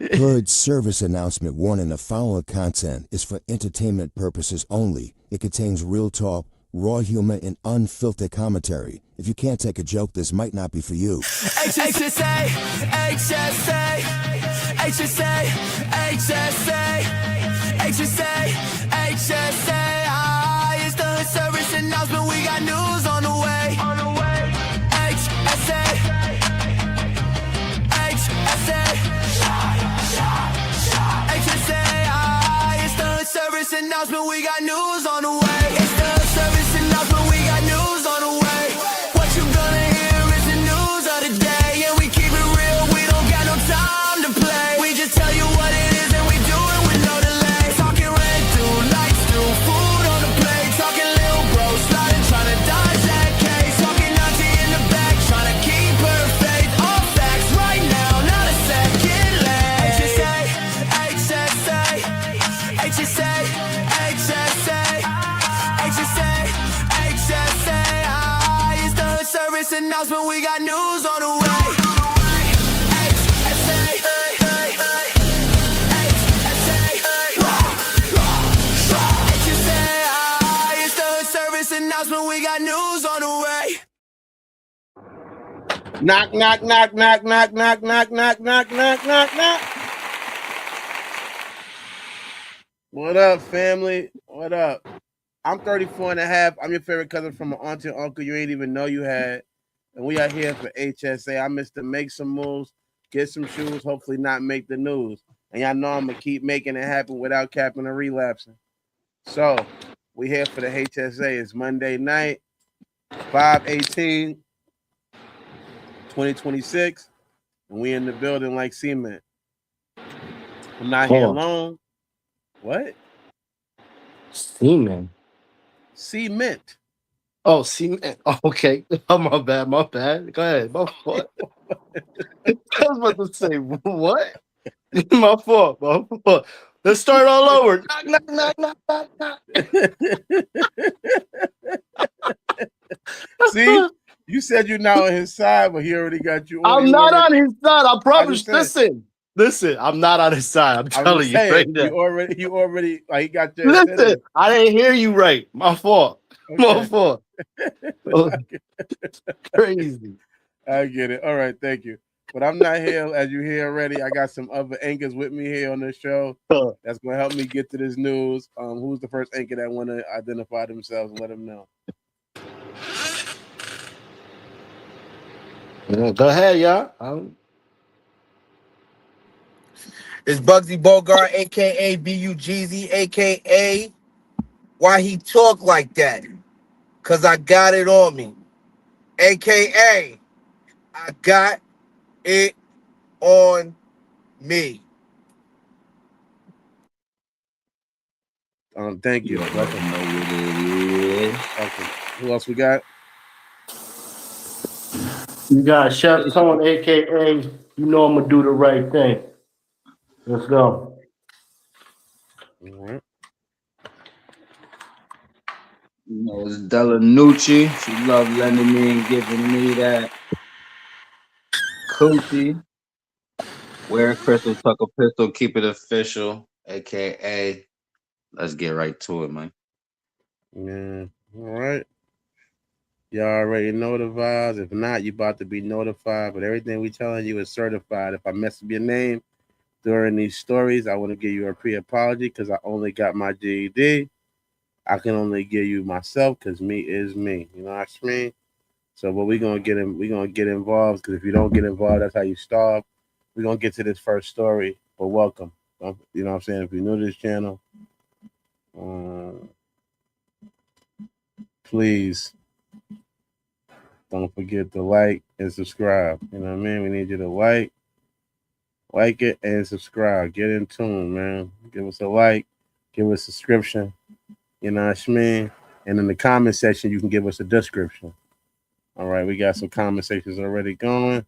Heard Servce announcement warning the following content is for entertainment purposes only. It contains real talk, raw humor, and unfiltered commentary. If you can't take a joke, this might not be for you. HSA, HSA, HSA, HSA, HSA, HSA. It's the hood service announcement. We got news on the way. HSA, HSA, HSA. It's the hood service announcement. We got news on the way. It's the hood service announcement. We got news on the way. What you gonna hear is the news of the day, and we keep it real. We don't got no time to play. We just tell you what it is, and we do it with no delay. Talking rent through, lights through, food on the plate. Talking little bro, sliding, trying to dodge that case. Talking auntie in the back, trying to keep her faith. All facts right now, not a second late. HSA, HSA, HSA, HSA, HSA, HSA. It's the hood service announcement. We got news on the way. HSA, it's the hood service announcement. We got news on the way. Knock, knock, knock, knock, knock, knock, knock, knock, knock, knock, knock, knock. What up, family? What up? I'm 34 and a half. I'm your favorite cousin from an auntie and uncle you ain't even know you had. And we are here for HSA. I missed to make some moves, get some shoes, hopefully not make the news. And y'all know I'm going to keep making it happen without capping or relapsing. So, we here for the HSA. It's Monday night, 5/18, 2026. And we in the building like cement. I'm not here alone. What? Semen. Cement. Oh, cement. Oh, okay. Oh, my bad. My bad. Go ahead. My fault. I was about to say, what? My fault. My fault. Let's start all over. Knock, knock, knock, knock, knock, knock. See? You said you're not on his side, but he already got you on. I'm not on his side. I promise. Listen, I'm not on his side. I'm telling you right now. You already like he got your Listen, I didn't hear you right. My fault. Okay. My fault. Crazy. I get it. All right, thank you. But I'm not here, as you hear already. I got some other anchors with me here on this show that's going to help me get to this news. Who's the first anchor that want to identify themselves and let them know? Go ahead, y'all. It's Bugsy Bogart, a.k.a. B.U.G.Z., a.k.a. Why he talk like that? Because I got it on me. A.k.a. I got it on me. Thank you. Welcome. Okay. Who else we got? You got Chef Tone, a.k.a. You know I'm going to do the right thing. Let's go. All right. You know, it's Della Nucci. She loved lending me and giving me that coochie. Wear a crystal, tuck a pistol, keep it official, a.k.a. Let's get right to it, man. Yeah. All right. Y'all already know the vibes. If not, you about to be notified. But everything we telling you is certified. If I mess up your name during these stories, I want to give you a pre-apology because I only got my GED. I can only give you myself because me is me. You know what I mean? So, but we're gonna get involved because if you don't get involved, that's how you starve. We're gonna get to this first story. But welcome. You know what I'm saying? If you're new to this channel, please don't forget to like and subscribe. You know what I mean? We need you to like it and subscribe. Get in tune, man. Give us a like, give us a subscription. You know what I mean? And in the comment section, you can give us a description. All right, we got some conversations already going.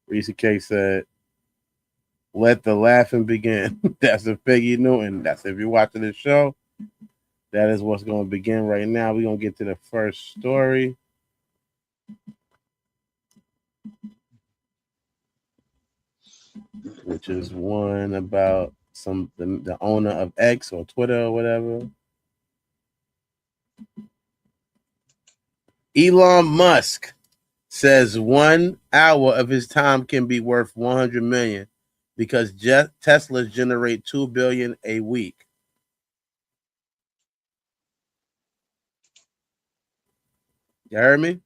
Reese K said, "Let the laughing begin." That's a Peggy Newton. That's if you're watching this show. That is what's going to begin right now. We're going to get to the first story. which is one about the owner of X or Twitter or whatever. Elon Musk says 1 hour of his time can be worth 100 million because Teslas generate 2 billion a week. You heard me?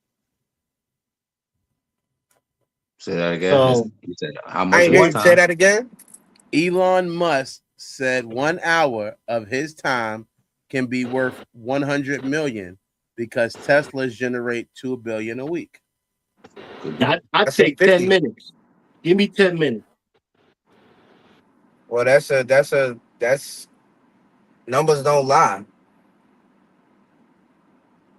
Say that again. So You said how I much ain't hear more you say time? that again. Elon Musk said 1 hour of his time can be worth 100 million because Teslas generate 2 billion a week. I take 10 minutes. Give me 10 minutes. Well, that's numbers don't lie.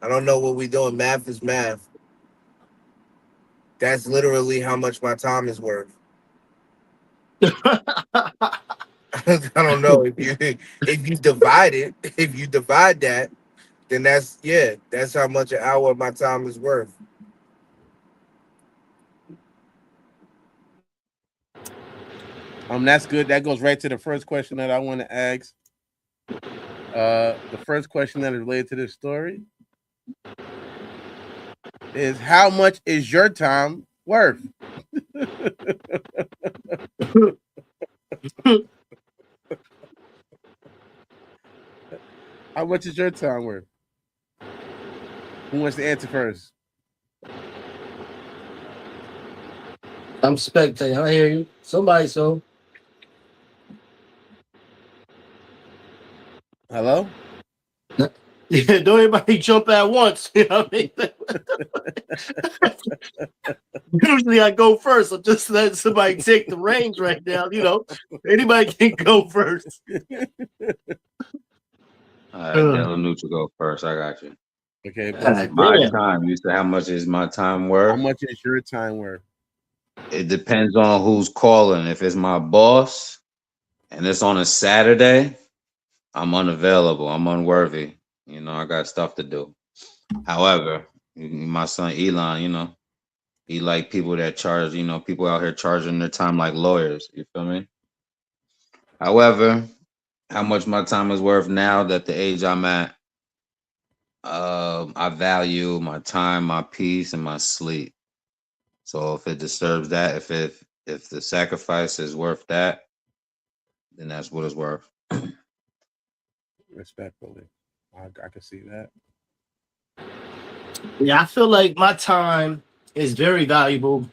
I don't know what we doing. Math is math. That's literally how much my time is worth. I don't know if you divide it. If you divide that, then that's how much an hour of my time is worth. That's good. That goes right to the first question that I want to ask. The first question that is related to this story is how much is your time worth? How much is your time worth? Who wants to answer first? I'm spectating. I hear you. Somebody so. Hello? Yeah, don't everybody jump at once. You know what I mean? Usually I go first. I'm just letting somebody take the reins right now. You know, anybody can go first. All right, Della Neutral go first. I got you. Okay, My time. You said how much is my time worth? How much is your time worth? It depends on who's calling. If it's my boss and it's on a Saturday, I'm unavailable. I'm unworthy. You know, I got stuff to do. However, my son Elon, you know, he like people that charge, you know, people out here charging their time like lawyers. You feel me? However, how much my time is worth now that the age I'm at, I value my time, my peace, and my sleep. So if it disturbs that, if the sacrifice is worth that, then that's what it's worth. Respectfully, I can see that. Yeah, I feel like my time is very valuable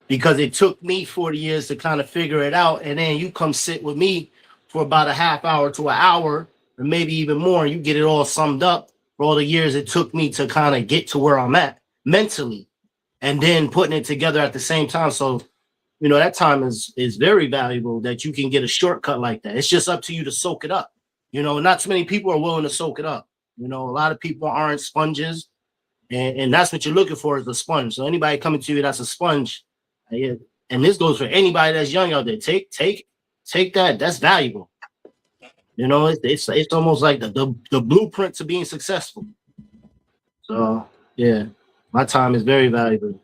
because it took me 40 years to kind of figure it out. And then you come sit with me for about a half hour to an hour, or maybe even more, and you get it all summed up for all the years it took me to kind of get to where I'm at mentally, and then putting it together at the same time. So, you know, that time is very valuable that you can get a shortcut like that. It's just up to you to soak it up. You know, not too many people are willing to soak it up. You know, a lot of people aren't sponges, and that's what you're looking for is a sponge. So anybody coming to you that's a sponge, and this goes for anybody that's young out there. Take that. That's valuable. You know, it's almost like the blueprint to being successful. So yeah, my time is very valuable.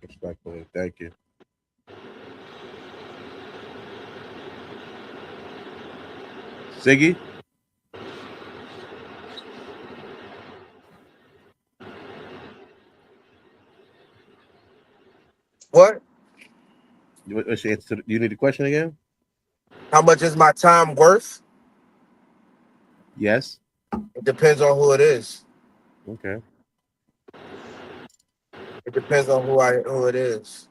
Respectfully, thank you. Siggy? What? What's your answer? Do you need the question again? How much is my time worth? Yes. It depends on who it is. Okay. It depends on who it is.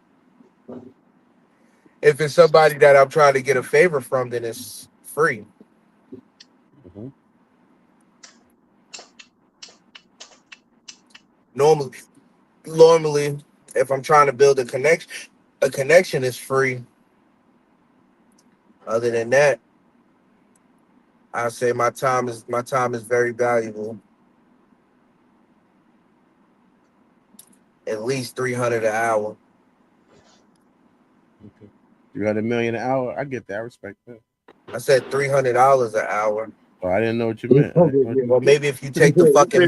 If it's somebody that I'm trying to get a favor from, then it's free. Mm-hmm. Normally, if I'm trying to build a connection is free. Other than that, I say my time is very valuable. At least 300 an hour. Okay. 300 million an hour. I get that. I respect that. I said $300 an hour. Oh, I didn't know what you meant. Well, maybe if you take the fucking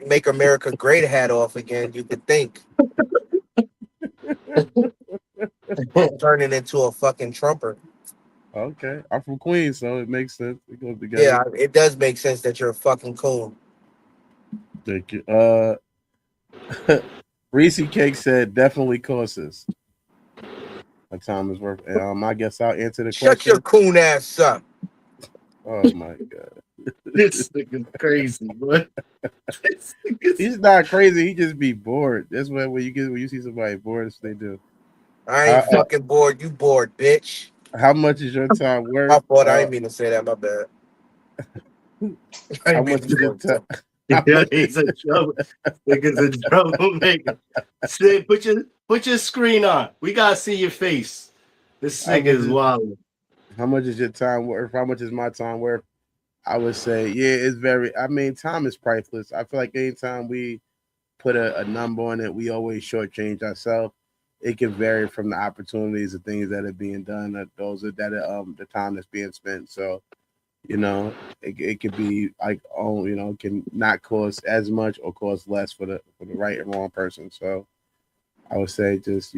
make America great hat off again, you could think. I'm turning into a fucking Trumper. Okay, I'm from Queens, so it makes sense. It goes together. Yeah, it does make sense that you're a fucking coon. Thank you. Reese Cake said definitely courses. My time is worth. I guess I'll answer the Shut question. your coon ass up. Oh my god, This nigga's crazy, boy. he's not crazy. He just be bored. That's when you see somebody bored, that's what they do. I ain't fucking bored. You bored, bitch. How much is your time worth? My fault. I didn't mean to say that. My bad. I How didn't mean much to is your say time? Yeah, he's in trouble. Nigga's in troublemaker. Say, put your screen on. We gotta see your face. This nigga is wild. How much is your time worth? How much is my time worth? I would say, yeah, it's very. I mean, time is priceless. I feel like anytime we put a number on it, we always shortchange ourselves. It can vary from the opportunities and things that are being done. The time that's being spent. So, it could be like, it can not cost as much or cost less for the right and wrong person. So, I would say just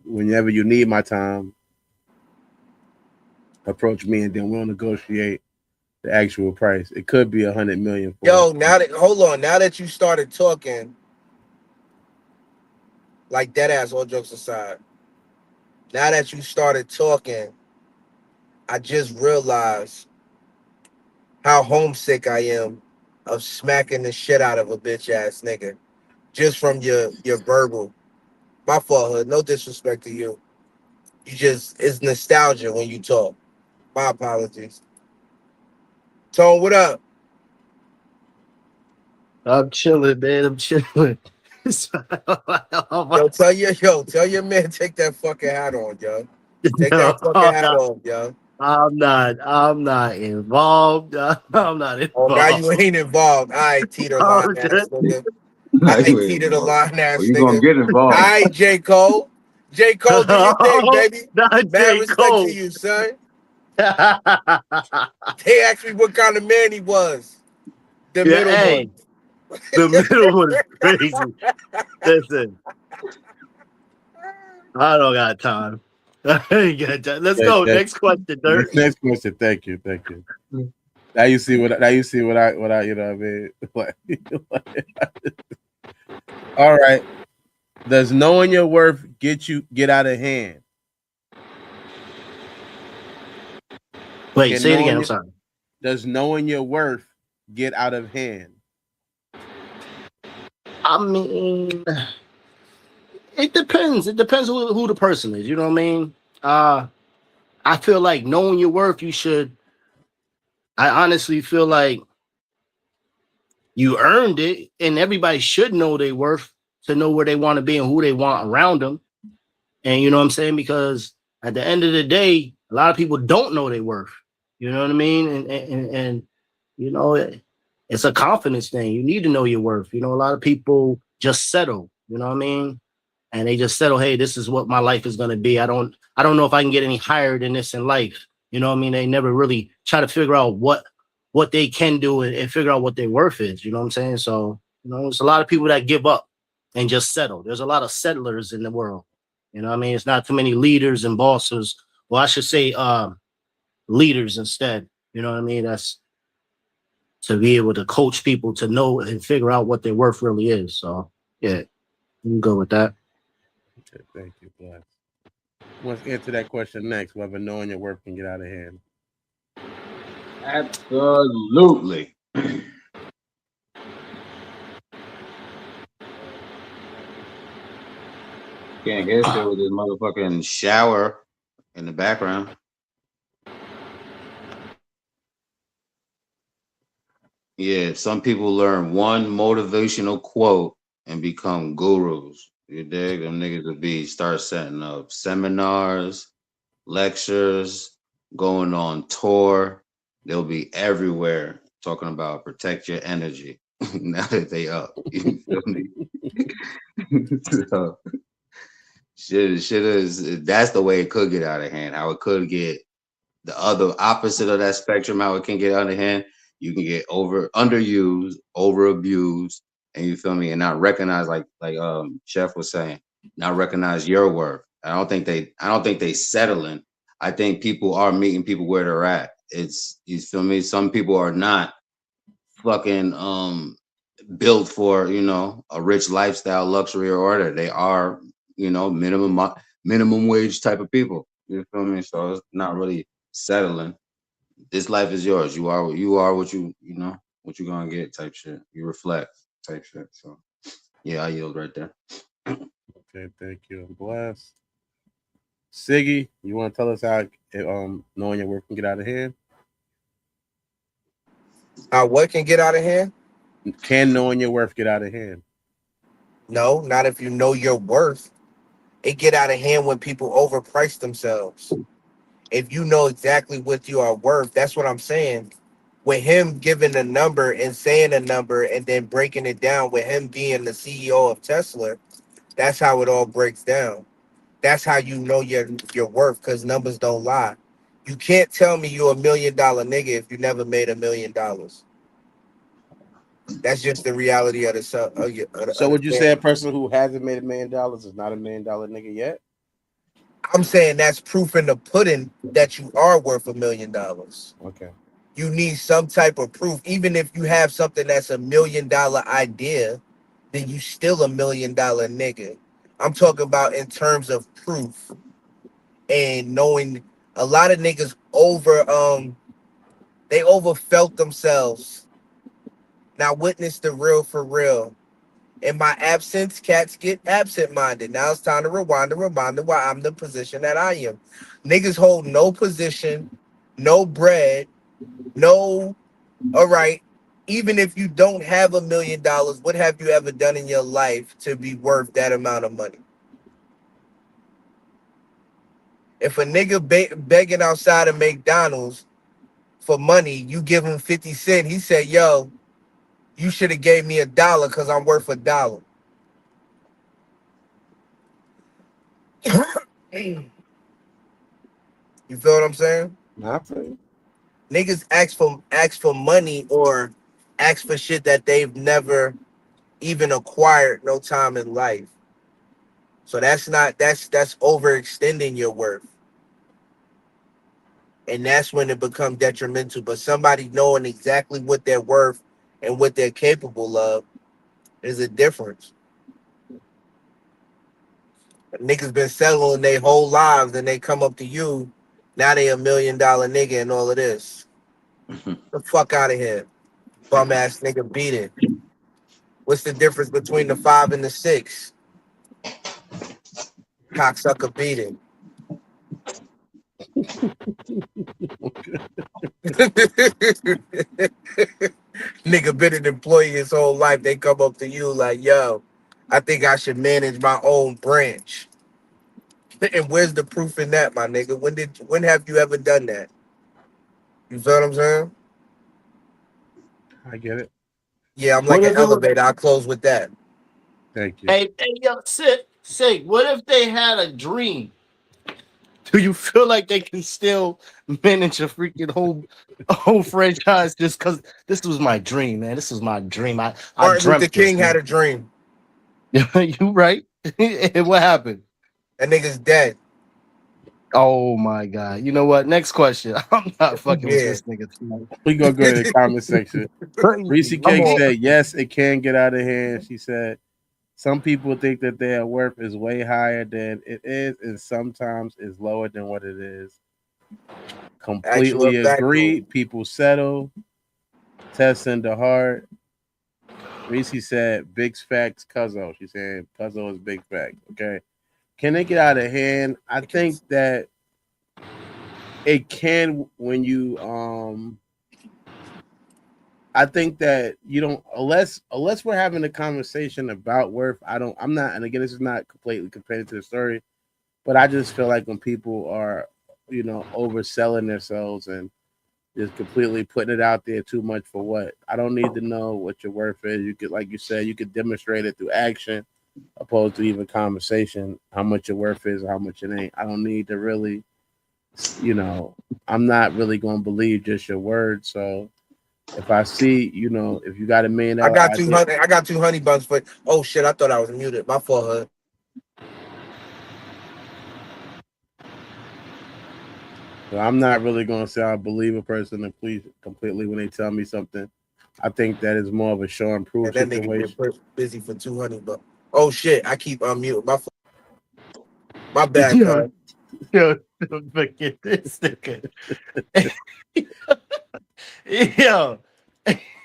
whenever you need my time, approach me and then we'll negotiate the actual price. It could be 100 million. Yo, hold on. Now that you started talking, like dead ass, all jokes aside. Now that you started talking, I just realized how homesick I am of smacking the shit out of a bitch ass nigga. Just from your verbal. My fault, hood. No disrespect to you. It's nostalgia when you talk. My apologies. Tone, what up? I'm chilling, man. I'm chilling. Yo, tell your man take that fucking hat on, yo. Take that fucking hat off, yo. I'm not involved. I'm not involved. Oh, now you ain't involved. All right, Teeter line ass nigga. Nah, I you ain't Teeter the involved. line ass Well, you nigga. gonna get All involved. right, J. Cole. J. Cole, do your thing, baby. Not Mad J. respect Cole. to you, son. They asked me what kind of man he was. The middle Hey, one. the middle one is crazy. Listen, I don't got time. I ain't got time. Let's go. Next question, Dirk. Next question. Thank you. Now you see what I you know what I mean. All right. Does knowing your worth get out of hand? Wait, say it again. I'm sorry. Does knowing your worth get out of hand? I mean, it depends. It depends who the person is. You know what I mean? I feel like knowing your worth, you should. I honestly feel like you earned it, and everybody should know their worth to know where they want to be and who they want around them. And you know what I'm saying? Because at the end of the day, a lot of people don't know their worth. You know what I mean? And you know, it's a confidence thing. You need to know your worth. You know, a lot of people just settle. You know what I mean? And they just settle. Hey, this is what my life is going to be. I don't know if I can get any higher than this in life. You know what I mean? They never really try to figure out what they can do and figure out what their worth is. You know what I'm saying? So, you know, there's a lot of people that give up and just settle. There's a lot of settlers in the world. You know what I mean? It's not too many leaders and bosses. Well, I should say leaders instead. You know what I mean? That's to be able to coach people to know and figure out what their worth really is. So, yeah, you can go with that. Okay, thank you, Bless. Let's answer that question next. Whether knowing your worth can get out of hand. Absolutely. Can't get there with this motherfucking shower in the background. Yeah, some people learn one motivational quote and become gurus. You dig? Them niggas will start setting up seminars, lectures, going on tour. They'll be everywhere talking about protect your energy now that they up. You feel me? So, shit is that's the way it could get out of hand. How it could get the other opposite of that spectrum, how it can get out of hand. You can get underused, over abused, and you feel me, and not recognize like Chef was saying, not recognize your worth I don't think they settling. I think people are meeting people where they're at. It's, you feel me? Some people are not fucking built for, you know, a rich lifestyle, luxury, or order. They are, you know, minimum wage type of people. You feel me? So it's not really settling. This life is yours. You are what you know what you gonna get type shit. You reflect type shit. So yeah, I yield right there. Okay, thank you. I'm blessed. Siggy, you want to tell us how knowing your work can get out of hand? What can get out of hand? Can knowing your worth get out of hand? No, not if you know your worth. It get out of hand when people overprice themselves. If you know exactly what you are worth, that's what I'm saying. With him giving a number and saying a number and then breaking it down, with him being the CEO of Tesla, that's how it all breaks down. That's how you know your worth, because numbers don't lie. You can't tell me you're $1 million nigga if you never made $1 million. That's just the reality of the So would you say a person who hasn't made $1 million is not $1 million nigga yet? I'm saying that's proof in the pudding that you are worth $1 million. Okay. You need some type of proof. Even if you have something that's $1 million idea, then you still $1 million nigga. I'm talking about in terms of proof and knowing. A lot of niggas they overfelt themselves. Now witness the real for real. In my absence, cats get absent-minded. Now it's time to rewind and remind them why I'm the position that I am. Niggas hold no position, no bread, no. All right. Even if you don't have $1 million, what have you ever done in your life to be worth that amount of money? If a nigga begging outside of McDonald's for money, you give him 50 cents. He said, yo, you should have gave me $1 because I'm worth $1. You feel what I'm saying? Nothing. Niggas ask for money or ask for shit that they've never even acquired no time in life. So that's overextending your worth. And that's when it becomes detrimental. But somebody knowing exactly what they're worth and what they're capable of is a difference. Niggas been settling their whole lives and they come up to you, now they $1 million nigga and all of this. The fuck out of here. Bum ass nigga, beat it. What's the difference between the 5 and the 6? Cocksucker, beat it. Nigga been an employee his whole life. They come up to you like, yo, I think I should manage my own branch. And where's the proof in that, my nigga? When have you ever done that? You feel what I'm saying? I get it. Yeah, I'm like What an if it was, elevator. I'll close with that. Thank you. hey, yo, say, what if they had a dream? Do you feel like they can still manage a freaking whole franchise just because this was my dream, man? This was my dream. I Martin Luther dreamt this, King had man. a dream. You right? And what happened? That nigga's dead. Oh my god! You know what? Next question. I'm not fucking with Yeah. this nigga tonight. We gonna go to the comment section. Reese I'm Cake all, said, yes, it can get out of hand. She said, some people think that their worth is way higher than it is, and sometimes is lower than what it is. Actual Completely fact. agree. People settle. Test in the heart. Reese said, big facts, Cuzzo. She said, Cuzzo is big facts. Okay. Can it get out of hand? I think that it can when you I think that you don't unless we're having a conversation about worth. I'm not, and again, this is not completely compared to the story, but I just feel like when people are, you know, overselling themselves and just completely putting it out there too much for what? I don't need to know what your worth is. You could, like you said, you could demonstrate it through action, opposed to even conversation, how much your worth is or how much it ain't. I don't need to really, you know, I'm not really going to believe just your word. So if I see, you know, if you got $1 million, I got 200. I got 2 honey buns for. Oh shit! I thought I was muted. My fault, hood. So I'm not really going to say I believe a person completely when they tell me something. I think that is more of a show and prove And that nigga situation. get busy for 200 bucks. Oh shit! I keep unmute. My bad, cuz. Yo, forget this nigga. Yo,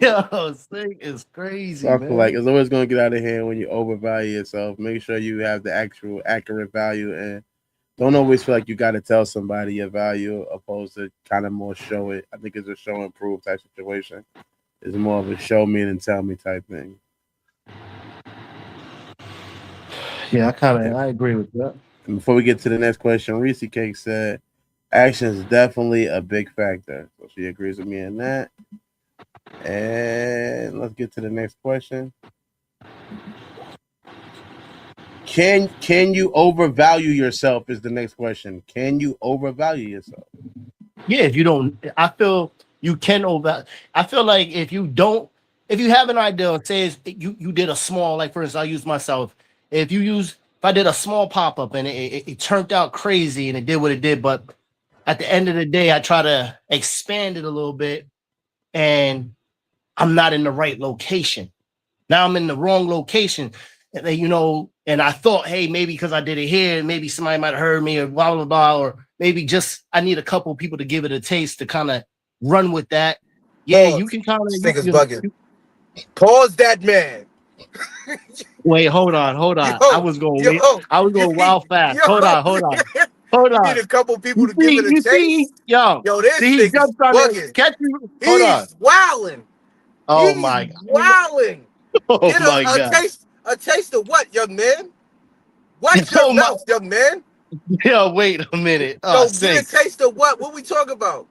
this thing is crazy, So I man. feel like it's always going to get out of hand when you overvalue yourself. Make sure you have the actual accurate value, and don't always feel like you got to tell somebody your value, opposed to kind of more show it. I think it's a show and prove type situation. It's more of a show me and tell me type thing. Yeah, I agree with that. And before we get to the next question, Reese Cake said, action is definitely a big factor. So she agrees with me in that. And let's get to the next question. Can you overvalue yourself is the next question. Can you overvalue yourself? Yeah, if you don't, I feel you can over. I feel like if you have an idea, say you did a small, like for instance, I'll use myself. If I did a small pop up and it turned out crazy and it did what it did, but at the end of the day, I try to expand it a little bit, and I'm not in the right location. Now I'm in the wrong location, and I thought, hey, maybe because I did it here, maybe somebody might have heard me or blah, blah, blah, or maybe just I need a couple of people to give it a taste to kind of run with that. Yeah, Pause. you can kind of. This nigga's bugging. Pause that man. Wait, hold on. I was going wild fast. Hold on. You need a couple people to give it a taste. Yo, this he nigga's jumped on bugging. it. Catch you. Hold on. He's wilding. Oh He's my wilding. Oh Get my God. A taste of what, young man? Watch your mouth, young man. Yo, wait a minute. Get a taste of what? What we talking about?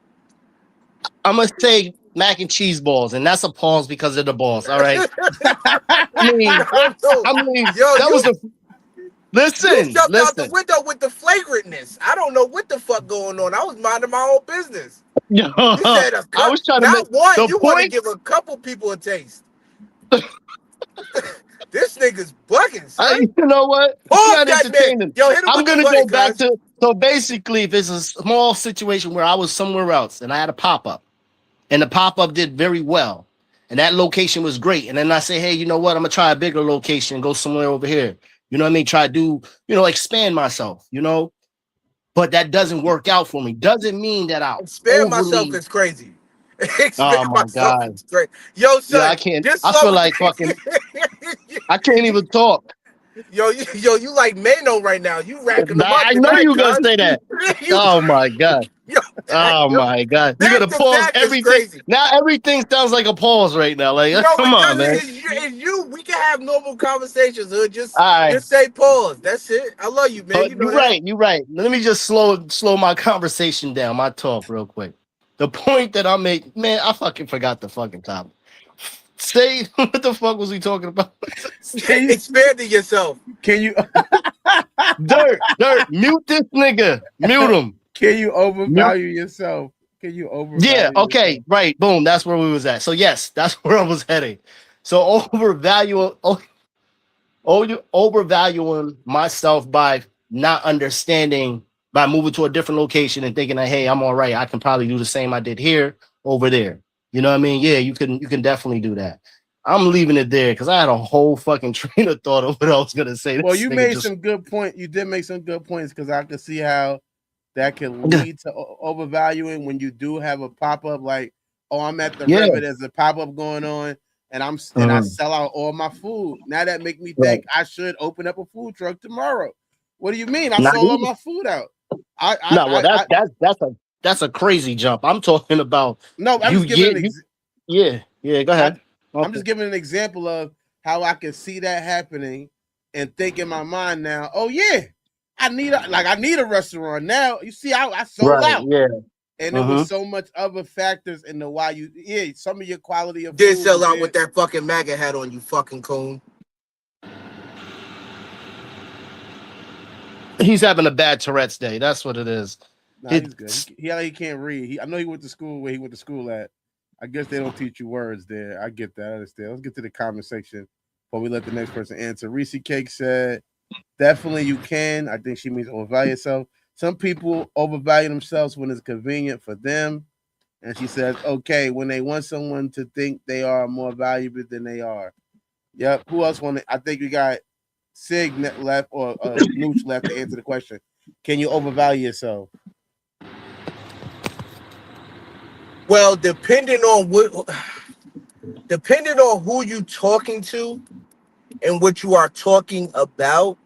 I'm gonna say mac and cheese balls, and that's a pause because of the balls. All right. Listen. You jumped out the window with the flagrantness. I don't know what the fuck going on. I was minding my own business. Yo, you said I was trying to not one. You want to point. give a couple people a taste. This nigga's bugging, son. You know what? Not entertaining. Yo, hit him I'm with gonna the go button, back to. So basically, if it's a small situation where I was somewhere else and I had a pop up, and the pop up did very well, and that location was great, and then I say, hey, you know what? I'm gonna try a bigger location and go somewhere over here. You know what I mean? Try to do, expand myself. But that doesn't work out for me. Doesn't mean that I'll expand myself is crazy. Oh my God. Is great. Yo, son, I can't. I feel like fucking. I can't even talk. Yo, you like Mano right now. You racking them up. I know you gonna say that. Oh my God. My God. You're gonna pause everything. Crazy. Now everything sounds like a pause right now. Like, come on, man. We can have normal conversations. Just say pause. That's it. I love you, man. You're right. Let me just slow my conversation down, my talk real quick. The point that I make, man, I fucking forgot the fucking topic. Say, what the fuck was we talking about? Expanding yourself. Can you? Dirt, mute this nigga. Mute him. Can you overvalue yourself? Can you overvalue Yeah, okay, yourself? Right. Boom, that's where we was at. So yes, that's where I was heading. So overvaluing myself by not understanding, by moving to a different location and thinking that, hey, I'm all right. I can probably do the same I did here over there. You know what I mean? Yeah, you can definitely do that. I'm leaving it there because I had a whole fucking train of thought of what I was gonna say. Well, you made some good points. You did make some good points because I could see how that can lead to overvaluing when you do have a pop-up like, oh, I'm at the river, there's a pop-up going on, and I sell out all my food. Now that make me think I should open up a food truck tomorrow. What do you mean? I sold all my food out. That's a crazy jump. I'm talking about no. I'm just giving Go ahead. I'm just giving an example of how I can see that happening and think in my mind now. Oh yeah, I need a restaurant now. You see, I sold out. Yeah, and there was so much other factors in the why some of your quality of did sell out with that fucking MAGA hat on, you fucking coon. He's having a bad Tourette's day. That's what it is. Nah, he's good. He can't read. I know he went to school where he went to school at. I guess they don't teach you words there. I get that. I understand. Let's get to the comment section before we let the next person answer. Reese Cake said, definitely you can. I think she means overvalue yourself. some people overvalue themselves when it's convenient for them. And she says, okay, when they want someone to think they are more valuable than they are. Yep. Who else want to? I think we got Sig left or Nooch left to answer the question. Can you overvalue yourself? Well, depending on who you talking to and what you are talking about,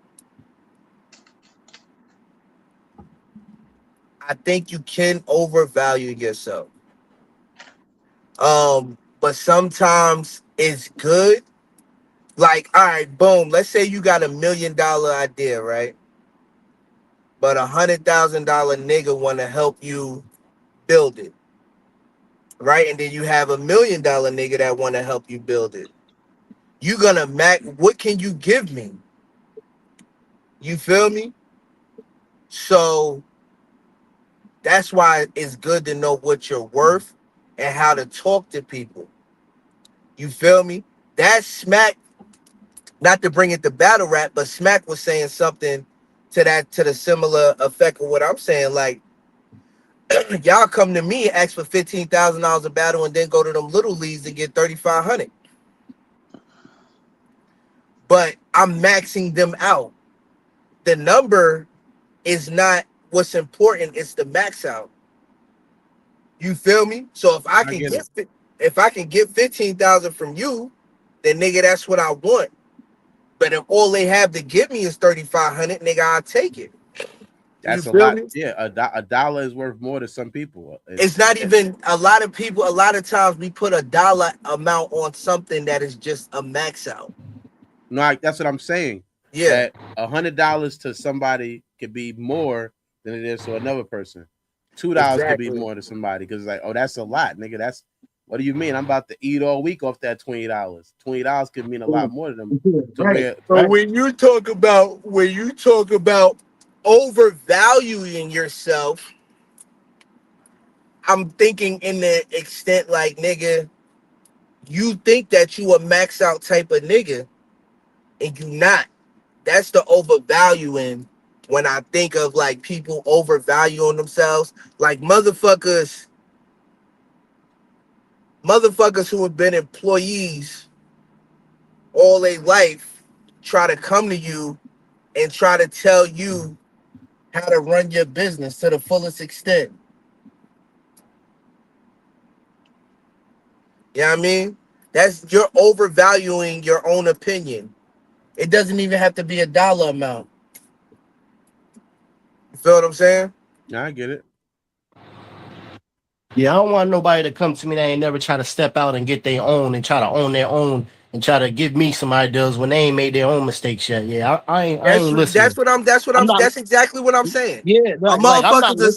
I think you can overvalue yourself. But sometimes it's good. Like, all right, boom. Let's say you got $1 million idea, right? But $100,000 nigga want to help you build it, right? And then you have $1 million nigga that want to help you build it. You gonna what can you give me? You feel me? So that's why it's good to know what you're worth and how to talk to people. You feel me? That Smack, not to bring it to battle rap, but Smack was saying something to the similar effect of what I'm saying. Like, y'all come to me and ask for $15,000 a battle and then go to them little leagues and get 3,500. But I'm maxing them out. The number is not what's important, it's the max out. You feel me? So if I can get 15,000 from you, then nigga, that's what I want. But if all they have to give me is 3,500, nigga, I'll take it. That's a lot. Me? Yeah, a dollar is worth more to some people. It's not even a lot of people. A lot of times we put a dollar amount on something that is just a max out. No, that's what I'm saying. Yeah, that $100 to somebody could be more than it is to another person. $2 could be more to somebody because it's like, oh, that's a lot, nigga. That's what do you mean? I'm about to eat all week off that $20. $20 could mean a lot more to them. Right. So when you talk about overvaluing yourself, I'm thinking in the extent like, nigga, you think that you a max out type of nigga, and you not. That's the overvaluing. When I think of like people overvaluing themselves, like motherfuckers who have been employees all their life try to come to you and try to tell you how to run your business to the fullest extent. You know what I mean? You're overvaluing your own opinion. It doesn't even have to be a dollar amount. You feel what I'm saying? Yeah, I get it. Yeah, I don't want nobody to come to me that ain't never try to step out and get their own and try to own their own and try to give me some ideas when they ain't made their own mistakes yet. Yeah, I ain't listening. That's exactly what I'm saying. Yeah, a motherfucker to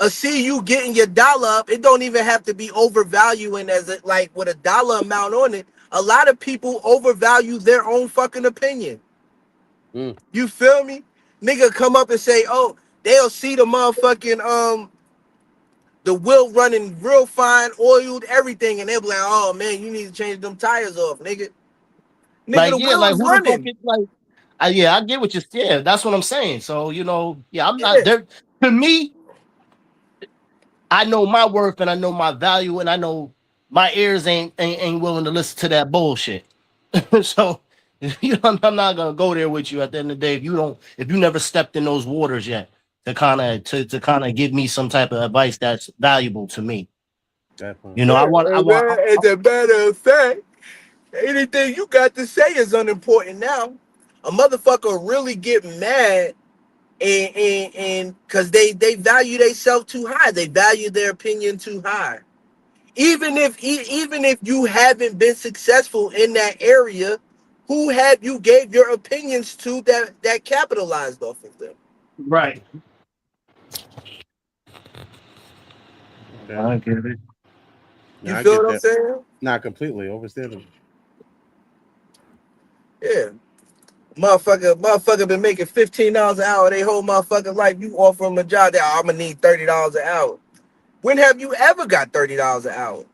see you getting your dollar up. It don't even have to be overvaluing as it like with a dollar amount on it. A lot of people overvalue their own fucking opinion. You feel me? Nigga come up and say, oh, they'll see the motherfucking the wheel running real fine, oiled, everything, and they'll be like, oh man, you need to change them tires off, nigga. Like, the wheel is running. I get what you're saying. Yeah, that's what I'm saying. So, I'm not there. To me, I know my worth and I know my value, and I know my ears ain't willing to listen to that bullshit. So, I'm not gonna go there with you at the end of the day if you never stepped in those waters yet to kind of give me some type of advice that's valuable to me. Definitely. As a matter of fact, anything you got to say is unimportant now. A motherfucker really get mad and because they value themselves too high. They value their opinion too high. Even if you haven't been successful in that area, who have you gave your opinions to that capitalized off of them? Right. Okay. I get it. You feel what I'm saying? Not completely. Overstandable. Yeah. Motherfucker been making $15 an hour their whole motherfucking life. You offer them a job that I'm gonna need $30 an hour. When have you ever got $30 an hour?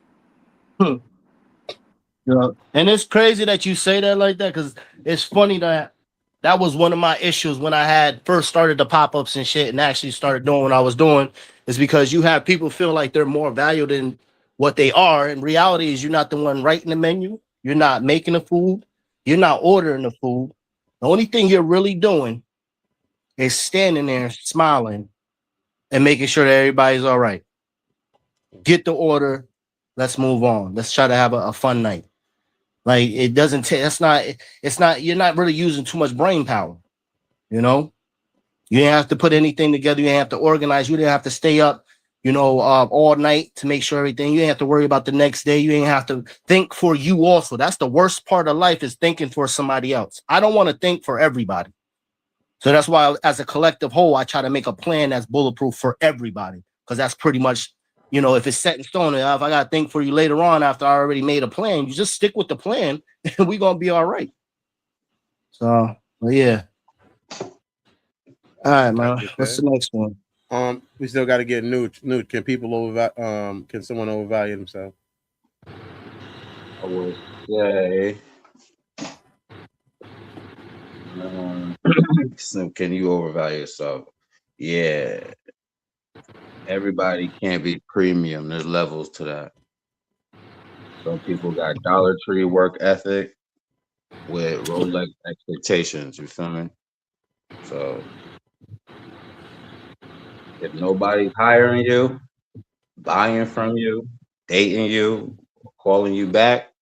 Yeah. And it's crazy that you say that like that, because it's funny that That was one of my issues when I had first started the pop-ups and shit and actually started doing what I was doing, is because you have people feel like they're more valued than what they are. And reality is you're not the one writing the menu. You're not making the food. You're not ordering the food. The only thing you're really doing is standing there smiling and making sure that everybody's all right. Get the order. Let's move on. Let's try to have a fun night. Like, it doesn't take, it's not, you're not really using too much brain power. You know, you didn't have to put anything together. You didn't have to organize. You didn't have to stay up, all night to make sure everything. You didn't have to worry about the next day. You didn't have to think for you also. That's the worst part of life, is thinking for somebody else. I don't want to think for everybody. So that's why, as a collective whole, I try to make a plan that's bulletproof for everybody, because that's pretty much, if it's set in stone. If I got to think for you later on after I already made a plan, you just stick with the plan and we're going to be all right. So, yeah. All right, man. What's the next one? We still got to get Newt. Newt, can people can someone overvalue themselves? I would say, so can you overvalue yourself? Yeah. Everybody can't be premium. There's levels to that. Some people got Dollar Tree work ethic with Rolex expectations. You feel me? So if nobody's hiring you, buying from you, dating you, calling you back,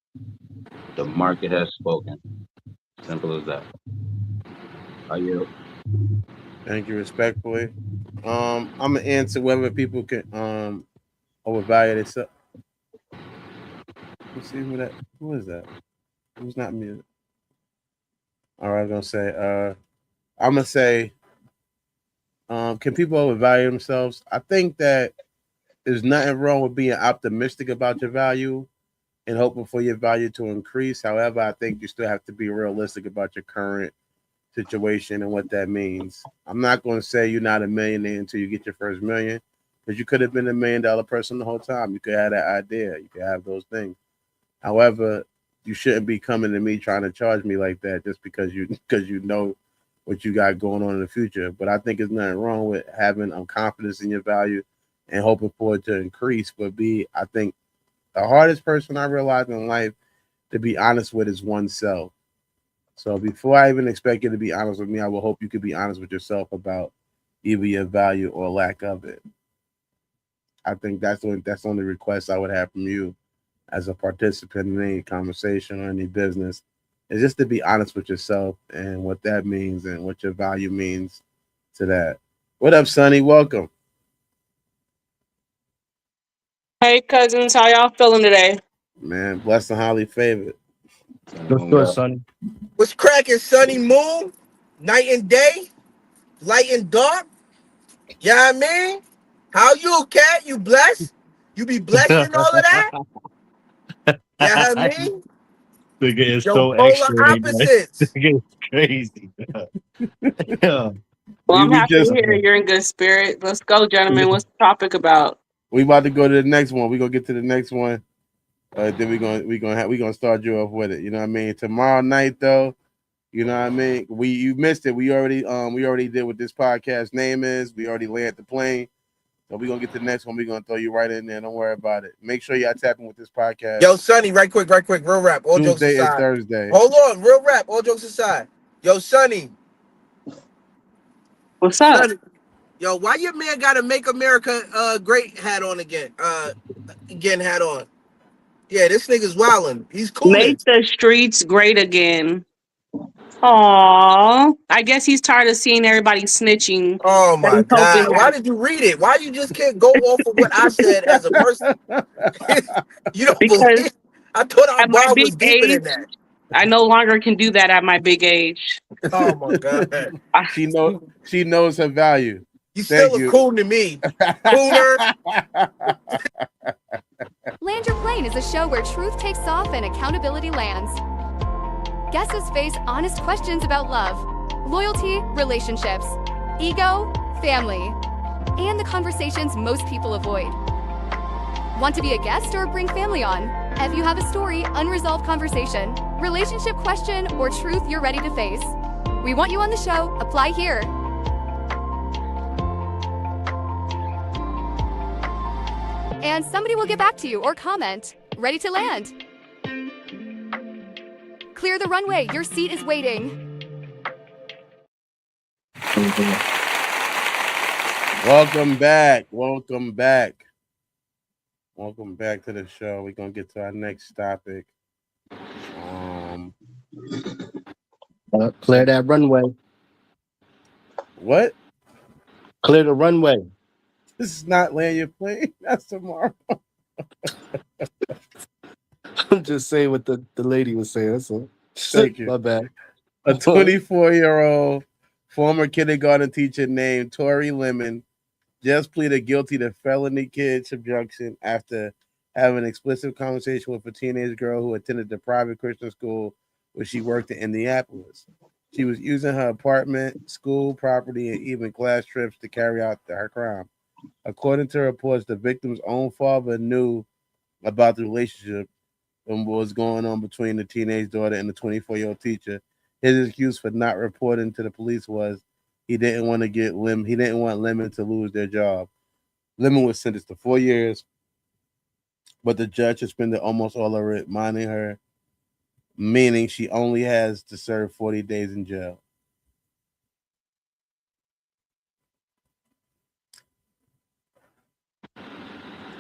the market has spoken. Simple as that. How you? Thank you, respectfully. I'm gonna answer whether people can overvalue themselves. Let's see who is that? Who's not muted? All right, I'm gonna say, can people overvalue themselves? I think that there's nothing wrong with being optimistic about your value and hoping for your value to increase. However, I think you still have to be realistic about your current situation and what that means. I'm not going to say you're not a millionaire until you get your first million, because you could have been $1 million person the whole time. You could have that idea. You could have those things. However, you shouldn't be coming to me trying to charge me like that just because you know what you got going on in the future. But I think there's nothing wrong with having confidence in your value and hoping for it to increase. But I think the hardest person I realized in life to be honest with is oneself. So before I even expect you to be honest with me, I will hope you could be honest with yourself about either your value or lack of it. I think that's the only request I would have from you as a participant in any conversation or any business, is just to be honest with yourself and what that means and what your value means to that. What up, Sonny? Welcome. Hey, cousins. How y'all feeling today? Man, blessed and highly favored. What's good, Sonny? What's cracking, sunny moon, night and day, light and dark? Yeah, you know what I mean? How you, cat? You blessed? You be blessed in all of that? Yeah, you know what I mean? Nigga is Yo, so polar extra right now. opposites. Nigga is crazy. Yeah. Well, I'm We happy just- to hear you're in good spirit. Let's go, gentlemen. What's the topic about? We about to go to the next one. We're gonna get to the next one. Then we're gonna start you off with it. You know what I mean? Tomorrow night though, you know what I mean? You missed it. We already did what this podcast name is. We already landed the plane. So we're gonna get to the next one. We're gonna throw you right in there. Don't worry about it. Make sure y'all tapping with this podcast. Yo, Sonny, right quick, real rap. All jokes Tuesday and aside. Thursday. Hold on, real rap. All jokes aside. Yo, Sonny. What's up? Sonny. Yo, why your man got a Make America Great hat on again? Hat on. Yeah, this nigga's wildin'. He's cool. Make the streets great again. Aww. I guess he's tired of seeing everybody snitching. Oh my He's God. hoping Why that- did you read it? Why you just can't go off of what I said as a person? You don't Because believe? I thought our at my bar was big deeper than age, that. I no longer can do that at my big age. Oh my God. She knows her value. You still look cool to me. Cooler. Land Your Plane is a show where truth takes off and accountability lands. Guests face honest questions about love, loyalty, relationships, ego, family, and the conversations most people avoid. Want to be a guest or bring family on? If you have a story, unresolved conversation, relationship question, or truth you're ready to face, We want you on the show. Apply here. And somebody will get back to you or comment. Ready to land. Clear the runway. Your seat is waiting. Welcome back. Welcome back. Welcome back to the show. We're gonna get to our next topic. Clear that runway. What? Clear the runway. This is not land your plane. That's tomorrow. I'm just saying what the lady was saying. That's all. Thank you. My bad. A 24-year-old former kindergarten teacher named Torrie Lemon just pleaded guilty to felony kid seduction after having an explicit conversation with a teenage girl who attended the private Christian school where she worked in Indianapolis. She was using her apartment, school property, and even class trips to carry out her crime. According to reports, the victim's own father knew about the relationship and what was going on between the teenage daughter and the 24-year-old teacher. His excuse for not reporting to the police was he didn't want Lemon to lose their job. Lemon was sentenced to 4 years, but the judge suspended almost all of it, minding her, meaning she only has to serve 40 days in jail.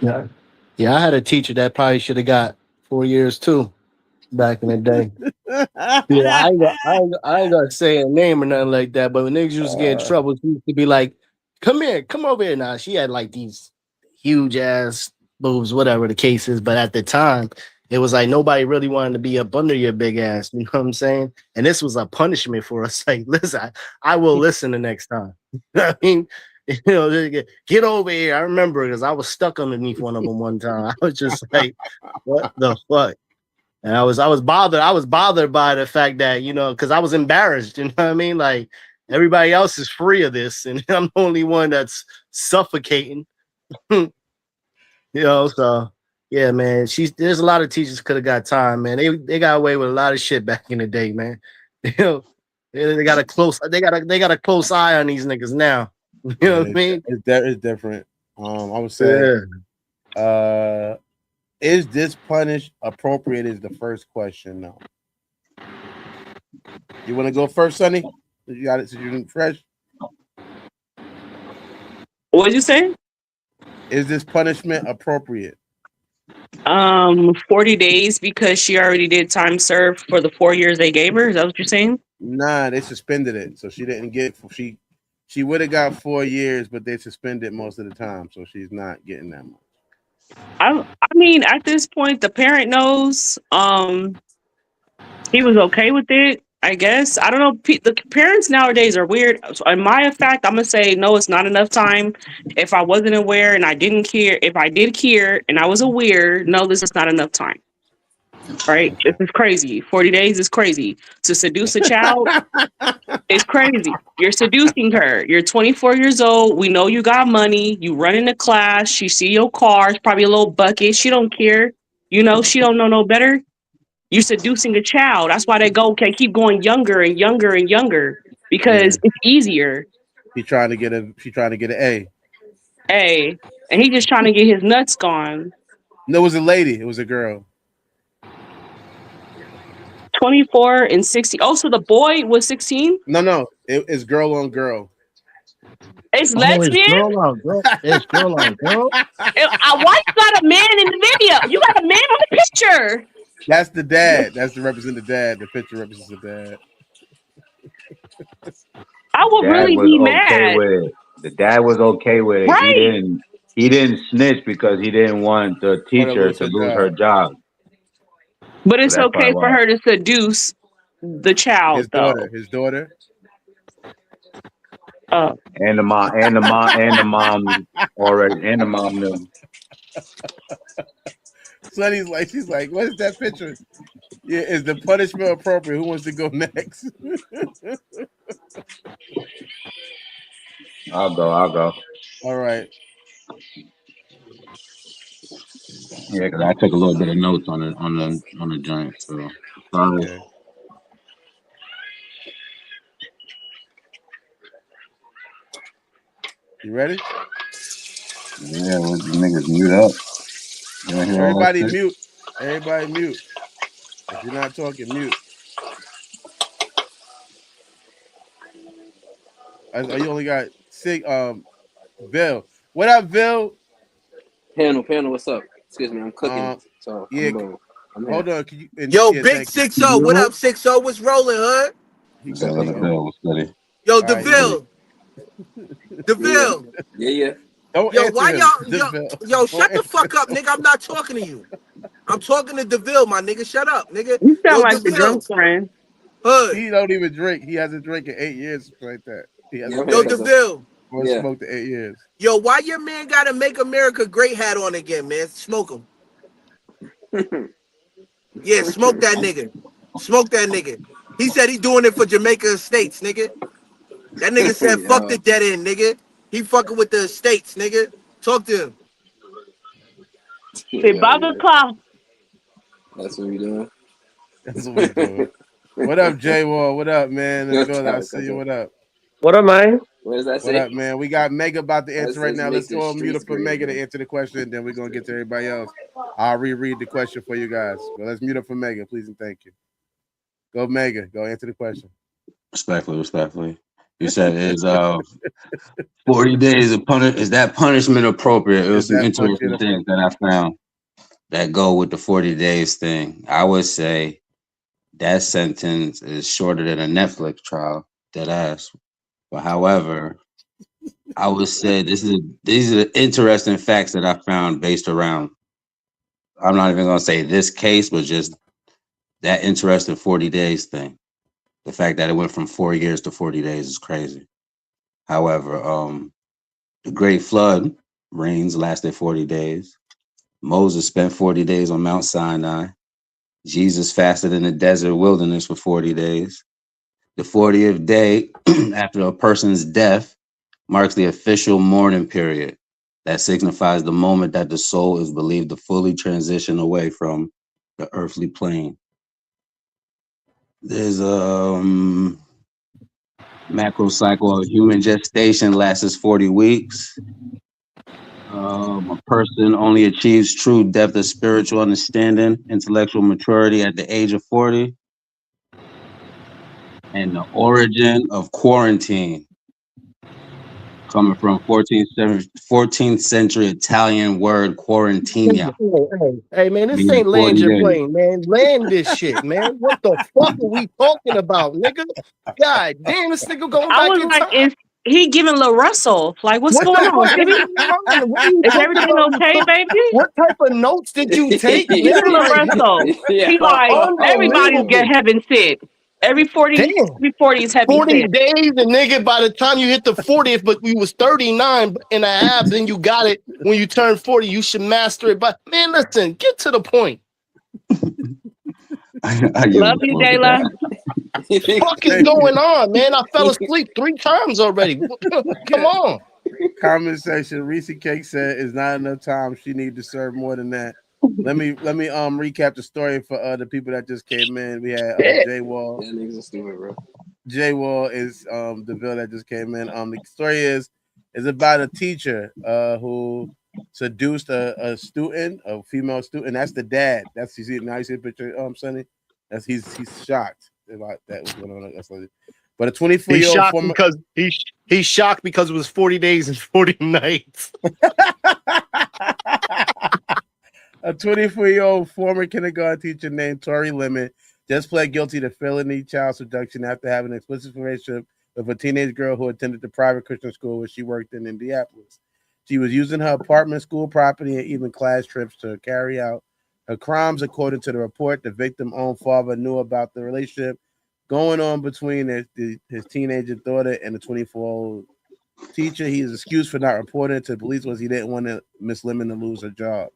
Yeah. Yeah, I had a teacher that probably should have got 4 years too back in the day. Yeah, I ain't gonna say a name or nothing like that, but when niggas used to get in trouble, she used to be like, come over here now. She had like these huge ass boobs, whatever the case is, but at the time, it was like nobody really wanted to be up under your big ass, you know what I'm saying? And this was a punishment for us. Like, listen, I will listen the next time. I mean, you know, get over here. I remember because I was stuck underneath one of them one time. I was just like, what the fuck? And I was bothered. I was bothered by the fact that, you know, because I was embarrassed. You know what I mean? Like everybody else is free of this, and I'm the only one that's suffocating. You know, so yeah, man. There's a lot of teachers could have got time, man. They got away with a lot of shit back in the day, man. You know, they got a close eye on these niggas now. You know what I mean? It's different. I would say, is this punish appropriate? Is the first question. No. You want to go first, Sonny? You got it. So you're fresh. What did you say? Is this punishment appropriate? 40 days because she already did time served for the 4 years they gave her. Is that what you're saying? Nah, they suspended it, so she didn't get. She would have got 4 years, but they suspended most of the time, so she's not getting that much. I mean, at this point, the parent knows. He was okay with it, I guess. I don't know. The parents nowadays are weird. So in my effect, I'm gonna say no. It's not enough time. If I wasn't aware and I didn't care, if I did care and I was aware, no, this is not enough time. Right? This is crazy. 40 days is crazy. To seduce a child is crazy. You're seducing her. You're 24 years old. We know you got money. You run into class. She see your car. It's probably a little bucket. She don't care. You know, she don't know no better. You're seducing a child. That's why they keep going younger and younger and younger because it's easier. She's trying to get an A. A. And he just trying to get his nuts gone. No, it was a lady. It was a girl. 24 and 60. Oh, so the boy was 16? No. It's girl on girl. It's lesbian? It's girl on girl. It's girl on girl. Why you got a man in the video? You got a man on the picture. That's the dad. That's to represent the dad. The picture represents the dad. I would really be mad. The dad was okay with it. Right. He didn't snitch because he didn't want the teacher to lose her job. But it's okay for her to seduce the child, his daughter. And the mom already, and the mom knew. Sonny's she's like, what is that picture? Yeah, is the punishment appropriate? Who wants to go next? I'll go. All right. Yeah, because I took a little bit of notes on the joint. So sorry. ready? Yeah, let the niggas mute up. Everybody mute. Everybody mute. If you're not talking, mute. You only got six. Bill. What up, Bill? Panel, what's up? Excuse me, I'm cooking. So yeah. I'm Hold on. Can you, Yo, Big 6-0. What up, 6-0? What's rolling, huh? Yo, DeVille. DeVille. Yeah. Don't yo, answer why him, yo, shut the fuck up, nigga. I'm not talking to you. I'm talking to DeVille, my nigga. Shut up, nigga. You sound yo, like the drunk friend. Hood. He don't even drink. He hasn't drank in 8 years like that. He hasn't Yo, DeVille. Smoked in 8 years. Yo, why your man got a Make America Great hat on again, man? Smoke him. Yeah, smoke that nigga. Smoke that nigga. He said he doing it for Jamaica Estates, nigga. That nigga said, fuck the dead end, nigga. He fucking with the estates, nigga. Talk to him. Say Baba Claw. That's what we doing. That's what we doing. What up, J Wall? What up, man? I see you. What up? What am I? What does that say? What up, man? We got Mega about to answer right now. Let's go on mute for Mega to answer the question, then we're gonna get to everybody else. I'll reread the question for you guys. But let's mute up for Mega, please and thank you. Go Mega. Go answer the question. Respectfully. You said is 40 days of is that punishment appropriate? It was some interesting things that I found that go with the 40 days thing. I would say that sentence is shorter than a Netflix trial, dead ass. But however, I would say these are the interesting facts that I found based around. I'm not even gonna say this case, but just that interesting 40 days thing. The fact that it went from 4 years to 40 days is crazy. However, the Great Flood rains lasted 40 days. Moses spent 40 days on Mount Sinai. Jesus fasted in the desert wilderness for 40 days. The 40th day after a person's death marks the official mourning period that signifies the moment that the soul is believed to fully transition away from the earthly plane. There's a macro cycle of human gestation lasts 40 weeks. A person only achieves true depth of spiritual understanding, intellectual maturity at the age of 40. And the origin of quarantine, coming from 14th century Italian word quarantina. Hey man, this ain't land your plane, man. Land this shit, man. What the fuck are we talking about, nigga? God damn, this nigga going back in time. Is he giving Lil Russell? Like, what's going on, baby? Is everything okay, baby? What type of notes did you take? Lil Russell. He like, everybody's get heaven sit. Every 40 is heavy 40 sit. days, and nigga, by the time you hit the 40th, but you was 39 and a half, then you got it when you turn 40. You should master it. But man, listen, get to the point. I love you, Dayla. What the fuck is going on, man? I fell asleep 3 times already. Come on. Comment section. Reese Cake said it's not enough time. She need to serve more than that. Let me recap the story for the people that just came in. We had J Wall. Yeah, niggas are stupid, bro. J Wall is the bill that just came in. The story is about a teacher who seduced a student, a female student. That's the dad. That's you see now. You see the picture, Sonny. That's he's shocked about that was going on. That's like, but a 24-year-old former because he's shocked because it was 40 days and 40 nights. A 24-year-old former kindergarten teacher named Torrie Lemon just pled guilty to felony child seduction after having an explicit relationship with a teenage girl who attended the private Christian school where she worked in Indianapolis. She was using her apartment, school property, and even class trips to carry out her crimes. According to the report, the victim's own father knew about the relationship going on between his teenager daughter and the 24-year-old teacher. His excuse for not reporting it to police was he didn't want Miss Lemon to lose her job.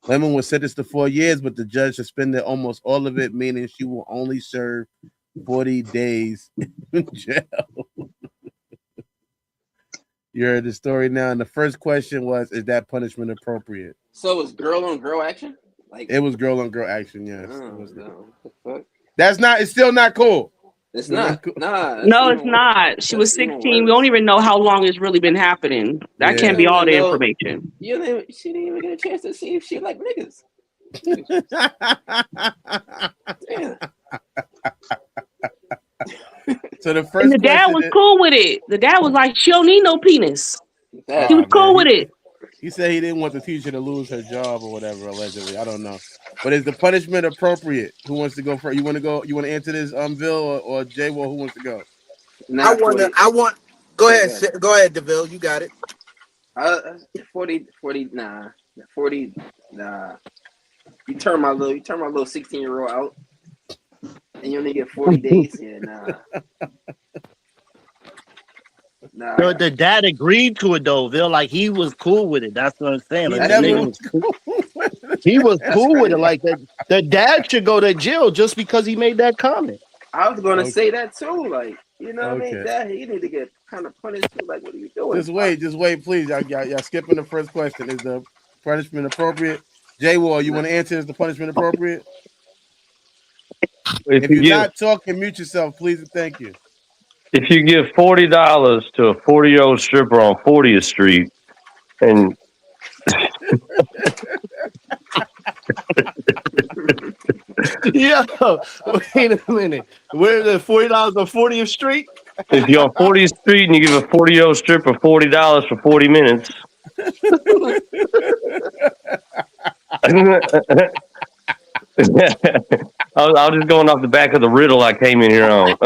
Lemon was sentenced to 4 years, but the judge suspended almost all of it, meaning she will only serve 40 days in jail. You heard the story now, and the first question was, is that punishment appropriate? So it's girl on girl action? Like it was girl on girl action, yes. Oh, no. What the fuck? It's still not cool. It's not. Nah. No, it's not. She was 16. We don't even know how long it's really been happening. That can't be all the information. She didn't even get a chance to see if she like niggas. Damn. So the first and the dad was cool with it. The dad was like, she don't need no penis. He was cool with it. He said he didn't want the teacher to lose her job or whatever, allegedly. I don't know. But is the punishment appropriate? Who wants to go first? You want to go? You want to answer this, Bill or Jay? Well, who wants to go? Go ahead. Go ahead, DeVille. You got it. 40, nah. 40, nah. You turn my little 16-year-old out, and you only get 40 days. Yeah, nah. Nah. So the dad agreed to it though, Bill. Like he was cool with it. That's what I'm saying. Like, he was cool with it. Like the dad should go to jail just because he made that comment. I was going to say that too. Like, you know what I mean? Dad, he need to get kind of punished too. Like, what are you doing? Just wait, please. Y'all skipping the first question. Is the punishment appropriate? Jay Wall, you want to answer? Is the punishment appropriate? If you're not talking, mute yourself, please and thank you. If you give $40 to a 40-year-old stripper on 40th Street, and yeah, wait a minute. Where the $40 on 40th Street? If you're on 40th Street and you give a 40-year-old stripper $40 for 40 minutes. I was just going off the back of the riddle I came in here on.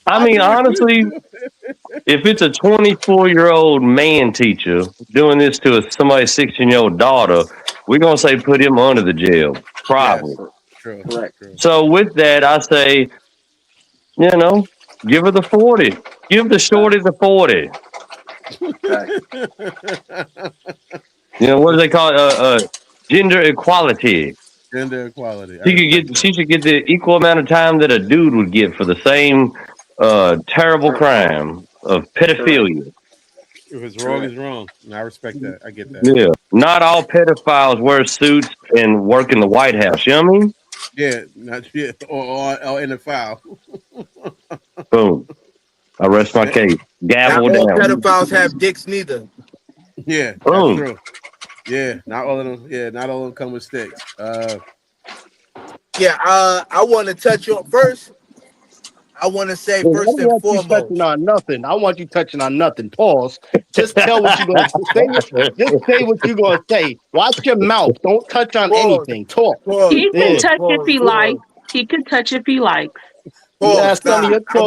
I mean, honestly, if it's a 24-year-old man teacher doing this to somebody's 16-year-old daughter, we're going to say put him under the jail. Probably. True. So with that, I say, give her the 40. Give the shorty the 40. What do they call it? Gender equality. Gender equality. She should get the equal amount of time that a dude would get for the same terrible crime of pedophilia. If it's wrong, it's wrong. And I respect that. I get that. Yeah. Not all pedophiles wear suits and work in the White House. You know what I mean? Yeah. Or in the file. Boom. I rest my case. Gavel down. Not all pedophiles have dicks neither. Yeah, that's true. Yeah, not all of them. Yeah, not all of them come with sticks. I want to touch on first. I want to say first and foremost. Touching on nothing. I want you touching on nothing. Pause. Just tell what you're going to say. Just say what you're going to say. Watch your mouth. Don't touch on anything. Talk. He can touch if he likes. He can touch if he likes. I'm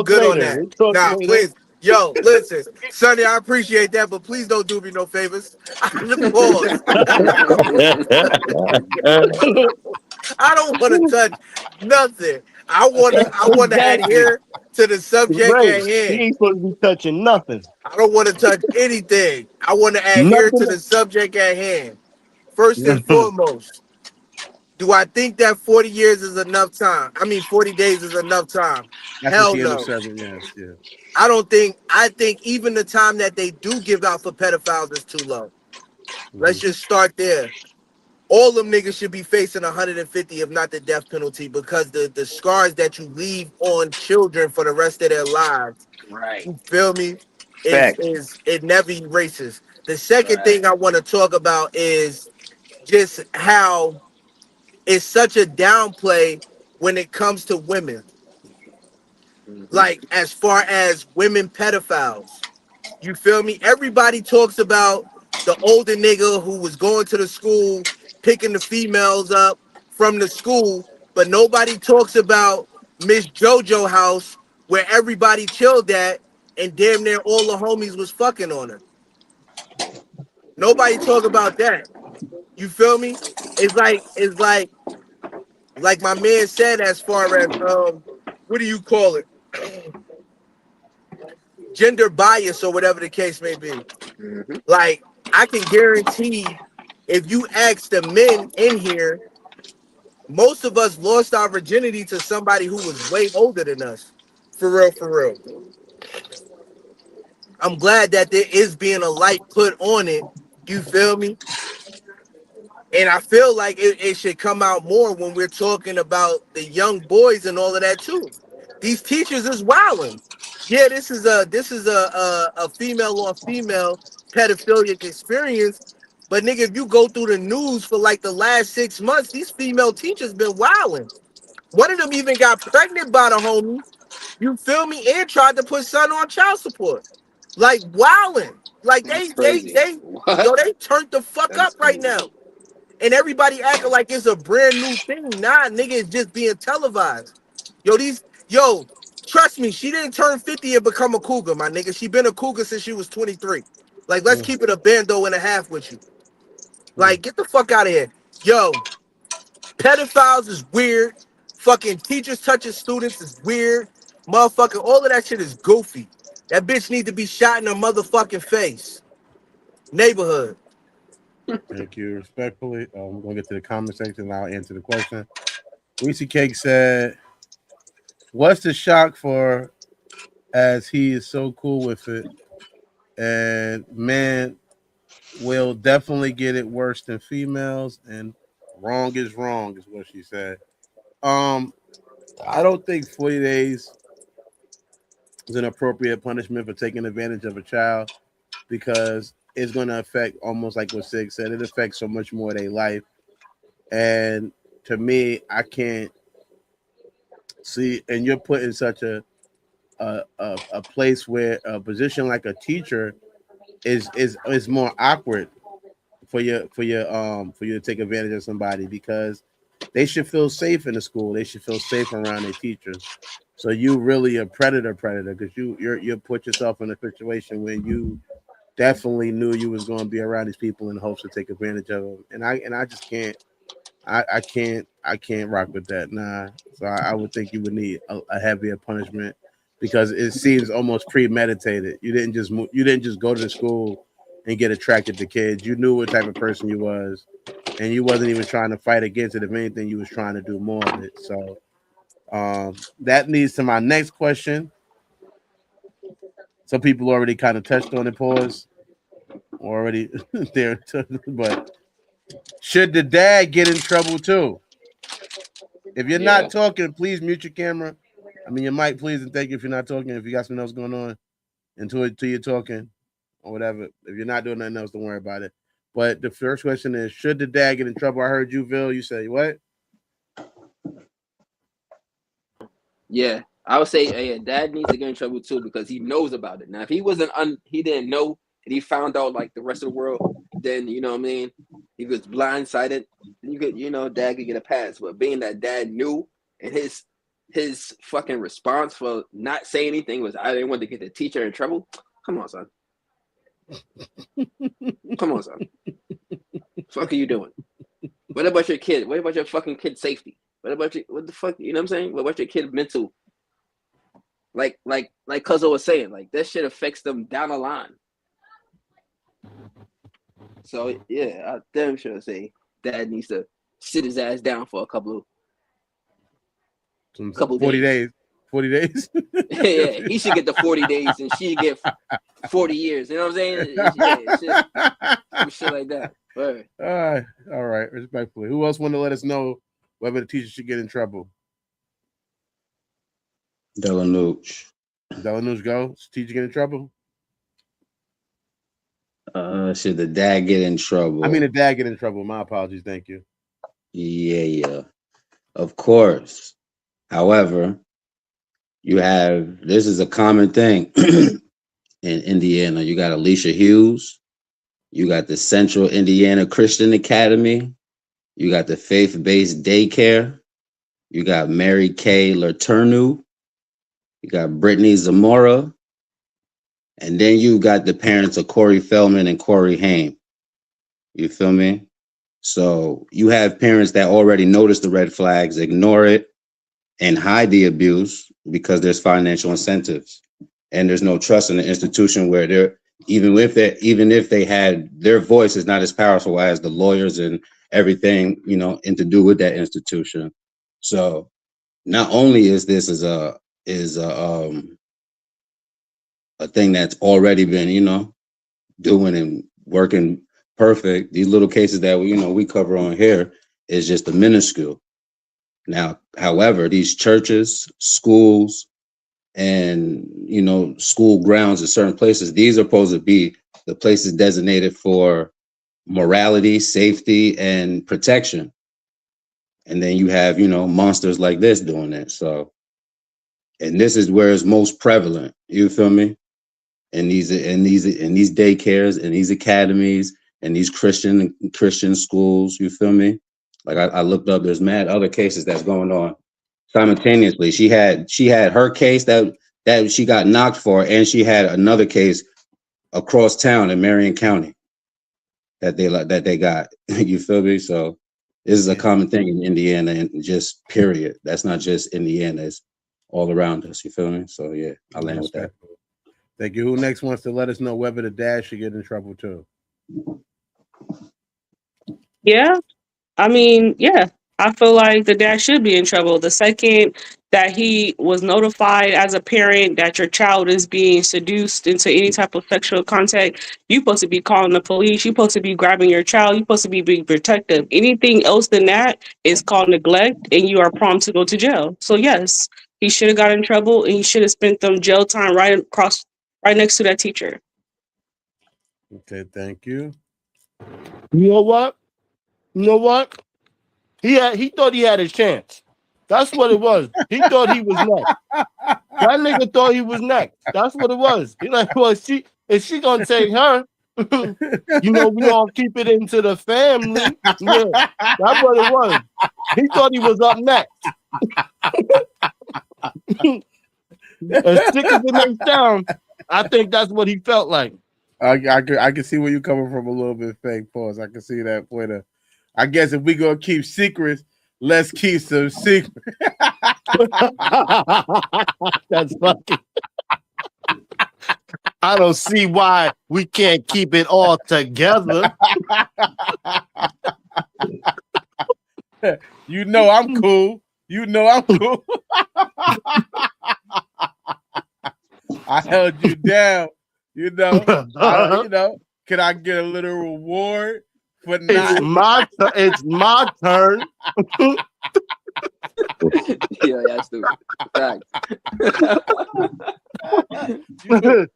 good on that. Nah, please. Yo, listen, Sonny, I appreciate that, but please don't do me no favors. I don't want to touch nothing. I want to adhere to the subject at hand. He ain't supposed to be touching nothing. I don't want to touch anything. I want to adhere to the subject at hand. First and foremost, do I think that 40 years is enough time? 40 days is enough time. Hell no. Yeah. I think even the time that they do give out for pedophiles is too low. Let's just start there. All them niggas should be facing 150, if not the death penalty, because the scars that you leave on children for the rest of their lives. Right. You feel me? It never erases. The second thing I want to talk about is just how it's such a downplay when it comes to women. Like, as far as women pedophiles, you feel me? Everybody talks about the older nigga who was going to the school, picking the females up from the school, but nobody talks about Miss JoJo house where everybody chilled at and damn near all the homies was fucking on her. Nobody talk about that. You feel me? It's like my man said, as far as what do you call it? Gender bias or whatever the case may be. Like, I can guarantee if you ask the men in here, most of us lost our virginity to somebody who was way older than us. For real. I'm glad that there is being a light put on it. You feel me? And I feel like it should come out more when we're talking about the young boys and all of that too. These teachers is wilding. Yeah, this is a female on female pedophilic experience. But nigga, if you go through the news for like the last 6 months, these female teachers been wilding. One of them even got pregnant by the homie. You feel me? And tried to put son on child support. Like wilding. Like That's crazy. What? they turned the fuck That is up right crazy. now. And everybody acting like it's a brand new thing. Nah, nigga, it's just being televised. Trust me, she didn't turn 50 and become a cougar, my nigga. She been a cougar since she was 23. Like, let's keep it a bando and a half with you. Like, get the fuck out of here. Yo, pedophiles is weird. Fucking teachers touching students is weird. Motherfucking all of that shit is goofy. That bitch need to be shot in her motherfucking face. Neighborhood. Thank you. Respectfully, we're going to get to the comment section and I'll answer the question. Reese Cake said, what's the shock for as he is so cool with it? And man will definitely get it worse than females, and wrong is what she said. I don't think 40 days is an appropriate punishment for taking advantage of a child, because it's going to affect, almost like what Sig said, it affects so much more of their life. And to me, I can't see, and you're put in such a place where a position like a teacher is more awkward for you to take advantage of somebody, because they should feel safe in the school. They should feel safe around their teachers. So you really a predator, because you put yourself in a situation where you definitely knew you was going to be around these people in hopes to take advantage of them. And I just can't. I can't rock with that. Nah. So I would think you would need a heavier punishment, because it seems almost premeditated. You didn't just go to the school and get attracted to kids. You knew what type of person you was, and you wasn't even trying to fight against it. If anything, you was trying to do more of it. So that leads to my next question. Some people already kind of touched on it, pause already there, but should the dad get in trouble too? If you're not talking, please mute your camera. I mean, your mic, please, and thank you if you're not talking. If you got something else going on until you're talking or whatever. If you're not doing nothing else, don't worry about it. But the first question is, should the dad get in trouble? I heard you, Vil. You say what? Yeah, I would say dad needs to get in trouble too, because he knows about it. Now, if he he didn't know and he found out like the rest of the world, then you know what I mean, he was blindsided. You could, dad could get a pass. But being that dad knew, and his fucking response for not saying anything was, I didn't want to get the teacher in trouble. Come on, son. Come on, son. Fuck are you doing? What about your kid? What about your fucking kid's safety? What the fuck? You know what I'm saying? What about your kid's mental? Like Cuzzo was saying, like that shit affects them down the line. So yeah, I damn sure say dad needs to sit his ass down for a couple 40 days. 40 days. Yeah, he should get the 40 days and she get 40 years. You know what I'm saying? Yeah, shit like that. All right. Respectfully. Who else want to let us know whether the teacher should get in trouble? Delanouche. Delanouche go? Should teacher get in trouble? Should the dad get in trouble? I mean, the dad get in trouble. My apologies. Thank you. Yeah. Of course. However, this is a common thing in Indiana. You got Alicia Hughes. You got the Central Indiana Christian Academy. You got the faith-based daycare. You got Mary Kay Letourneau. You got Brittany Zamora. And then you got the parents of Corey Feldman and Corey Haim. You feel me? So you have parents that already notice the red flags, ignore it, and hide the abuse because there's financial incentives. And there's no trust in the institution where they're, even if they had, their voice is not as powerful as the lawyers and everything, and to do with that institution. So not only is this a thing that's already been, doing and working perfect. These little cases that we cover on here is just a minuscule. Now, however, these churches, schools, and school grounds in certain places, these are supposed to be the places designated for morality, safety, and protection. And then you have monsters like this doing it. So, and this is where it's most prevalent. You feel me? And these daycares and these academies and these Christian schools. You feel me? Like I looked up, there's mad other cases that's going on simultaneously. She had her case that she got knocked for, and she had another case across town in Marion County that they got. You feel me? So this is a common thing in Indiana, and just period. That's not just Indiana; it's all around us. You feel me? So yeah, I land with that. Thank you. Who next wants to let us know whether the dad should get in trouble too? Yeah. I mean, yeah, I feel like the dad should be in trouble. The second that he was notified as a parent that your child is being seduced into any type of sexual contact, you're supposed to be calling the police. You're supposed to be grabbing your child. You're supposed to be being protective. Anything else than that is called neglect, and you are prompt to go to jail. So yes, he should have got in trouble, and he should have spent them jail time right next to that teacher. Okay, thank you. You know what? He thought he had his chance. That's what it was. He thought he was next. That nigga thought he was next. That's what it was. He like, well, is she gonna take her? We gonna keep it into the family. Yeah, that's what it was. He thought he was up next. As sick as it may sound, I think that's what he felt like. I can see where you're coming from a little bit, fake pause. I can see that point of. I guess if we gonna keep secrets, let's keep some secrets. That's fucking. I don't see why we can't keep it all together. I'm cool. I'm cool. I held you down. Can I get a little reward? But it's my turn. Yeah, that's stupid.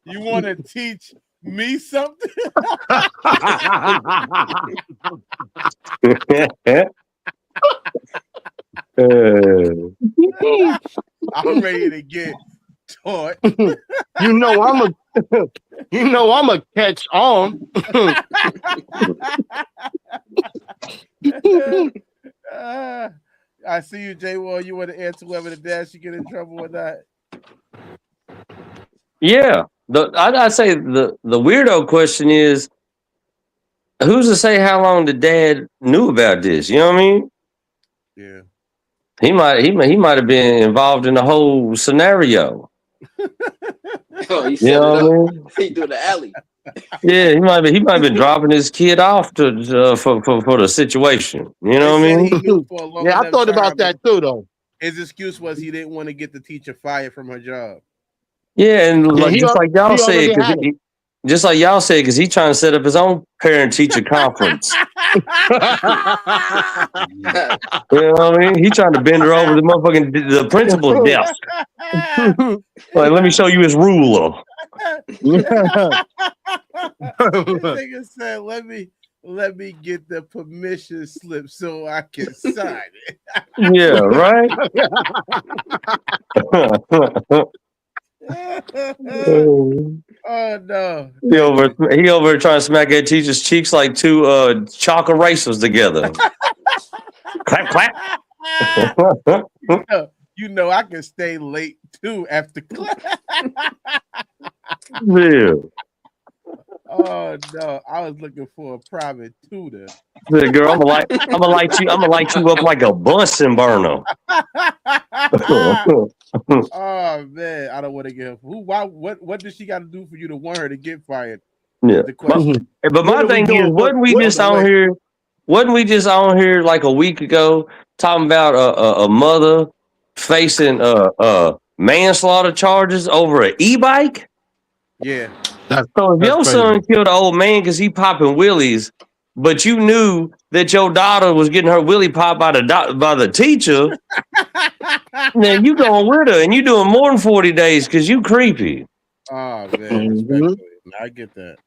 You want to teach me something? I'm ready to get taught. I'm a catch on. I see you, J. Wall. You want to answer whether the dad should get in trouble or not? Yeah. I'd say the weirdo question is, who's to say how long the dad knew about this? You know what I mean? Yeah. He might have been involved in the whole scenario. Oh, he set it up. He threw the alley. Yeah, he might have been dropping his kid off for the situation. You know what I mean? Yeah, I thought about that too, though. His excuse was he didn't want to get the teacher fired from her job. Yeah, and just like y'all said, because he's trying to set up his own parent-teacher conference. You know what I mean? He's trying to bend her over the principal's desk. Like, let me show you his ruler. This nigga said, let me get the permission slip so I can sign it. Yeah, right? Oh no. He over trying to smack that teacher's cheeks like two chalk erasers together. Clap, clap. I can stay late too after class. Yeah. Oh no, I was looking for a private tutor. Yeah, girl, I'm gonna light you up like a Bunsen burner. Oh man, I don't want to get what does she got to do for you to want her to get fired? Yeah. The question. But my thing is, wasn't we just on here like a week ago talking about a mother facing manslaughter charges over an e-bike? Yeah. So if your son killed an old man because he popping wheelies, but you knew that your daughter was getting her willy pop by the teacher, now you going with her and you doing more than 40 days because you creepy. Oh man, Mhm. respectfully, I get that.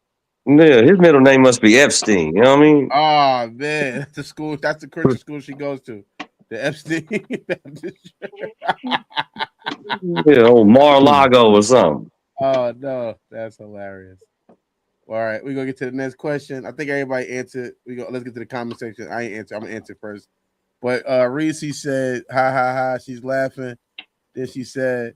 Yeah, his middle name must be Epstein. You know what I mean? Oh man, that's the school. That's the Christian school she goes to. The Epstein. Yeah, old Mar-a-Lago or something. Oh no, that's hilarious. All right, we're gonna get to the next question. I think everybody answered. Let's get to the comment section. I ain't answer. I'm gonna answer first. But Reese said, ha ha ha, she's laughing. Then she said,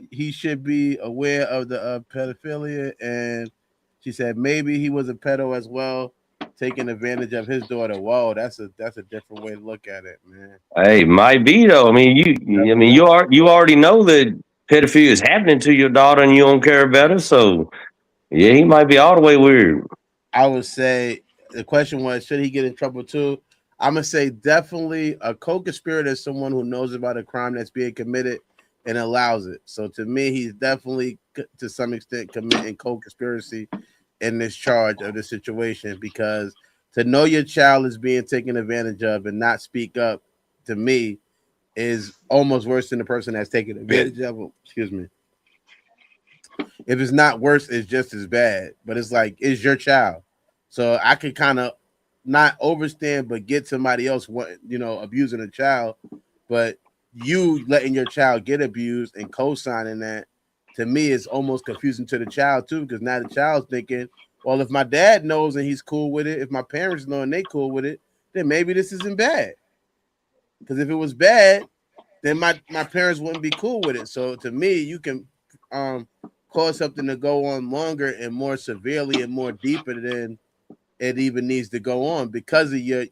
he should be aware of the pedophilia, and she said maybe he was a pedo as well, taking advantage of his daughter. Whoa, that's a different way to look at it, man. Hey, might be though. I mean, you already know that pedophilia is happening to your daughter, and you don't care about it. So, yeah, he might be all the way weird. I would say the question was, should he get in trouble too? I'm gonna say definitely a co-conspirator is someone who knows about a crime that's being committed and allows it. So to me, he's definitely to some extent committing co-conspiracy in this charge of the situation, because to know your child is being taken advantage of and not speak up, to me, is almost worse than the person that's taking advantage of him. Excuse me. If it's not worse, it's just as bad. But it's like, it's your child. So I could kind of not overstand, but get somebody else, abusing a child. But you letting your child get abused and co-signing that, to me, is almost confusing to the child too, because now the child's thinking, well, if my dad knows and he's cool with it, if my parents know and they cool with it, then maybe this isn't bad. Because if it was bad, then my parents wouldn't be cool with it. So to me, you can cause something to go on longer and more severely and more deeper than it even needs to go on, because of your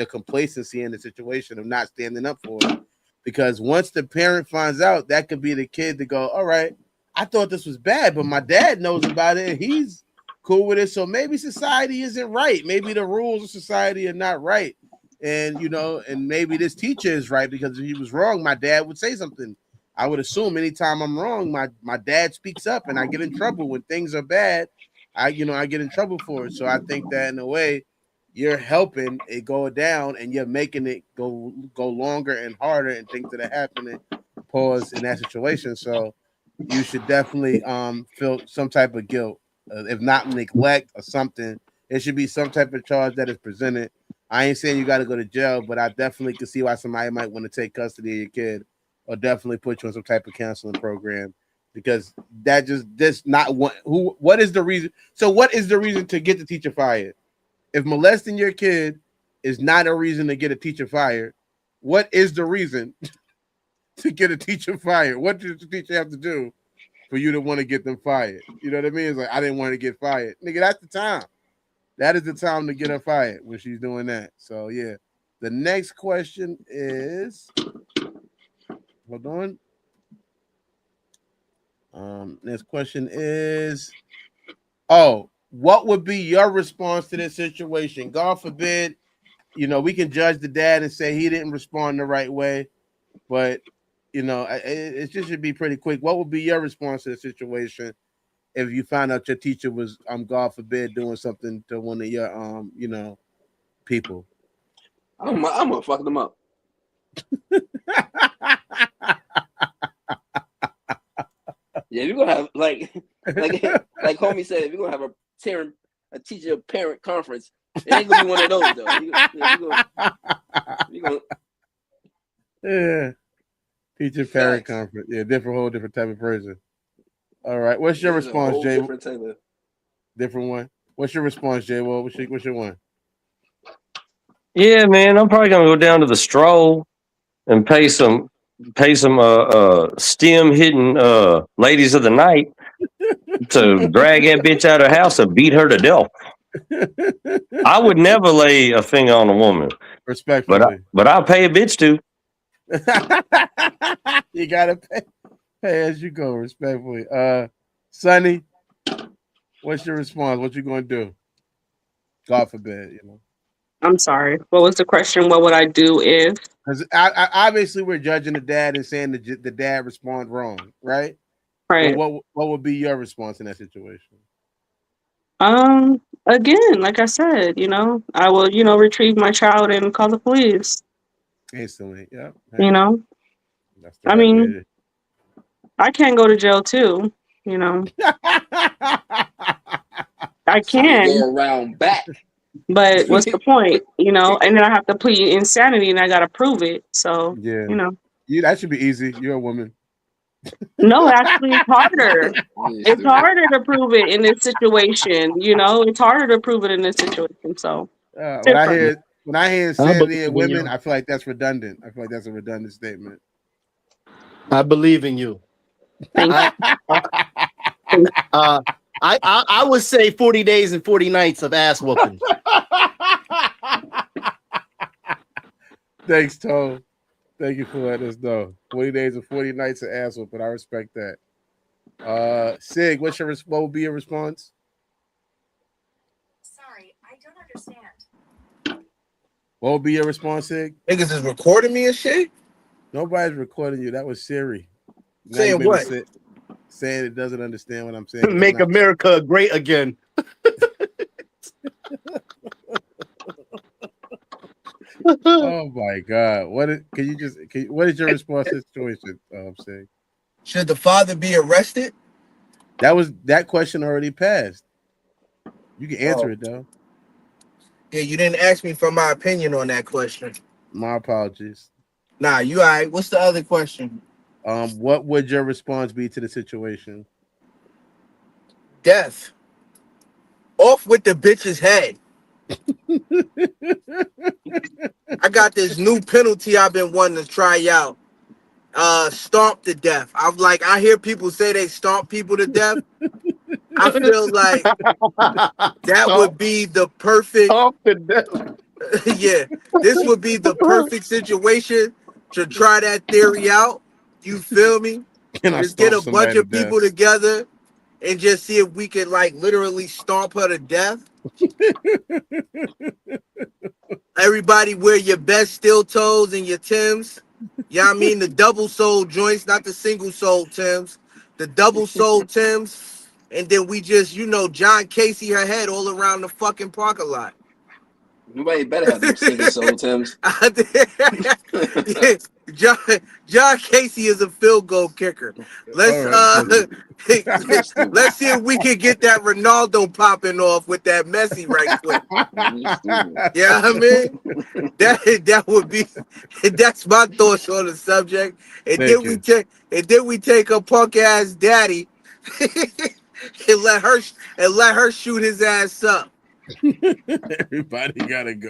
complacency in the situation of not standing up for it. Because once the parent finds out, that could be the kid to go, all right, I thought this was bad, but my dad knows about it and he's cool with it. So maybe society isn't right. Maybe the rules of society are not right. And and maybe this teacher is right, because if he was wrong, my dad would say something. I would assume anytime I'm wrong, my dad speaks up and I get in trouble when things are bad. I get in trouble for it. So I think that in a way, you're helping it go down and you're making it go longer and harder, and things that are happening pause in that situation. So you should definitely feel some type of guilt, if not neglect or something. It should be some type of charge that is presented. I ain't saying you got to go to jail, but I definitely can see why somebody might want to take custody of your kid, or definitely put you in some type of counseling program, because that's not what is the reason. So what is the reason to get the teacher fired? If molesting your kid is not a reason to get a teacher fired, what is the reason to get a teacher fired? What does the teacher have to do for you to want to get them fired? You know what I mean? It's like, I didn't want to get fired. Nigga, that's the time. That is the time to get her fired, when she's doing that. So yeah. The next question is, hold on. Next question is, what would be your response to this situation? God forbid, we can judge the dad and say he didn't respond the right way, but it just should be pretty quick. What would be your response to the situation if you found out your teacher was, God forbid, doing something to one of your people? I'm gonna fuck them up. Yeah, we're gonna have like homie said, if we're gonna have a teacher parent conference, it ain't gonna be one of those though. Yeah. Teacher parent conference. Yeah, whole different type of person. All right. What's your response, Jay? Different one. What's your response, Jay? Well, what's your one? Yeah, man, I'm probably gonna go down to the stroll and pay some stem hitting ladies of the night to drag that bitch out of her house and beat her to death. I would never lay a finger on a woman, respectfully, but I'll pay a bitch to. You gotta pay as you go, respectfully. Sonny, what's your response? What you gonna do? God forbid, I'm sorry. What was the question? What would I do if? Because obviously we're judging the dad and saying the dad responded wrong, right? Right. But what would be your response in that situation? again, like I said, I will, retrieve my child and call the police. Instantly, yeah. You know, That's the I right mean, way I can go to jail too. I So you can, go around back. but what's the point? And then I have to plead insanity, and I gotta prove it. So, yeah. Yeah, that should be easy. You're a woman. No, actually, it's harder. It's harder to prove it in this situation. It's harder to prove it in this situation. So, When I hear insanity in believe in women, you. I feel like that's redundant. I feel like that's a redundant statement. I believe in you. Thank you. I would say 40 days and 40 nights of ass whooping. Thanks, Toe. Thank you for letting us know. 40 days and 40 nights of ass whooping. I respect that. Sig, what would be your response? Sorry, I don't understand. What would be your response, Sig? Niggas is recording me and shit? Nobody's recording you. That was Siri. Now Saying what? Saying it doesn't understand what I'm saying. Make America great again. Oh my God! What is your response to the situation? Sig? Should the father be arrested? That question already passed. You can answer it though. Yeah, you didn't ask me for my opinion on that question. My apologies. Nah, you all right. What's the other question? What would your response be to the situation? Death. Off with the bitch's head. I got this new penalty I've been wanting to try out. Stomp to death. I hear people say they stomp people to death. I feel like that would be the perfect. Yeah, this would be the perfect situation to try that theory out. You feel me? Just get a bunch of people together and just see if we can literally stomp her to death. Everybody wear your best steel toes and your Timbs. You know what I mean? The double sole joints, not the single sole Timbs. The double sole Timbs. And then we just, John Casey her head all around the fucking parking lot. Nobody better have them single soul Timbs. John Casey is a field goal kicker. Let's see if we can get that Ronaldo popping off with that Messi right quick. Yeah, I mean that would be. That's my thoughts on the subject. And then we take a punk ass daddy and let her shoot his ass up. Everybody gotta go.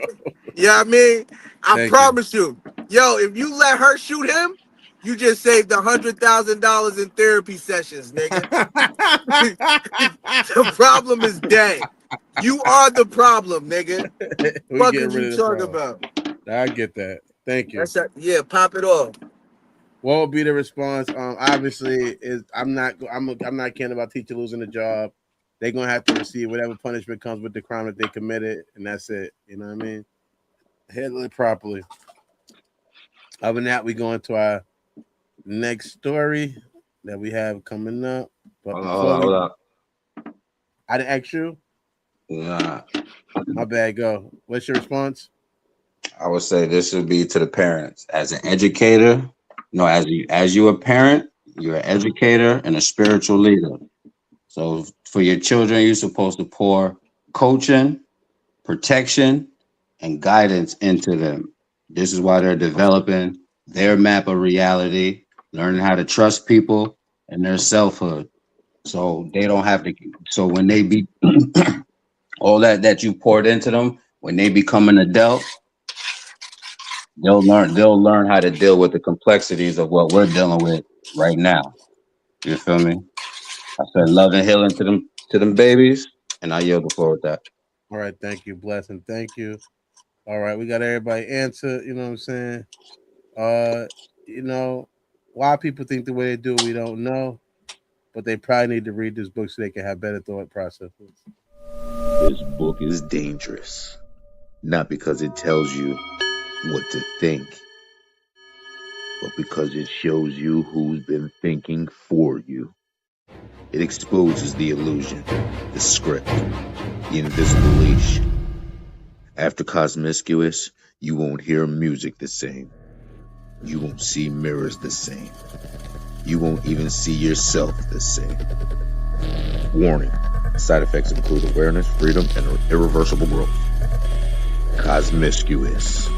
Yeah, I mean, I promise you. Yo, if you let her shoot him, you just saved $100,000 in therapy sessions, nigga. The problem is dead. You are the problem, nigga. What are you talking about? I get that. Thank you. Yeah, pop it off. What would be the response? Obviously, I'm not caring about teacher losing a job. They're gonna have to receive whatever punishment comes with the crime that they committed, and that's it. You know what I mean? Handle it properly. Other than that, we go into our next story that we have coming up. But Hold up. I didn't ask you. Nah. My bad. Go. What's your response? I would say this would be to the parents. As an educator, as you a parent, you're an educator and a spiritual leader. So for your children, you're supposed to pour coaching, protection, and guidance into them. This is why they're developing their map of reality, learning how to trust people and their selfhood. So they don't have to. So when they be all that you poured into them, when they become an adult, they'll learn how to deal with the complexities of what we're dealing with right now. You feel me? I said love and healing to them babies, and I yield the floor with that. All right, thank you, blessing, thank you. All right, we got everybody answer. You know what I'm saying? Why people think the way they do, we don't know, but they probably need to read this book so they can have better thought processes. This book is dangerous, not because it tells you what to think, but because it shows you who's been thinking for you. It exposes the illusion, the script, the invisible leash. After Cosmiscuous, you won't hear music the same. You won't see mirrors the same. You won't even see yourself the same. Warning. Side effects include awareness, freedom, and irreversible growth. Cosmiscuous.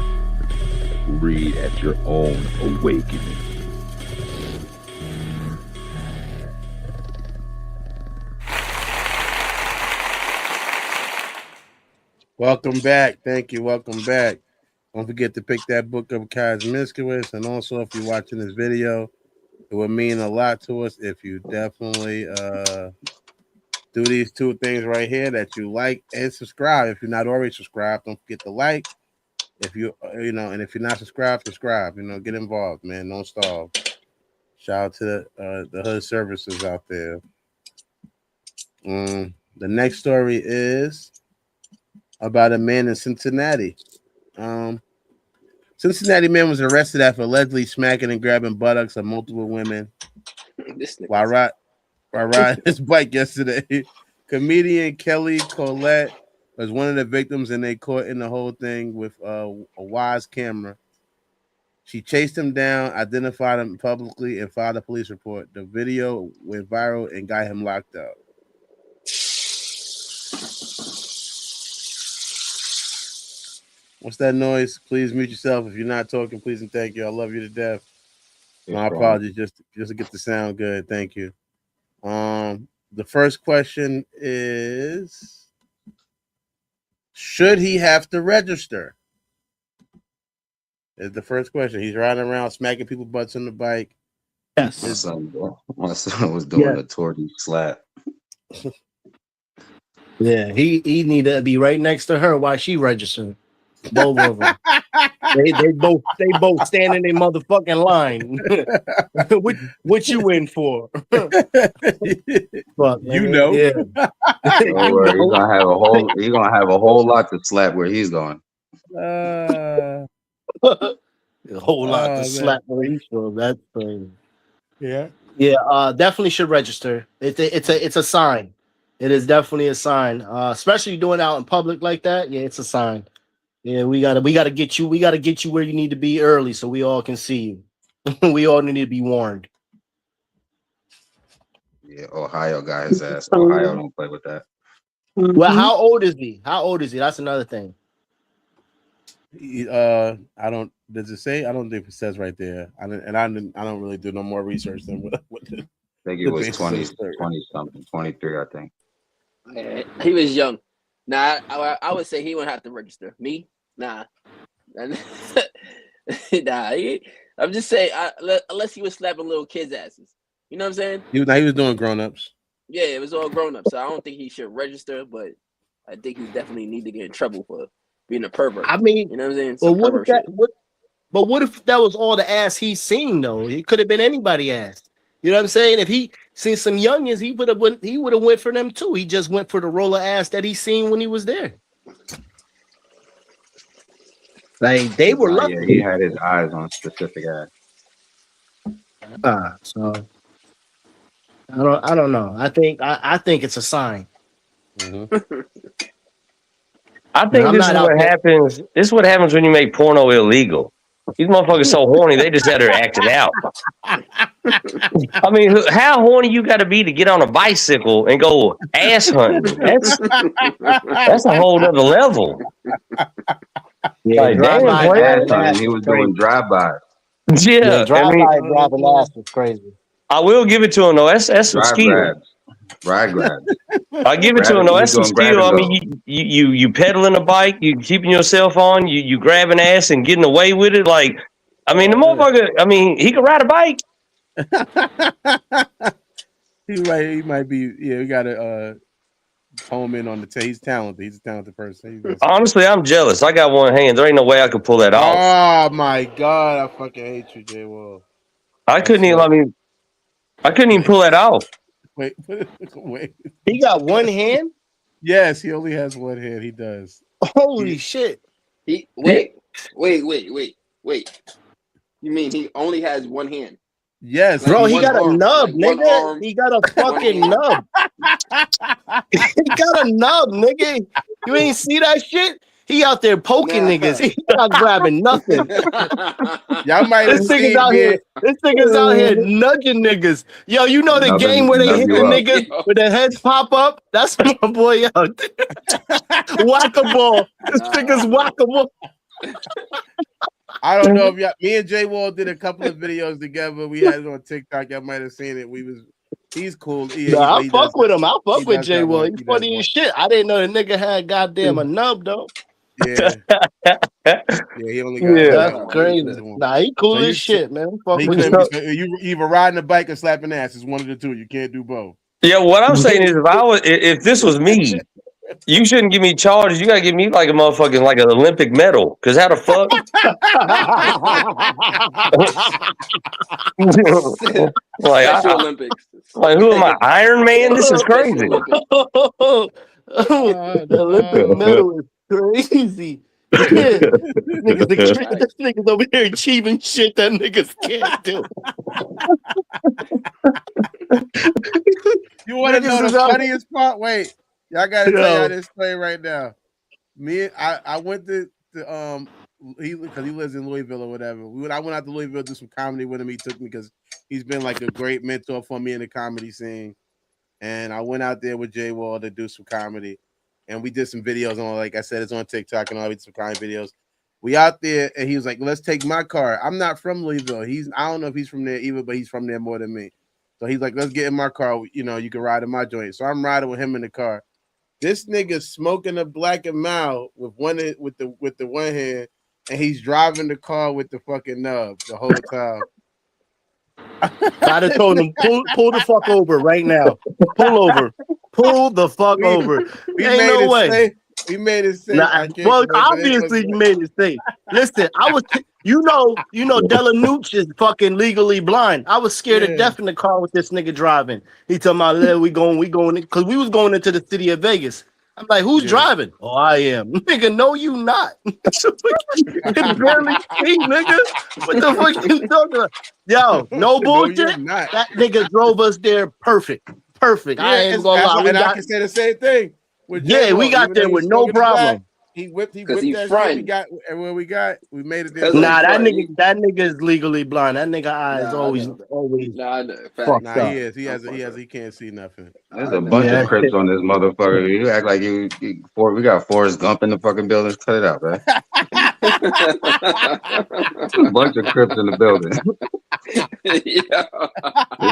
Read at your own awakening. Welcome back. Thank you. Welcome back. Don't forget to pick that book up, Cosmiscuous. And also, if you're watching this video, it would mean a lot to us if you definitely do these two things right here, that you like and subscribe. If you're not already subscribed, don't forget to like. If you and if you're not subscribed, subscribe. Get involved, man. Don't stall. Shout out to the hood services out there. The next story is about a man in Cincinnati. Cincinnati man was arrested after allegedly smacking and grabbing buttocks of multiple women while riding his bike yesterday. Comedian Kelly Collette was one of the victims, and they caught in the whole thing with a Wise camera. She chased him down, identified him publicly, and filed a police report. The video went viral and got him locked up. What's that noise? Please mute yourself if you're not talking. Please and thank you. I love you to death. My apologies, just to get the sound good. Thank you. The first question is, should he have to register? Is the first question. He's riding around smacking people's butts on the bike. Yes. My son was doing a Torrie slap. Yeah, he need to be right next to her while she registering. Both of them. they both stand in their motherfucking line. what you in for? Fuck, you know. Yeah. Don't worry, he's gonna have a whole lot to slap where he's going. A whole lot to slap where he's from. That's crazy. Yeah. Yeah, definitely should register. It's a sign. It is definitely a sign. Especially doing it out in public like that. Yeah, it's a sign. Yeah, we gotta get you where you need to be early so we all can see you. We all need to be warned. Yeah, Ohio got his ass. Ohio don't play with that. Well, how old is he? That's another thing. I don't. Does it say? I don't think it says right there. I don't really do no more research than what I think it was 20 something, 23, I think. Yeah, he was young. Nah, I would say he wouldn't have to register. Me? Nah. I'm just saying, unless he was slapping little kids' asses. You know what I'm saying? He was doing grown-ups. Yeah, it was all grown-ups. So I don't think he should register, but I think he definitely need to get in trouble for being a pervert. I mean, you know what I'm saying? Well, what if that was all the ass he's seen though? It could have been anybody's ass. You know what I'm saying? If he seen some youngins, he would have went for them too. He just went for the roll of ass that he seen when he was there. Like they were lucky. Yeah, he had his eyes on a specific ass. So I don't know. I think it's a sign. Mm-hmm. I think this is what happens. This is what happens when you make porno illegal. These motherfuckers so horny, they just out there acting out. I mean, how horny you got to be to get on a bicycle and go ass hunting? That's a whole other level. Yeah, like, damn, he was doing drive-by. Yeah, drive-by driving ass was crazy. I will give it to him though. That's some skill. Ride grab. I give it to him though. That's some skill. I mean, you pedaling a bike, you keeping yourself on, you grabbing ass and getting away with it. Like, I mean, the motherfucker. I mean, he can ride a bike. He might be. Yeah, we got to home in on the. He's talented. He's a talented person. Honestly, I'm jealous. I got one hand. There ain't no way I could pull that off. Oh my god, I fucking hate you, J. Wall. I couldn't even pull that off. Wait. He got one hand? Yes, he only has one hand. He does. Holy shit. Wait. You mean he only has one hand? Yes, Bro, he one got a arm, nub, like one nigga. arm, He got a one fucking hand. nub. He got a nub, nigga. You ain't see that shit? He out there poking Nah. niggas. He not grabbing nothing. Y'all might have This nigga's seen out me. here. This nigga's out here nudging niggas. Yo, you know the game where they Nub hit the you up. niggas where their heads pop up? That's my boy out there. Whack-a-ball. This nigga's whack-a-ball. I don't know if y'all, me and Jay Wall did a couple of videos together. We had it on TikTok. Y'all might have seen it. He's cool. Nah, I fuck with him. I fuck with Jay Will. He's He funny as shit. I didn't know the nigga had goddamn a nub though. Yeah. He only got That's one. crazy. Nah, he cool So as shit, man. Fuck He with couldn't him. be, you either riding a bike or slapping ass. It's one of the two. You can't do both. Yeah, what I'm saying is, if this was me, you shouldn't give me charges. You gotta give me like a motherfucking like an Olympic medal. Cause how the fuck? Like, Special Olympics. Like, who am I? Iron Man? This is crazy. The Olympic medal is crazy. This nigga's over here achieving shit that niggas can't do. You want to know the funniest part? Wait, y'all gotta tell y'all this story right now. I went to because he lives in Louisville or whatever. I went out to Louisville to do some comedy with him. He took me because he's been like a great mentor for me in the comedy scene. And I went out there with Jay Wall to do some comedy. And we did some videos on, like I said, it's on TikTok and all. We did some comedy videos. We out there, and he was like, "Let's take my car." I'm not from Louisville. I don't know if he's from there either, but he's from there more than me. So he's like, "Let's get in my car. You know, you can ride in my joint." So I'm riding with him in the car. This nigga smoking a Black and Mild with the one hand, and he's driving the car with the fucking nub the whole time. I'd have told him, pull the fuck over right now. Pull over. Pull the fuck over. We Ain't made no it way. safe. We made it safe. Well, obviously you made it safe. Listen, I was, you know, Delanucci is fucking legally blind. I was scared to death in the car with this nigga driving. He told me, we going, because we was going into the city of Vegas. I'm like, who's driving? Oh, I am. Nigga, no, you not. You can barely see, nigga. What the fuck you talking about? Yo, no bullshit. No, that nigga drove us there perfect. Perfect. Yeah, I ain't gonna lie. I can say the same thing. Yeah, we got there with no problem. He whipped that he shit. We got everywhere we got. We made it there. Nah, that nigga is legally blind. That nigga eyes always. Nah, fucked up. He is. He can't see nothing. There's a bunch of Crips on this motherfucker. You act like we got Forrest Gump in the fucking building. Cut it out, man. A bunch of Crips in the building. This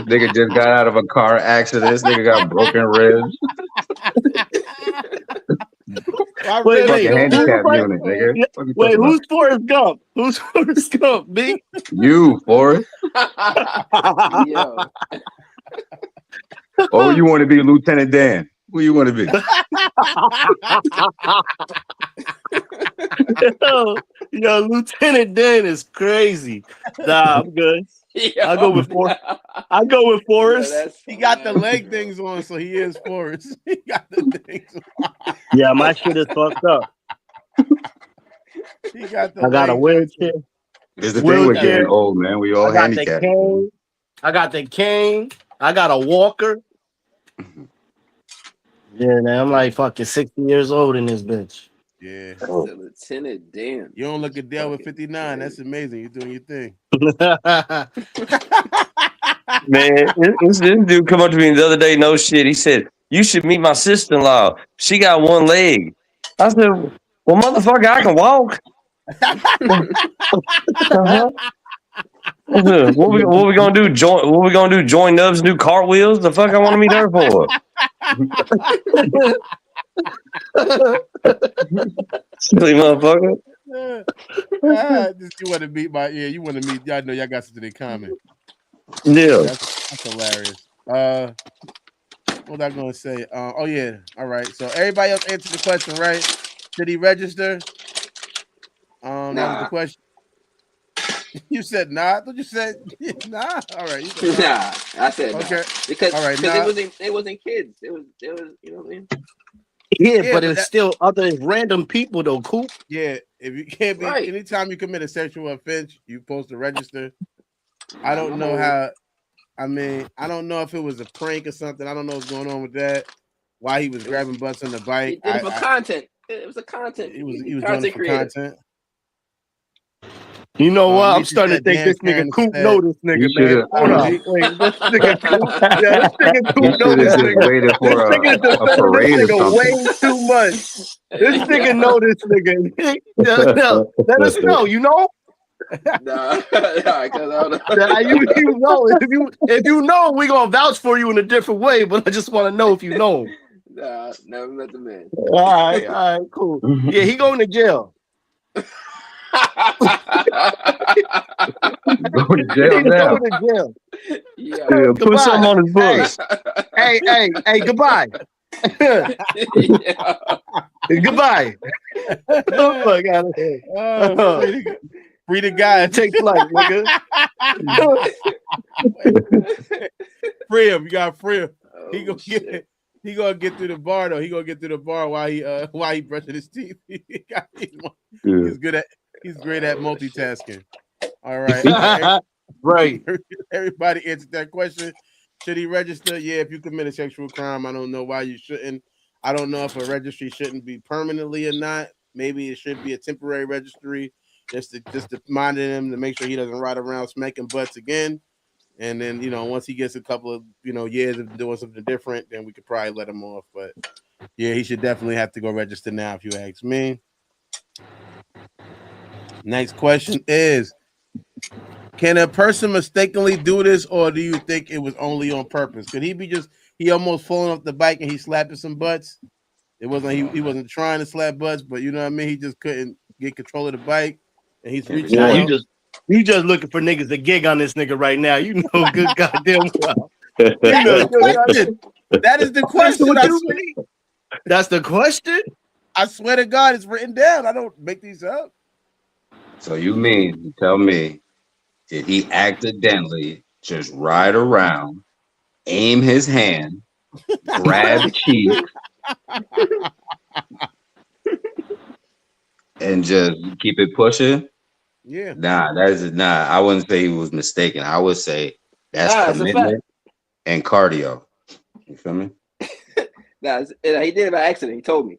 nigga just got out of a car accident. This nigga got broken ribs. Wait, handicap unit, nigga. Wait, who's Forrest Gump? Who's Forrest Gump? Me? You, Forrest. Yo. Oh, you want to be Lieutenant Dan? Who you want to be? yo, Lieutenant Dan is crazy. Nah, I'm good. I go with Forrest. He got the leg things on, so he is Forrest. He got the things on. Yeah, my shit is fucked up. He got the I got a wheelchair. It's the thing with getting old, man. We all handicapped. I got the cane. I got a walker. Yeah, man, I'm like fucking 60 years old in this bitch. Yeah. Lieutenant Dan. You don't look a day with 59. That's amazing. You're doing your thing. Man, this dude come up to me the other day, no shit. He said, "You should meet my sister-in-law. She got one leg." I said, "Well, motherfucker, I can walk." What we gonna do? Join Nubs do cartwheels? The fuck I want to meet her for? Silly motherfucker. You want to meet you want to meet. Y'all know y'all got something in common. Yeah. That's hilarious. What was I gonna say? Oh yeah. All right. So everybody else answered the question, right? Did he register? That was the question. You said nah. I thought you said nah. All right. You said, nah. I said okay. Nah. Because all right, it wasn't kids. It was you know what I mean? Yeah, but it's still other random people though, Coop. Yeah, if you can't be anytime you commit a sexual offense, you're supposed to register. I don't know how. I mean, I don't know if it was a prank or something. I don't know what's going on with that. Why he was grabbing butts on the bike. He did it for content. It was a content. He was doing content it for creator. content. You know what? I'm Reese starting to said, think "Damn, this nigga Karen Coop said- know this nigga, You man. shoulda- Hold up. Wait, this nigga Coop. Yeah, this nigga Coop You know should this have just nigga. waited This for nigga is a defending this parade or nigga way something. too much. This nigga know this nigga. No, let us know. You know? Nah, cause I don't know. Nah, you know. If you know, we gonna vouch for you in a different way. But I just want to know if you know. Nah, never met the man. All right, cool. Yeah, he going to jail. Go to He jail now. going to jail. Yeah. Put something on his books. Hey, goodbye. Goodbye. Oh my God. Free the guy. Take flight, nigga. Free him. You got to free him. Oh, He gonna shit. get. He gonna get through the bar though. He gonna get through the bar while he brushing his teeth. He's good at. He's great at multitasking. All right. Right. Everybody answered that question. Should he register? Yeah, if you commit a sexual crime, I don't know why you shouldn't. I don't know if a registry shouldn't be permanently or not. Maybe it should be a temporary registry, just to monitor him to make sure he doesn't ride around smacking butts again. And then, once he gets a couple of, years of doing something different, then we could probably let him off. But yeah, he should definitely have to go register now, if you ask me. Next question is, can a person mistakenly do this, or do you think it was only on purpose? Could he be he almost falling off the bike and he slapping some butts? It wasn't, he wasn't trying to slap butts, but you know what I mean? He just couldn't get control of the bike and he's reaching Nah, out. you just looking for niggas to gig on this nigga right now. You know good goddamn well. That is the question. That's the question? I swear to God, it's written down. I don't make these up. So you mean to tell me, did he accidentally just ride around, aim his hand, grab cheek, and just keep it pushing? Yeah. Nah, I wouldn't say he was mistaken. I would say that's commitment and cardio. You feel me? Nah, he did it by accident. He told me.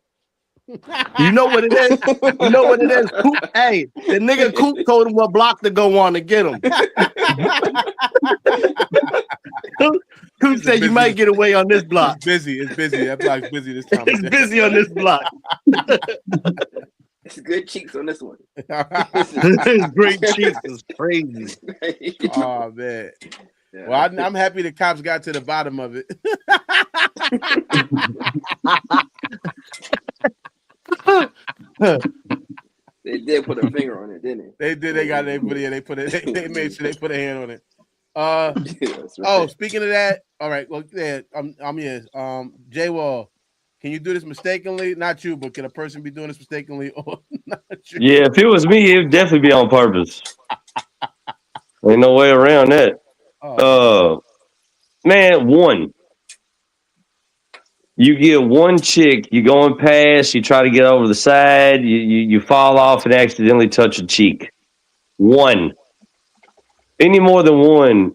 You know what it is? You know what it is? Coop, hey, the nigga Coop told him what block to go on to get him. Coop said you might get away on this block. It's busy. That block's busy this time. It's busy on this block. It's good cheeks on this one. His great cheeks is crazy. Oh man. Yeah. Well, I'm happy the cops got to the bottom of it. They did put a finger on it, didn't they? They did. They made sure they put a hand on it. Right. Oh, speaking of that, all right. Well, yeah, J Wall, can you do this mistakenly? Not you, but can a person be doing this mistakenly or not you? Yeah, if it was me, it would definitely be on purpose. Ain't no way around that. Man, one. You get one chick, you're going past, you try to get over the side, you fall off and accidentally touch a cheek. One. Any more than one,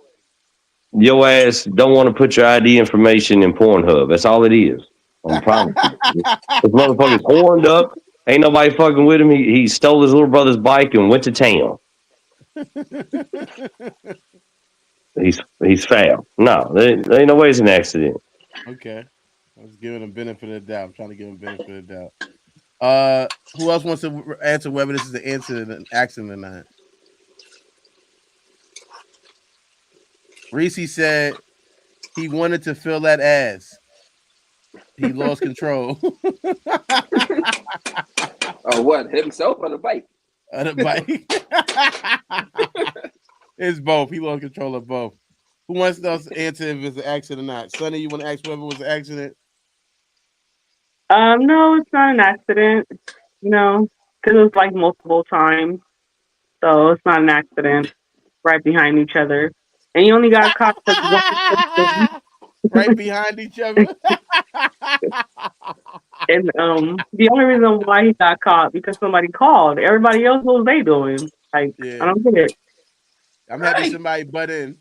your ass don't want to put your ID information in Pornhub. That's all it is. I'm promise you. This motherfucker's horned up. Ain't nobody fucking with him. He stole his little brother's bike and went to town. He's foul. No, there ain't no way it's an accident. Okay. I was giving him benefit of the doubt. I'm trying to give him benefit of the doubt. Who else wants to answer whether this is an accident or not? Reese said he wanted to feel that ass. He lost control. Oh, what? Himself on the bike? On the bike. It's both. He lost control of both. Who wants to answer if it's an accident or not? Sonny, you want to ask whether it was an accident? No, it's not an accident. No, because it was like multiple times. So it's not an accident. Right behind each other. And he only got caught right behind each other. And the only reason why he got caught because somebody called. Everybody else, what was they doing? Like, yeah. I don't get it. I'm happy somebody butt in.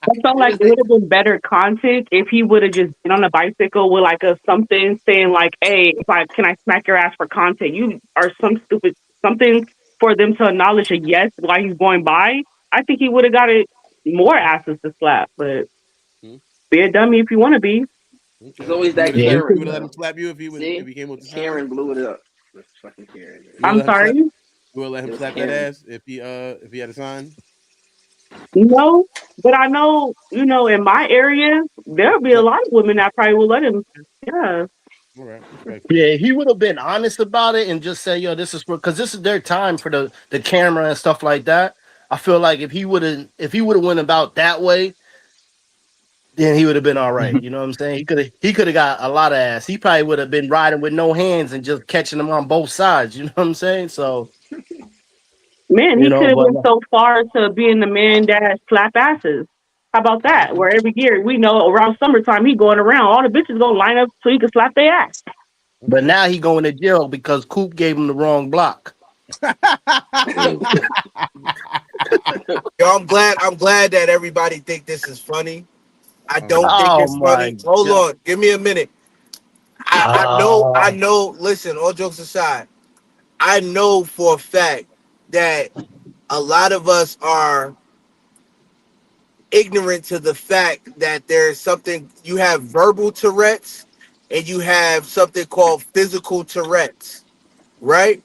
I felt like it would have been better content if he would have just been on a bicycle with like a something saying like, "Hey, can I smack your ass for content?" You are some stupid something for them to acknowledge a yes while he's going by. I think he would have got it more asses to slap, but be a dummy if you want to be. Okay. It's always that You Karen. would let him slap you if he came with the Karen sign? blew it up. That's fucking Karen. I'm sorry. You would let him It was slap that Karen. ass if he had a sign? No, but I know, in my area, there'll be a lot of women that probably will let him. Yeah. All right. Yeah, he would have been honest about it and just say, "Yo, this is because this is their time for the camera and stuff like that." I feel like if he would have went about that way, then he would have been all right. You know what I'm saying? He could have got a lot of ass. He probably would have been riding with no hands and just catching them on both sides. You know what I'm saying? So, Man, he could have went so far to being the man that slap asses. How about that? Where every year we know around summertime he going around, all the bitches gonna line up so he can slap their ass. But now he going to jail because Coop gave him the wrong block. Yo, I'm glad that everybody think this is funny. I don't think it's funny. Hold on, give me a minute. I know. Listen, all jokes aside, I know for a fact that a lot of us are ignorant to the fact that there's something. You have verbal Tourette's and you have something called physical Tourette's, right?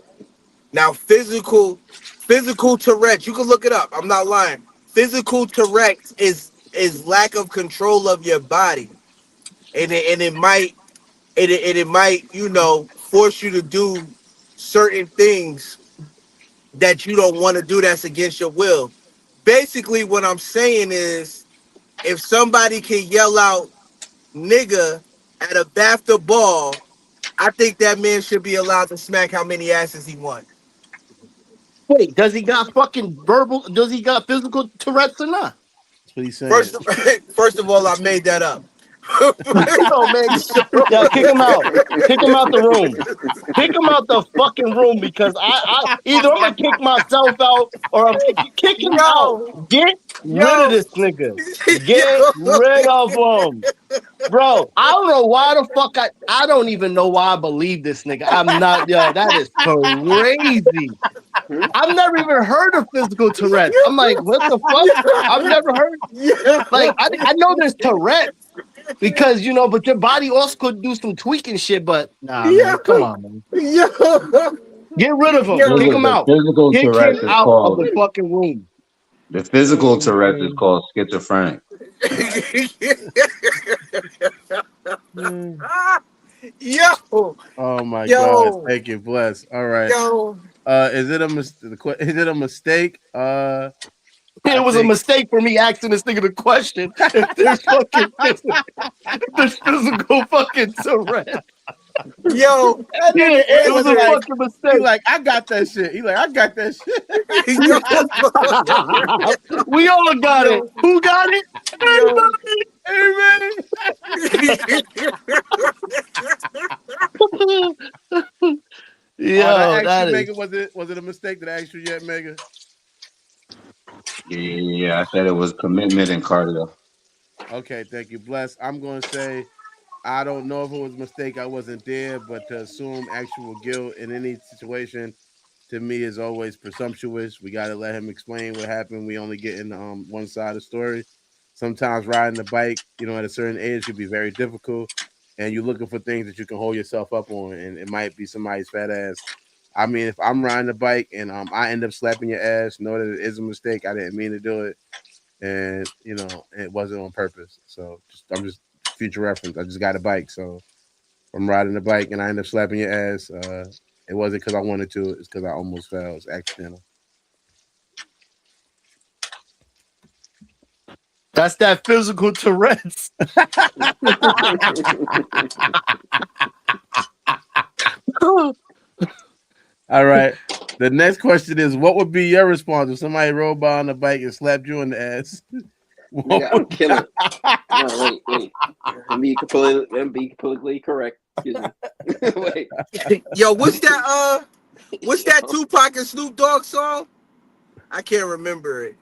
Now, physical Tourette's, you can look it up. I'm not lying. Physical Tourette's is lack of control of your body, and it might force you to do certain things that you don't want to do. That's against your will. Basically, what I'm saying is, if somebody can yell out "nigga" at a BAFTA ball, I think that man should be allowed to smack how many asses he wants. Wait, does he got fucking verbal? Does he got physical Tourette's or not? That's what he's saying. First of all, I made that up. No, man. Yeah, kick him out. Kick him out the room. Kick him out the fucking room because I either I'm gonna kick myself out or I'm kicking him out. Get rid of this nigga. Get rid of him. Bro, I don't know why the fuck I don't even know why I believe this nigga. I'm not, that is crazy. I've never even heard of physical Tourette's. I'm like, what the fuck? I've never heard. Like, I know there's Tourette's because, but your body also could do some tweaking shit, but man, come on, man. Get rid of him. Kick him out. Kick him out of the fucking room. The physical Tourette's is called schizophrenic. Yo. Oh my God! Thank you, bless. All right. Yo. Is it a mistake? It was a mistake for me asking this nigga the question. If there's fucking there's physical fucking Tourette's. Yo, it was a fucking mistake. He like, I got that shit. He like, I got that shit. We all got it. Who got it? Everybody. Yo, was it a mistake that I asked you yet, Mega? Yeah, I said it was commitment and cardio. Okay, thank you, bless. I'm gonna say I don't know if it was a mistake. I wasn't there, but to assume actual guilt in any situation, to me, is always presumptuous. We got to let him explain what happened. We only get in one side of the story. Sometimes riding the bike, at a certain age, could be very difficult, and you're looking for things that you can hold yourself up on, and it might be somebody's fat ass. I mean, if I'm riding the bike and I end up slapping your ass, know that it is a mistake. I didn't mean to do it, and it wasn't on purpose. So I'm just future reference. I just got a bike, so I'm riding the bike and I end up slapping your ass. It wasn't because I wanted to. It's because I almost fell. It's accidental. That's that physical Tourette's. All right. The next question is, what would be your response if somebody rolled by on the bike and slapped you in the ass? I'm killing. No, wait. Let me be completely correct. Excuse me. Wait. Yo, what's that? What's that Tupac and Snoop Dogg song? I can't remember it.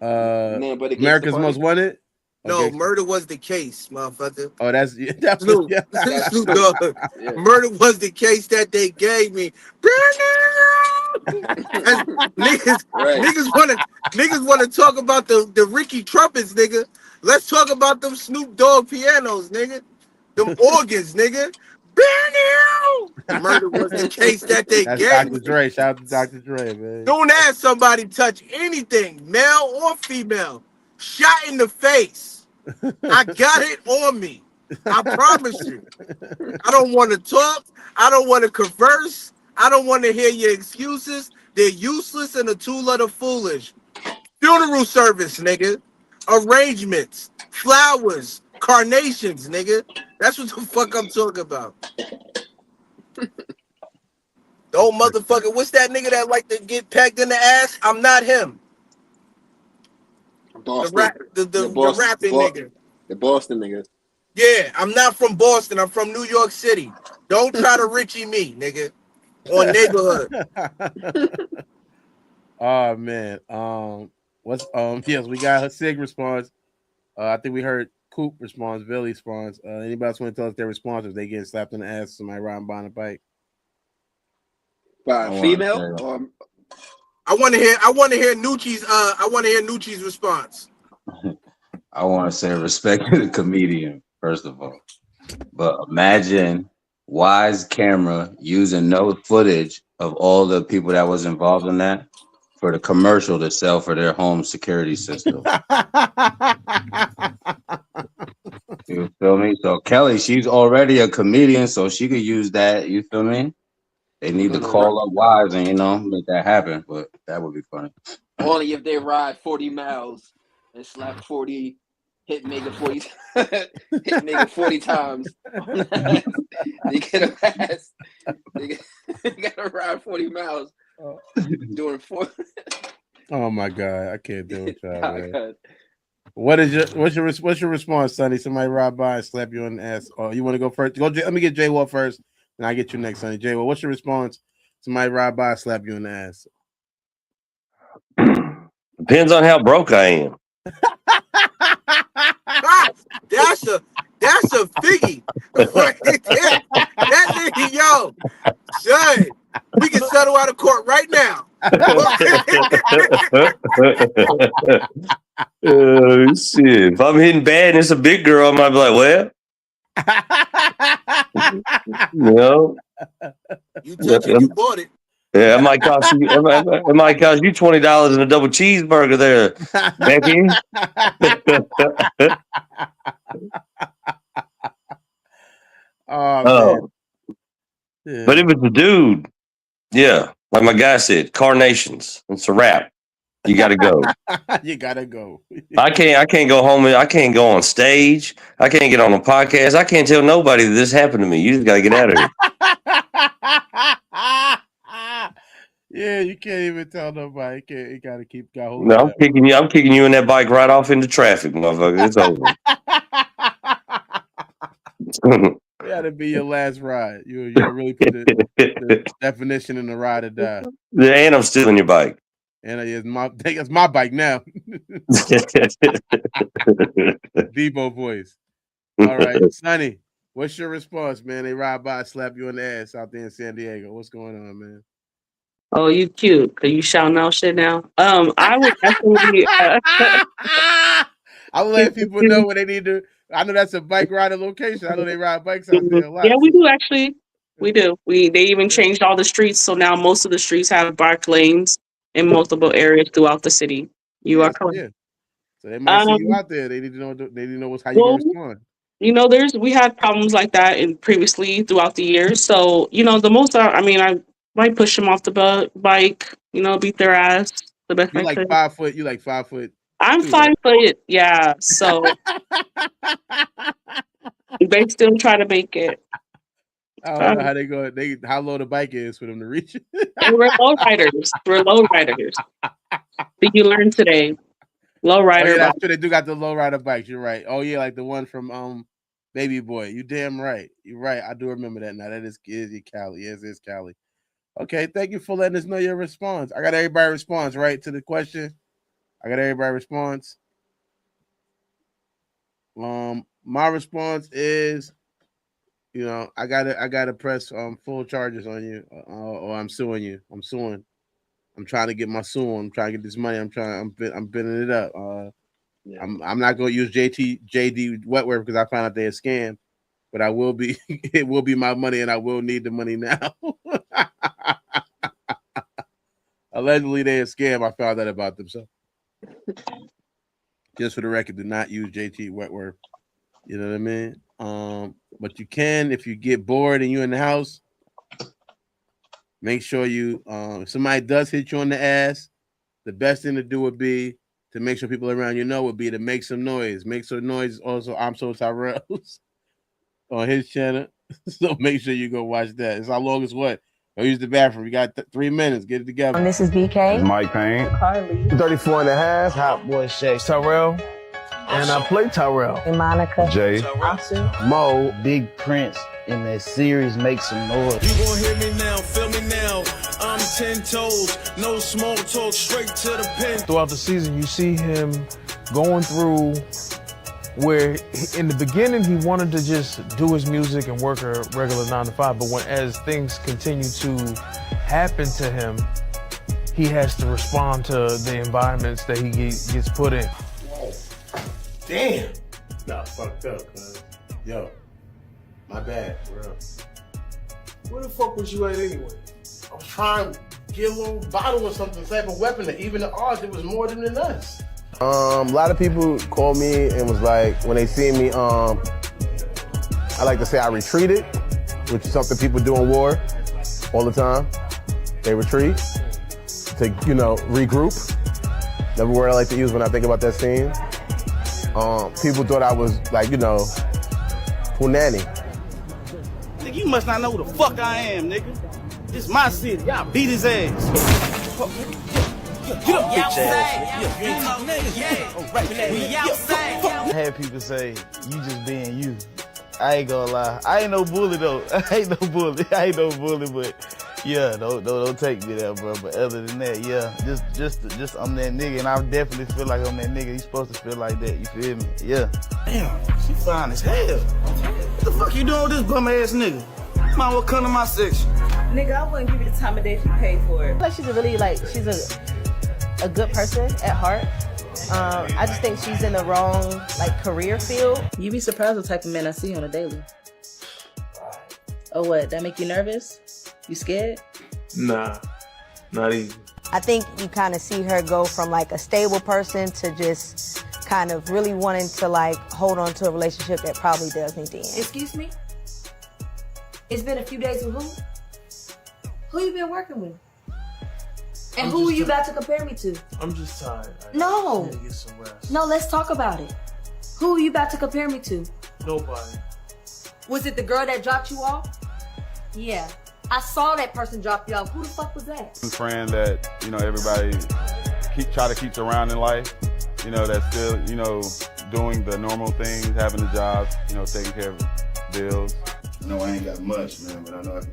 No, but America's Most Wanted. No, Okay. Murder Was the Case, motherfucker. Oh, that's Snoop. yeah. That's Snoop Snoop. Dogg. Yeah. Murder was the case that they gave me. niggas, Right. niggas wanna talk about the Ricky trumpets, nigga. Let's talk about them Snoop Dogg pianos, nigga. Them organs, nigga. Murder was the case that they That's gave Dr. me. Dre. Shout out to Dr. Dre, man. Don't ask somebody touch anything, male or female. Shot in the face. I got it on me. I promise you. I don't want to talk. I don't want to converse. I don't want to hear your excuses. They're useless and a tool of the foolish. Funeral service, nigga. Arrangements. Flowers. Carnations, nigga. That's what the fuck I'm talking about. The old motherfucker, what's that nigga that like to get pegged in the ass? I'm not him. Boston. The rapping nigga. The Boston nigga. Yeah, I'm not from Boston. I'm from New York City. Don't try to Richie me, nigga. On neighborhood. Oh man. What's yes, we got a Sig response. I think we heard Coop response, Billy response. Anybody else want to tell us their response if they get slapped in the ass, somebody riding by on a bike? By a female? I want to hear Nucci's response. I want to say respect to the comedian, first of all. But imagine Wise Camera using no footage of all the people that was involved in that for the commercial to sell for their home security system. You feel me? So Kelly, she's already a comedian, so she could use that. You feel me? They need to call up Wise and make that happen. But that would be funny. Only if they ride 40 miles and slap 40, hit nigga 40, hit nigga 40 times. They get a pass. They gotta ride 40 miles doing 4. Oh my god, I can't do it, y'all, Oh, man. God. What's your response, Sonny? Somebody ride by and slap you on the ass. Oh, you want to go first? Let me get J Wall first, and I get you next, Sonny. J Wall, what's your response? Somebody ride by and slap you on the ass. Depends on how broke I am. That's a figgy. That nigga, yo, son, we can settle out of court right now. Shit. If I'm hitting bad and it's a big girl, I might be like, well, you touch it, you bought it. Yeah, it might cost you. It might cost you $20 and a double cheeseburger there, Becky. Oh, man. But if it's a dude, yeah, like my guy said, carnations. It's a wrap. You got to go. You gotta go. I can't go home. I can't go on stage. I can't get on a podcast. I can't tell nobody that this happened to me. You just got to get out of here. Yeah, you can't even tell nobody. You gotta keep hold. No, I'm kicking you in that bike right off into traffic, motherfucker. It's over. That'll be your last ride. You really put the definition in the ride or die. Yeah, and I'm stealing your bike. And it's my bike now. Debo voice. All right, Sonny, what's your response, man? They ride by, slap you in the ass out there in San Diego. What's going on, man? Oh, you cute. Cause you shouting out shit now. I would definitely. I would let people know when they need to. I know that's a bike rider location. I know they ride bikes out there a lot. Yeah, we do actually. We do. They even changed all the streets, so now most of the streets have bike lanes in multiple areas throughout the city. You are correct. Yeah. So they might see you out there. They need to know. They need to know how you gonna respond. We had problems like that previously throughout the years. So the most. I might push them off the bike. Beat their ass the best I could. 5 foot. You like 5 foot. I'm 5 foot. Yeah. So they still try to make it. I don't know how they go. How low the bike is for them to reach it. And we're low riders. Did you learn today? Low rider. Oh, yeah, that's true. They do got the low rider bikes. You're right. Oh yeah, like the one from Baby Boy. You damn right. You're right. I do remember that now. That is Cali. Yes, it's Cali. Okay, thank you for letting us know your response. I got everybody response right to the question. I got everybody response. My response is, I gotta press full charges on you, or I'm suing you. I'm suing. I'm trying to get my sue. I'm trying to get this money. I'm bidding it up. I'm not gonna use JD Wetware because I found out they're a scam, but I will be. It will be my money, and I will need the money now. Allegedly, they're a scam. I found out about them. So, just for the record, do not use JT Wetworth. You know what I mean? But you can if you get bored and you're in the house. Make sure you, if somebody does hit you on the ass, the best thing to do would be to make sure people around you know would be to make some noise. Make some noise. Also, I'm So Tyrell's on his channel. So make sure you go watch that. It's how long as what? Go use the bathroom. You got 3 minutes. Get it together. And this is BK. It's Mike Payne. Carly. 34 and a half. Hot boy Shay. Tyrell. And I play Tyrell. And Monica. Jay. Asu. Mo. Big Prince in that series Make Some Noise. You gon' hear me now, feel me now. I'm 10 toes, no small talk, straight to the pen. Throughout the season, you see him going through where in the beginning he wanted to just do his music and work a regular 9 to 5, but as things continue to happen to him, he has to respond to the environments that he gets put in. Whoa. Damn. Nah, fucked up, cuz. Yo, my bad, bro. Where the fuck was you at anyway? I was trying to get a little bottle or something, type of weapon that even the odds, it was more than us. A lot of people call me and was like, when they see me, I like to say I retreated, which is something people do in war all the time. They retreat to, regroup. Another word I like to use when I think about that scene. People thought I was like, punani. Nigga, you must not know who the fuck I am, nigga. This my city. Y'all beat his ass. Get up, bitch ass. You ain't talking niggas. I had people say, you just being you. I ain't gonna lie. I ain't no bully though. I ain't no bully, but yeah, don't take me there, bro. But other than that, yeah, just I'm that nigga, and I definitely feel like I'm that nigga. You supposed to feel like that, you feel me? Yeah. Damn, she fine as hell. What the fuck you doing with this bum ass nigga? Might well come to my section. Nigga, I wouldn't give you the time of day if you paid for it. Like she's a good person at heart. I just think she's in the wrong career field. You be surprised what type of men I see on a daily. Oh, what? That make you nervous? You scared? Nah, not even. I think you kind of see her go from a stable person to just kind of really wanting to hold on to a relationship that probably does need to end. Excuse me? It's been a few days with who? Who you been working with? And who are you about to compare me to? I'm just tired. No. Need to get some rest. No, let's talk about it. Who are you about to compare me to? Nobody. Was it the girl that dropped you off? Yeah. I saw that person drop you off. Who the fuck was that? Friend that, everybody try to keep around in life, that's still, doing the normal things, having a job, taking care of bills. No, I ain't got much, man, but I know I can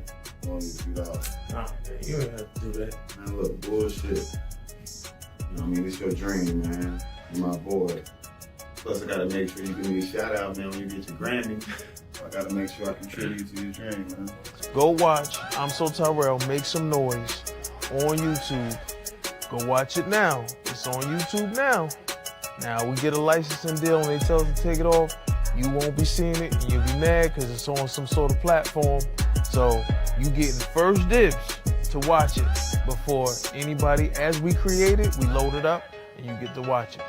only $2. Nah, man, you ain't have to do that. Man, look, bullshit. It's your dream, man. You're my boy. Plus, I gotta make sure you give me a shout out, man, when you get your Grammy. I gotta make sure I contribute to your dream, man. Go watch I'm So Tyrell, Make Some Noise on YouTube. Go watch it now. It's on YouTube now. Now we get a licensing deal and they tell us to take it off. You won't be seeing it and you'll be mad because it's on some sort of platform. So you getting first dibs to watch it before anybody. As we create it, we load it up and you get to watch it.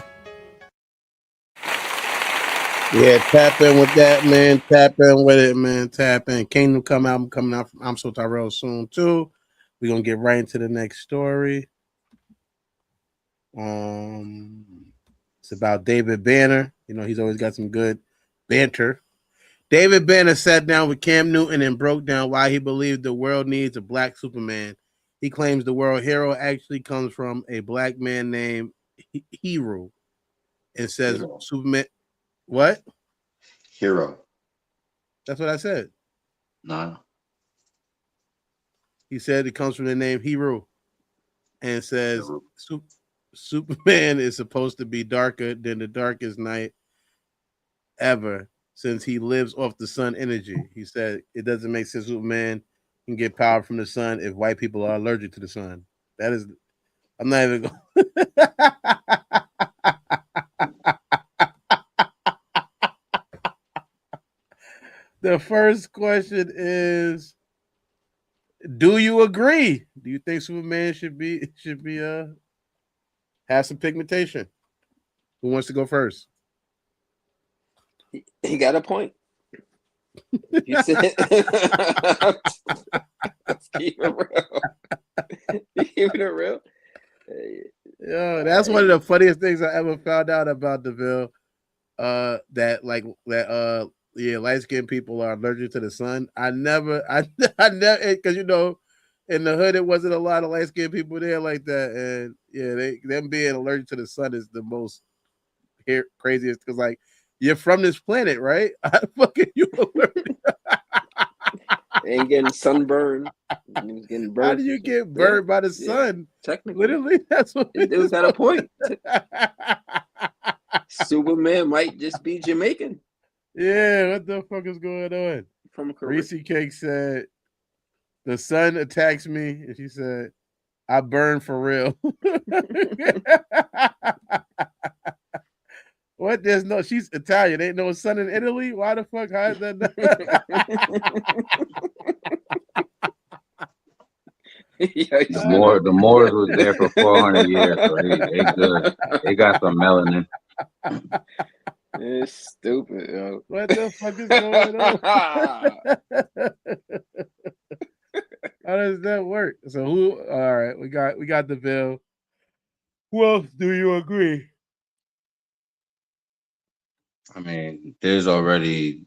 Yeah, tap in with that, man. Tap in with it, man. Tap in. Kingdom Come album coming out from I'm So Tyrell soon too. We're gonna get right into the next story. It's about David Banner. He's always got some good banter. David Banner sat down with Cam Newton and broke down why he believed the world needs a black Superman. He claims the world hero actually comes from a black man named Hero, and says Hero. Superman. What? Hero. That's what I said. No. He said it comes from the name Hero, and says Superman is supposed to be darker than the darkest night ever, since he lives off the sun energy. He said it doesn't make sense Superman can get power from the sun if white people are allergic to the sun. That is, I'm not even going. The first question is, do you agree? Do you think Superman should be have some pigmentation? Who wants to go first? He got a point. You said, let's keep it real. Keep it real. Yeah, that's one of the funniest things I ever found out about DeVille. Light skinned people are allergic to the sun. I never, because in the hood it wasn't a lot of light skinned people there like that, and them being allergic to the sun is the most craziest because like you're from this planet, right? How the fuck are you allergic? Ain't getting sunburned. He was getting burned. How do you get burned by the sun? Technically, literally, that's what it was at a point. Superman might just be Jamaican. Yeah, what the fuck is going on? From Reese Cake said, "The sun attacks me," and she said, "I burn for real." What? There's no. She's Italian. Ain't no sun in Italy. Why the fuck? How is that? The Moors was there for 400 years, so they good. They got some melanin. It's stupid, yo. What the fuck is going on? How does that work? So who? All right, we got the bill. Who else do you agree? I mean, there's already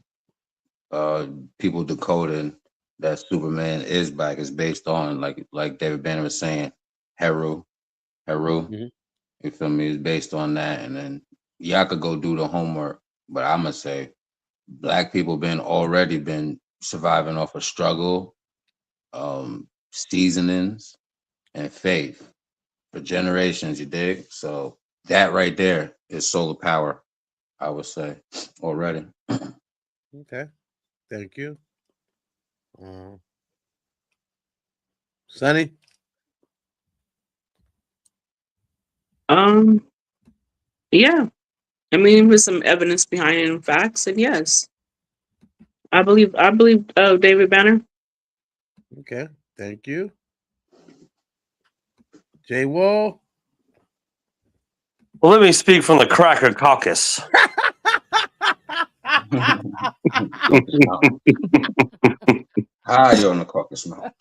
people decoding that Superman is black. It's based on like David Banner was saying, Heru. Mm-hmm. You feel me? It's based on that, and then y'all could go do the homework. But I'm gonna say, black people already been surviving off of struggle, seasonings, and faith for generations. You dig? So that right there is solar power, I would say, already. Okay, thank you. Sonny? Yeah. I mean, with some evidence behind it and facts, and yes. I believe David Banner. Okay, thank you. Jay Wall? Well, let me speak from the Cracker Caucus. You're on the caucus now.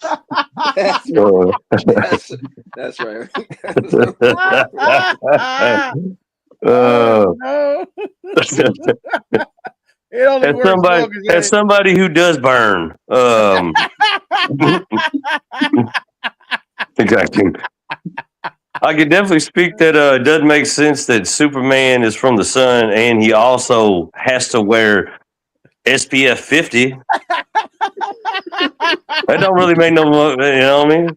That's right. As somebody who does burn, exactly. I can definitely speak that it doesn't make sense that Superman is from the sun and he also has to wear SPF 50. That don't really make no, you know what I mean?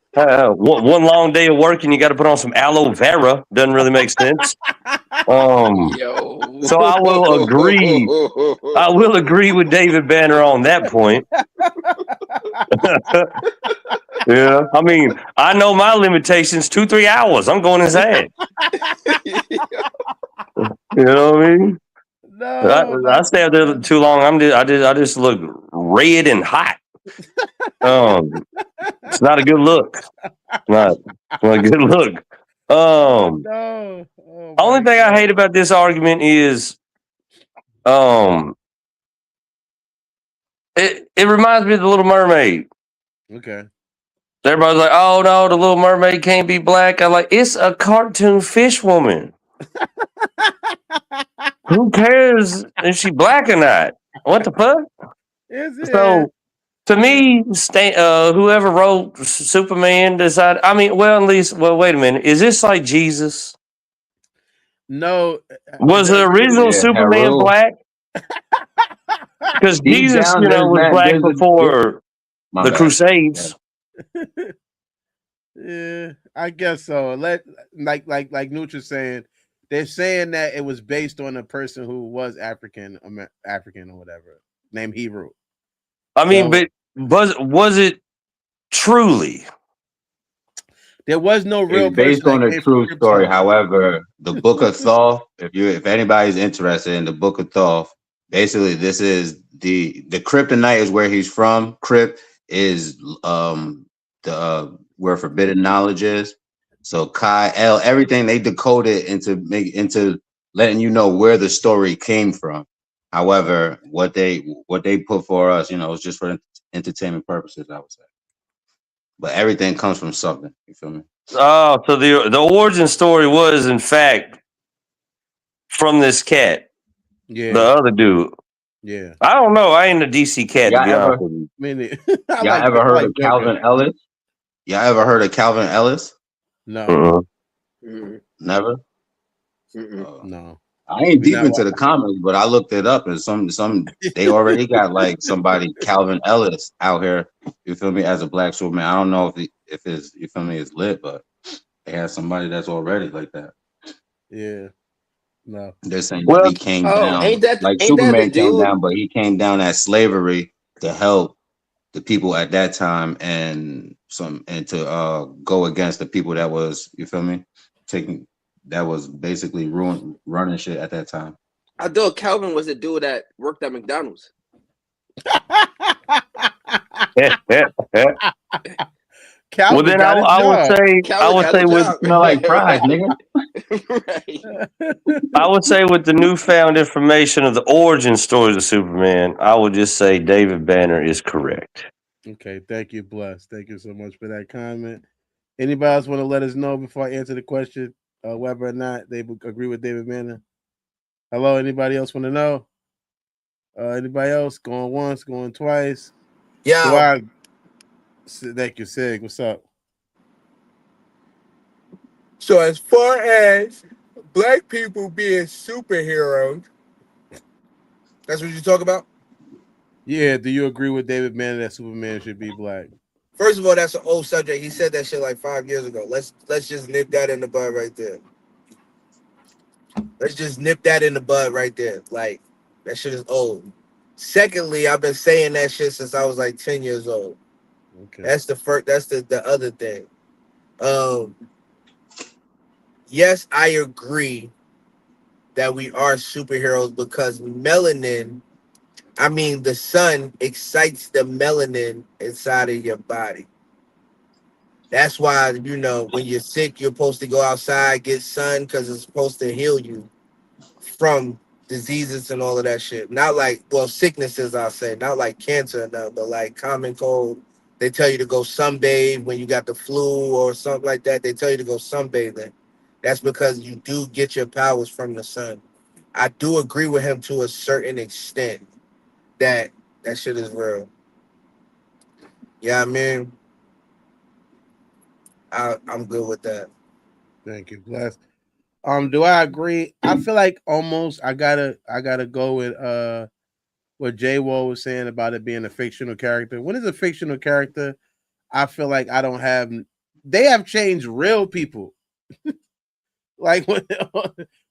One long day of work and you got to put on some aloe vera. Doesn't really make sense. So I will agree. I will agree with David Banner on that point. Yeah, I mean, I know my limitations. 2-3 hours. I'm going inside. You know what I mean? No, I stay out there too long. I just look red and hot. It's not a good look. Not a good look. No. Only thing I hate about this argument is, it reminds me of the Little Mermaid. Okay. Everybody's like, "Oh no, the Little Mermaid can't be black." I'm like, it's a cartoon fish woman. Who cares if she black or not? What the fuck? So, to me, whoever wrote Superman decided. I mean, well, at least, wait a minute. Is this like Jesus? No. Was the original Superman black? Because Jesus, was black before the Crusades. Yeah, I guess so. Like Nutra's saying, they're saying that it was based on a person who was African or whatever, named Hebrew. I mean, So but was it truly? there was no real It's person based on that a came from true Crip story. story. However, the Book of Thoth, if anybody's interested in the Book of Thoth, basically this is the kryptonite is where he's from. Krypt is the where forbidden knowledge is. So Kai L, everything they decoded into letting you know where the story came from. However, what they put for us, is just for entertainment purposes, I would say. But everything comes from something. You feel me? Oh, so the origin story was in fact from this cat, the Yeah, other dude. yeah. I don't know. I ain't a DC cat to Y'all be honest ever with you. I mean, y'all ever I heard like of Joker. Calvin Ellis? Y'all ever heard of Calvin Ellis? No, Uh-uh. Never. no. I ain't We deep not. into the comments, but I looked it up, and some they already got like somebody Calvin Ellis out here. You feel me? As a black Superman, I don't know if his you feel me is lit, but they have somebody that's already like that. Yeah, no. They're saying that Well, he came Oh, down like ain't that the Superman came dude? down, but he came down as slavery to help the people at that time and to go against the people that was you feel me that was basically running shit at that time. I thought Calvin was the dude that worked at McDonald's. Well, Calvin then got a I would job. say Calvin got a with job. Smell like fries, nigga. Right. I would say with the newfound information of the origin stories of Superman, I would just say David Banner is correct. Okay, thank you, Bless. Thank you so much for that comment. Anybody else want to let us know before I answer the question, whether or not they would agree with David Manning? Hello, anybody else want to know? Anybody else going once, going twice? Yo, Thank you, Sig. What's up? so as far as black people being superheroes, that's what you talk about? Yeah, do you agree with David Manning that Superman should be black? First of all, that's an old subject. He said that shit like 5 years ago. Let's just nip that in the bud right there. Let's just nip that in the bud right there. Like, that shit is old. Secondly, I've been saying that shit since I was like 10 years old. Okay. That's the first. That's the other thing. Yes, I agree that we are superheroes because melanin. I mean, the sun excites the melanin inside of your body. That's why when you're sick, you're supposed to go outside, get sun, because it's supposed to heal you from diseases and all of that shit. Not like, well, sicknesses, I'll say, not like cancer or nothing, but like common cold. They tell you to go sunbathe when you got the flu or something like that. They tell you to go sunbathing. That's because you do get your powers from the sun. I do agree with him to a certain extent that that shit is real. Yeah, I mean, I'm good with that. Thank you, Bless. Do I agree? I feel like almost I gotta go with what J Wall was saying about it being a fictional character. When it's a fictional character, I feel like I don't have. They have changed real people. Like when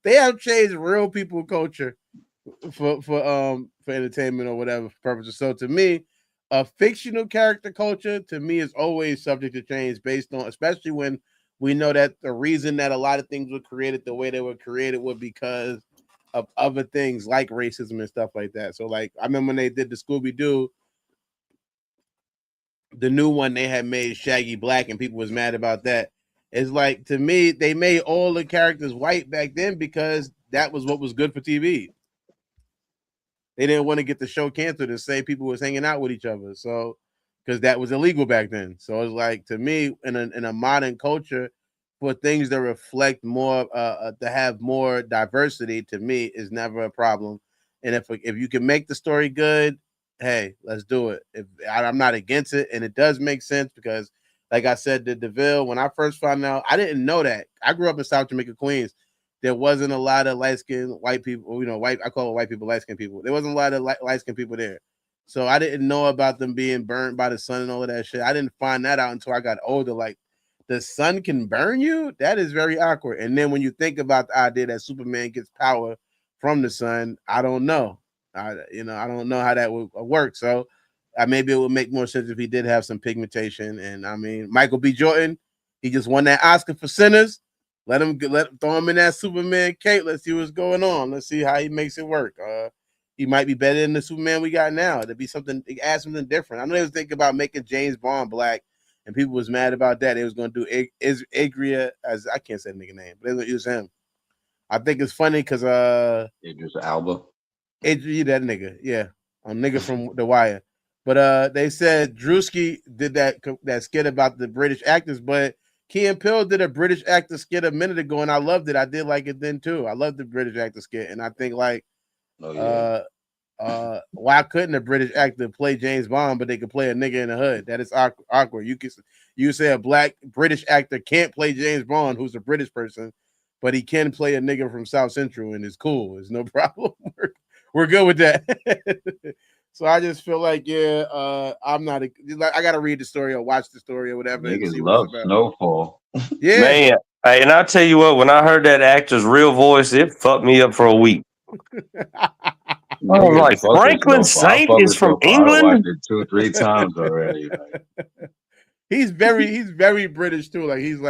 they have changed real people culture for entertainment or whatever purposes. So to me, a fictional character culture to me is always subject to change based on, especially when we know that the reason that a lot of things were created the way they were created was because of other things like racism and stuff like that. So like I remember when they did the Scooby Doo, the new one they had made Shaggy black and people was mad about that. It's like to me they made all the characters white back then because that was what was good for TV. They didn't want to get the show canceled and say people was hanging out with each other. So because that was illegal back then. So it's like to me in a modern culture for things that reflect more to have more diversity to me is never a problem. And if you can make the story good, hey, let's do it. I'm not against it, and it does make sense because, like I said, the DeVille. When I first found out, I didn't know that. I grew up in South Jamaica, Queens. There wasn't a lot of light skinned white people. White. I call it white people, light skinned people. There wasn't a lot of light skinned people there. So I didn't know about them being burned by the sun and all of that shit. I didn't find that out until I got older. Like, the sun can burn you? That is very awkward. And then when you think about the idea that Superman gets power from the sun, I don't know. I don't know how that would work. So maybe it would make more sense if he did have some pigmentation. And I mean, Michael B. Jordan, he just won that Oscar for Sinners. Let him throw him in that Superman cape. Let's see what's going on. Let's see how he makes it work. He might be better than the Superman we got now. There'd be something, add something different. I know they was thinking about making James Bond black, and people was mad about that. They was going to do Idris, as I can't say the nigga name, but they was going to use him. I think it's funny because Idris Elba. Idris, that nigga, yeah, a nigga from The Wire. But they said Drewski did that skit about the British actors, but Key and Peele did a British actor skit a minute ago, and I loved it. I did like it then too. I loved the British actor skit, and I think like, why couldn't a British actor play James Bond, but they could play a nigga in the hood? That is awkward. You say a black British actor can't play James Bond, who's a British person, but he can play a nigga from South Central, and it's cool. There's no problem. We're good with that. So I just feel like, I'm not. I got to read the story or watch the story or whatever. Niggas love Snowfall. Yeah, man. Hey, and I tell you what, when I heard that actor's real voice, it fucked me up for a week. I was like, Franklin Saint is from England. I watched it 2-3 times already. He's very British too. Like he's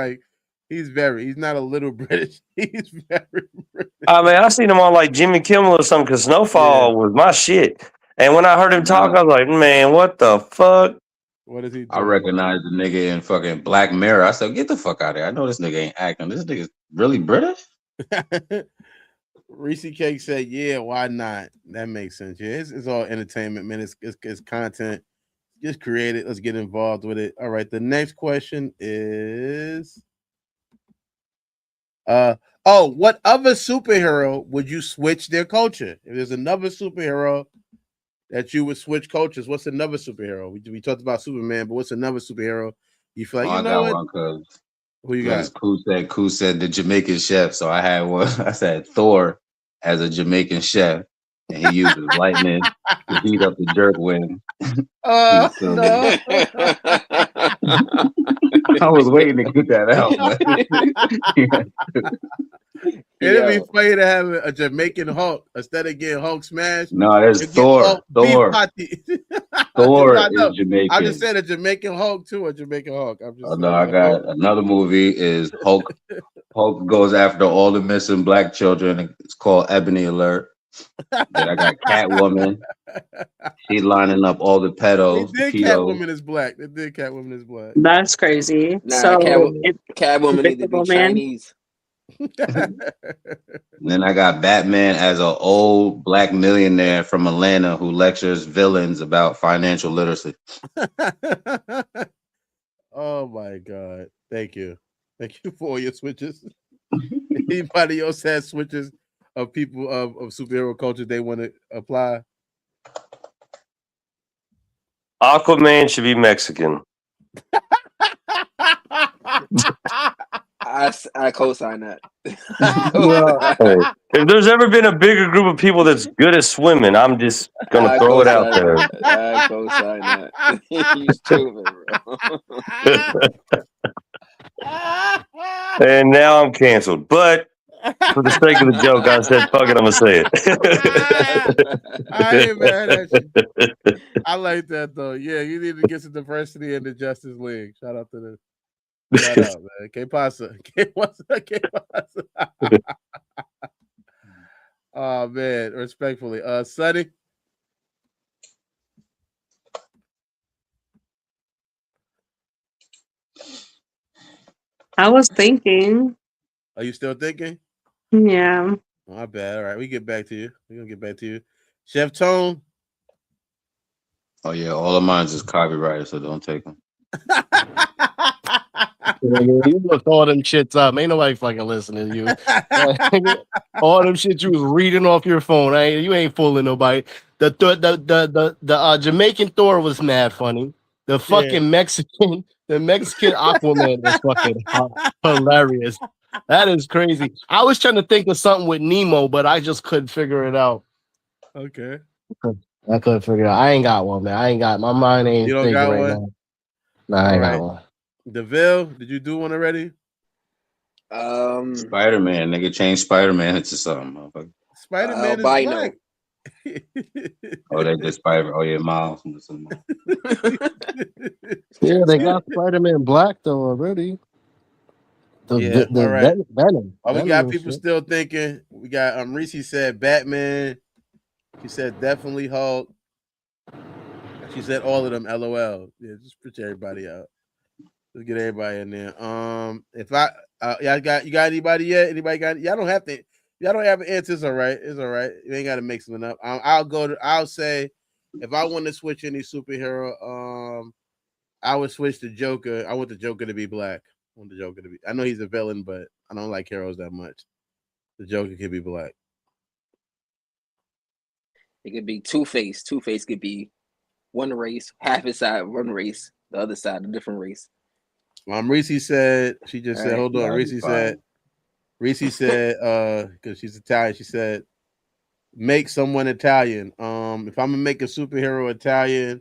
not a little British. He's very British. I mean, I seen him on like Jimmy Kimmel or something because Snowfall was my shit. And when I heard him talk, I was like, man, what the fuck? What is he doing? I recognized the nigga in fucking Black Mirror. I said, get the fuck out of here. I know this nigga ain't acting. This nigga's really British? Reese Cake said, yeah, why not? That makes sense. Yeah, it's all entertainment, man. It's content. Just create it. Let's get involved with it. All right. The next question is what other superhero would you switch their culture? If there's another superhero that you would switch cultures, what's another superhero? We talked about Superman, but what's another superhero you feel like, I got one because who you got? Koo said the Jamaican chef, so I had one. I said Thor as a Jamaican chef, and he uses lightning to heat up the jerk wing. No. I was waiting to get that out. It'd be funny to have a Jamaican Hulk instead of getting Hulk smashed. No, there's Thor. Thor is Jamaican. I just said a Jamaican Hulk too. A Jamaican Hulk. I got another movie. Is Hulk? Hulk goes after all the missing black children. It's called Ebony Alert. Then I got Catwoman. She's lining up all the pedos. Catwoman is black. Catwoman is black. That's crazy. Nah, so Catwoman need to be Chinese. Then I got Batman as an old black millionaire from Atlanta who lectures villains about financial literacy. Oh my God. Thank you for all your switches. Anybody else has switches of people of superhero culture they want to apply? Aquaman should be Mexican. I co-sign that. If there's ever been a bigger group of people that's good at swimming, I'm just gonna throw it out there. I co-sign that. You stupid, bro. And now I'm canceled. But for the sake of the joke, I said, fuck it, I'm gonna say it. I ain't mad at you. I like that though. Yeah, you need to get some diversity in the Justice League. Shout out to the shout out, man. Que pasa? Que pasa? Oh man, respectfully. Sonny. I was thinking. Are you still thinking? Yeah. My bad. All right, we get back to you. We're gonna get back to you. Chef Tone. Oh yeah, all of mine is copyrighted, so don't take them. You looked all them shits up. Ain't nobody fucking listening to you. All them shit you was reading off your phone. You ain't fooling nobody. The Jamaican Thor was mad funny. The fucking Mexican Aquaman was fucking hilarious. That is crazy. I was trying to think of something with Nemo, but I just couldn't figure it out. Okay. I couldn't figure it out. I ain't got one, man. I ain't got my mind ain't You don't thinking got right one? now. Nah, I All ain't right. got one. DeVille, did you do one already? Spider-Man, nigga, change Spider-Man into something, motherfucker. Spider-Man is albino. black. Oh, they just Spider. Oh yeah, Miles. Yeah, they got Spider-Man Black though already. Yeah, all right. Venom. Oh, we Venom got and people shit. still thinking. We got Reese said Batman. She said definitely Hulk. She said all of them. LOL. Yeah, just put everybody out. Let's get everybody in there. If I y'all got anybody yet? Anybody got? Y'all don't have to. Y'all don't have answers. All right, it's all right. You ain't got to make something up. I'll say if I want to switch any superhero, I would switch to Joker. I want the Joker to be black. I want the Joker to be. I know he's a villain, but I don't like heroes that much. The Joker can be black. It could be Two-Face. Two-Face could be one race, half his side, one race, the other side, a different race. Reese said, she just said, hold on. Reese said, because she's Italian, she said, make someone Italian. If I'm gonna make a superhero Italian,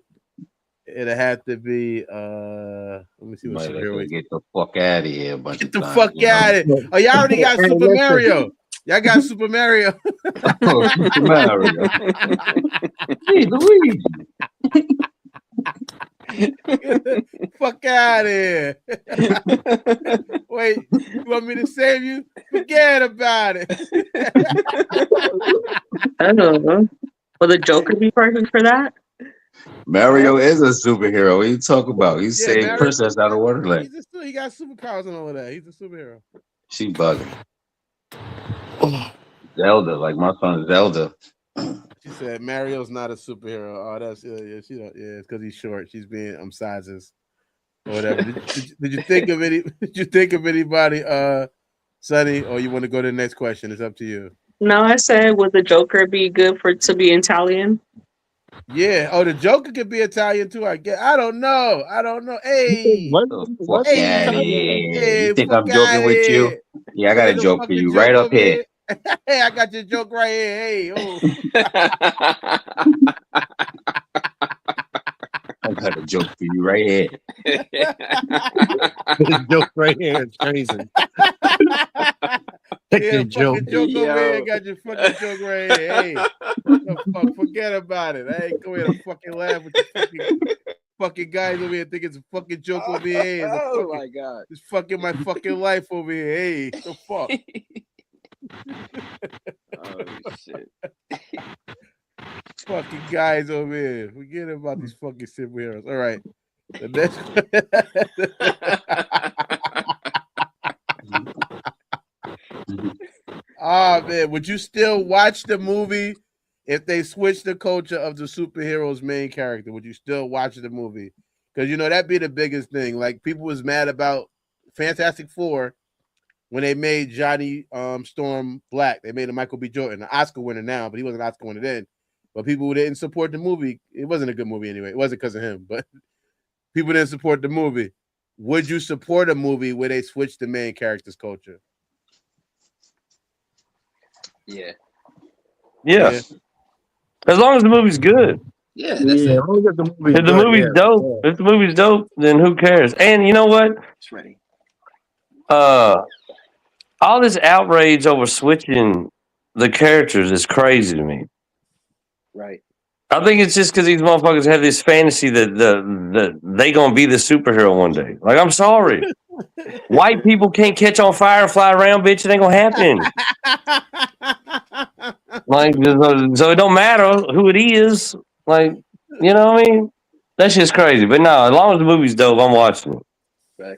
it'll have to be let me see what superhero. Get the fuck out of here, Get the fuck out of here. Oh, y'all already got Super Mario. Y'all got Super Mario. Oh, Super Mario. Hey, Luigi. Get the fuck out of here. Wait, you want me to save you? Forget about it. I don't know. Will the Joker be perfect for that? Mario is a superhero. What are you talking about? He saved Mario, Princess out of Wonderland. He got superpowers and all of that. He's a superhero. She bugging. Zelda, like my son Zelda. She said Mario's not a superhero. Oh, that's she don't. Yeah, it's because he's short. She's being sizes or whatever. Did you think of any? Did you think of anybody, Sonny? Or you want to go to the next question? It's up to you. No, I said, would the Joker be good to be Italian? Yeah. Oh, the Joker could be Italian too. I guess. I don't know. Hey. Fuck out of here. You think I'm joking with you? Yeah, I got a joke for you right up here. Hey, I got your joke right here. Hey, oh. I got a joke for you right here. This joke right here is crazy. Yeah, joke over here. I got your fucking joke right here. Hey, the fuck, forget about it. I ain't going to fucking laugh with the fucking guys over here thinking it's a fucking joke over here. Hey, My God. It's fucking my fucking life over here. Hey, the fuck. Oh shit. Fucking guys over here. Forget about these fucking superheroes. All right. The next man, would you still watch the movie if they switched the culture of the superhero's main character? Would you still watch the movie? Because that'd be the biggest thing. Like, people was mad about Fantastic Four when they made Johnny Storm black. They made him Michael B. Jordan, an Oscar winner now, but he wasn't an Oscar winner then. But people who didn't support the movie, it wasn't a good movie anyway. It wasn't because of him, but people didn't support the movie. Would you support a movie where they switch the main character's culture? Yeah. Yes. As long as the movie's good. Yeah, that's it. If the movie's dope, if the movie's dope, then who cares? And you know what? It's ready. All this outrage over switching the characters is crazy to me. Right. I think it's just because these motherfuckers have this fantasy that they gonna be the superhero one day. Like, I'm sorry, white people can't catch on fire and fly around, bitch. It ain't gonna happen. Like, so it don't matter who it is. Like, you know what I mean? That shit's crazy. But no, as long as the movie's dope, I'm watching it. Right.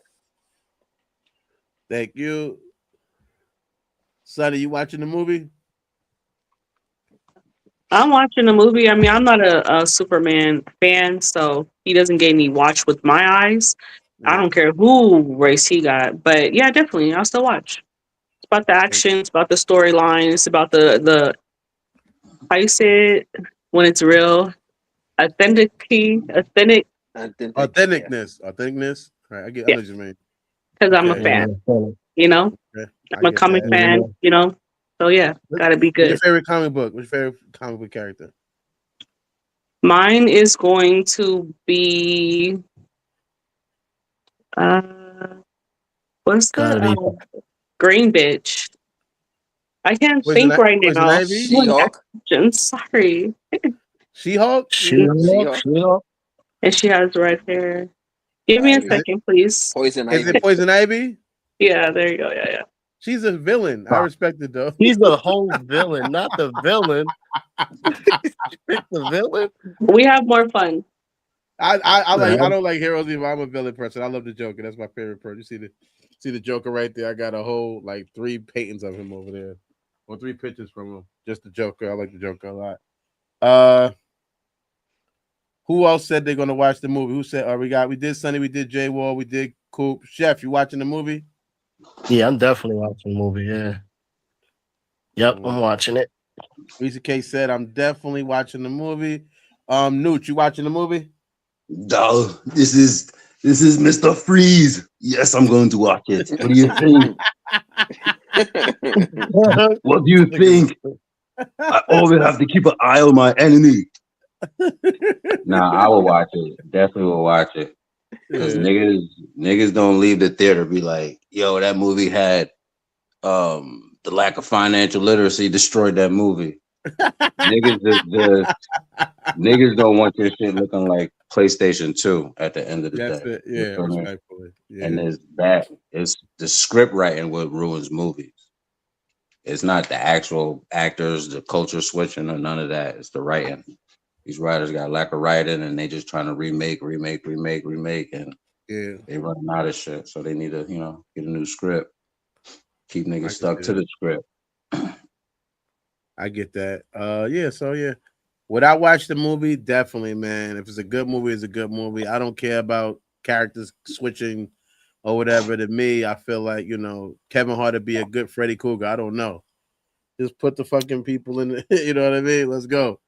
Thank you. Sonny, you watching the movie? I'm watching the movie. I mean, I'm not a Superman fan, so he doesn't get me watch with my eyes. I don't care who race he got, but yeah, definitely, I'll still watch. It's about the action, it's about the storyline, it's about the how you say it when it's real, authenticness. Right, I know what you mean. Because I'm a fan, I'm a comic fan, so yeah, gotta be good. What's your favorite comic book? What's your favorite comic book character? Mine is going to be what's Gotta the be green bitch? I can't Poison, think right Poison now. Ivy? She-Hulk. Sorry. She-Hulk? She-Hulk. And she has red hair. Give me a second, please. Poison Is Ivy. it Poison Ivy? Yeah, there you go. Yeah. She's a villain. I respect it though. He's the whole villain, not the villain. Pick the villain. We have more fun. I don't like heroes either. I'm a villain person. I love the Joker. That's my favorite person. You see the Joker right there. I got a whole like 3 paintings of him over there, or 3 pictures from him. Just the Joker. I like the Joker a lot. Who else said they're gonna watch the movie? Who said? We did Sonny. We did J Wall. We did Coop. Chef, you watching the movie? Yeah, I'm definitely watching the movie. Yeah. Yep, I'm watching it. Lisa K said, I'm definitely watching the movie. Newt, you watching the movie? Dog, this is Mr. Freeze. Yes, I'm going to watch it. What do you think? What do you think? I always have to keep an eye on my enemy. Nah, I will watch it. Definitely will watch it. Because niggas don't leave the theater be like, yo, that movie had the lack of financial literacy destroyed that movie. Niggas don't want your shit looking like PlayStation 2 at the end of the That's day. it. Yeah, respectfully. Yeah. And it's the script writing what ruins movies. It's not the actual actors, the culture switching, or none of that. It's the writing. These writers got lack of writing, and they just trying to remake, and they running out of shit. So they need to, get a new script. Keep niggas stuck to the script. I get that. Would I watch the movie? Definitely, man. If it's a good movie, it's a good movie. I don't care about characters switching or whatever. To me, I feel like, Kevin Hart would be a good Freddy Krueger. I don't know. Just put the fucking people in you know what I mean? Let's go.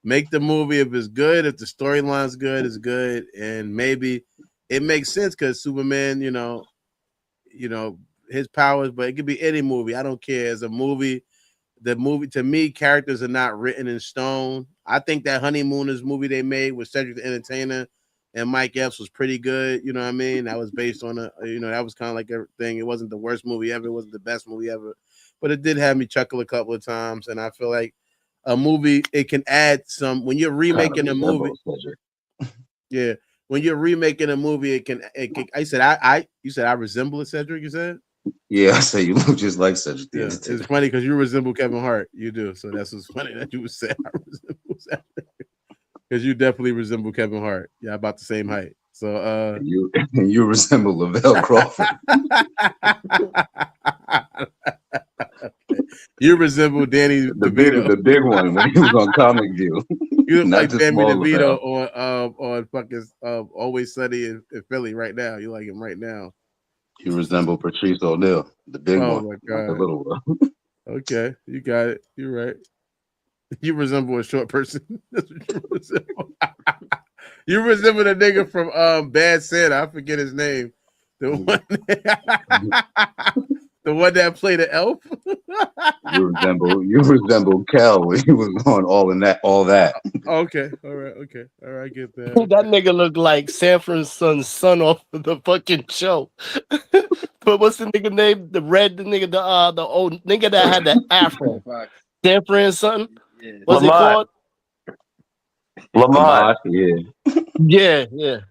Make the movie. If it's good, if the storyline's good, it's good. And maybe it makes sense because Superman, his powers, but it could be any movie. I don't care. As a movie, the movie, to me, characters are not written in stone. I think that Honeymooners movie they made with Cedric the Entertainer and Mike Epps was pretty good. You know what I mean? That was based on that was kind of like everything. It wasn't the worst movie ever. It wasn't the best movie ever, but it did have me chuckle a couple of times. And I feel like a movie, it can add some, when you're remaking a movie. Yeah. When you're remaking a movie, it can you said I resemble Cedric, you said? Yeah, I say you look just like Cedric. Yeah, it's funny because you resemble Kevin Hart. You do. So that's what's funny that you would say I resemble Cedric. Because you definitely resemble Kevin Hart. Yeah, about the same height. So you resemble Lavelle Crawford. You resemble Danny DeVito. The big one when he was on Comic View. You look like Danny DeVito on fucking Always Sunny in Philly right now. You like him right now. You resemble Patrice O'Neal, the big one. Oh my God. The little one. Okay, you got it. You're right. You resemble a short person. That's what you resemble. You resemble the nigga from Bad Santa. I forget his name. The one that played the elf. You resemble Kel when he was on all that. Okay, all right, I get that. That nigga looked like Sanford's son off of the fucking show. But what's the nigga name? The old nigga that had the afro. Sanford and son. What's it called? Lamont. Yeah.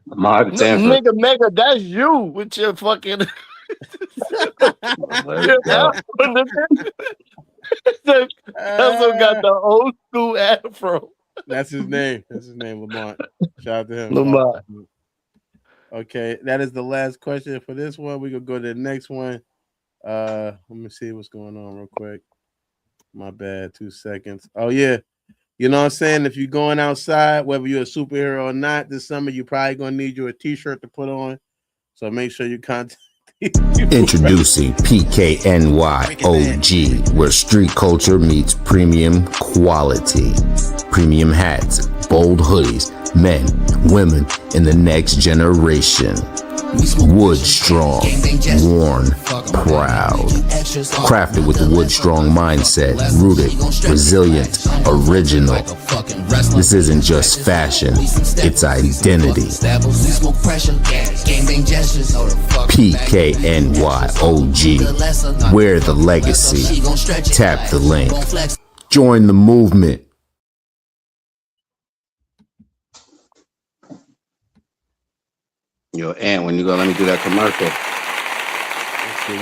Lamont Sanford. Nigga, Mega, that's you with your fucking. That's got the old school afro. That's his name. Lamont. Shout out to him. Lamont. Okay, that is the last question for this one. We're gonna go to the next one. Let me see what's going on real quick. My bad, 2 seconds. Oh yeah. You know what I'm saying? If you're going outside, whether you're a superhero or not, this summer you're probably gonna need you a t-shirt to put on. So make sure you contact. Introducing PKNY OG, where street culture meets premium quality. Premium hats, bold hoodies, men, women, and the next generation. Wood strong, worn, proud. Crafted with the Wood strong mindset, rooted, resilient, original. This isn't just fashion, it's identity. PKNYOG. Wear the legacy. Tap the link. Join the movement. Yo, Ant, when you go, let me do that commercial.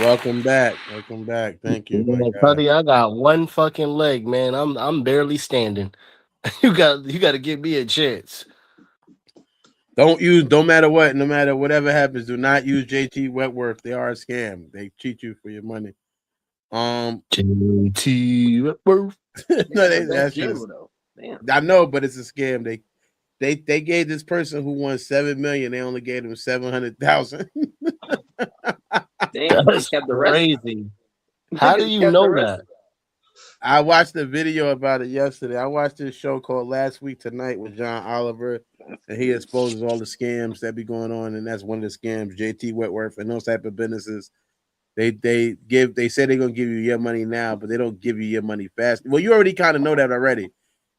Welcome back. Welcome back. Thank you. Man, Cuddy, I got one fucking leg, man. I'm barely standing. You got to give me a chance. Don't matter what, no matter whatever happens, do not use JT Wentworth. They are a scam. They cheat you for your money. JT Wentworth. No, that's just, I know, but it's a scam. They gave this person who won $7 million, they only gave him $700,000. Damn, That's crazy. How do you know that? I watched a video about it yesterday. I watched this show called Last Week Tonight with John Oliver, and he exposes all the scams that be going on, and that's one of the scams. JT Wentworth and those type of businesses, they say they're gonna give you your money now, but they don't give you your money fast. Well, you already kind of know that already.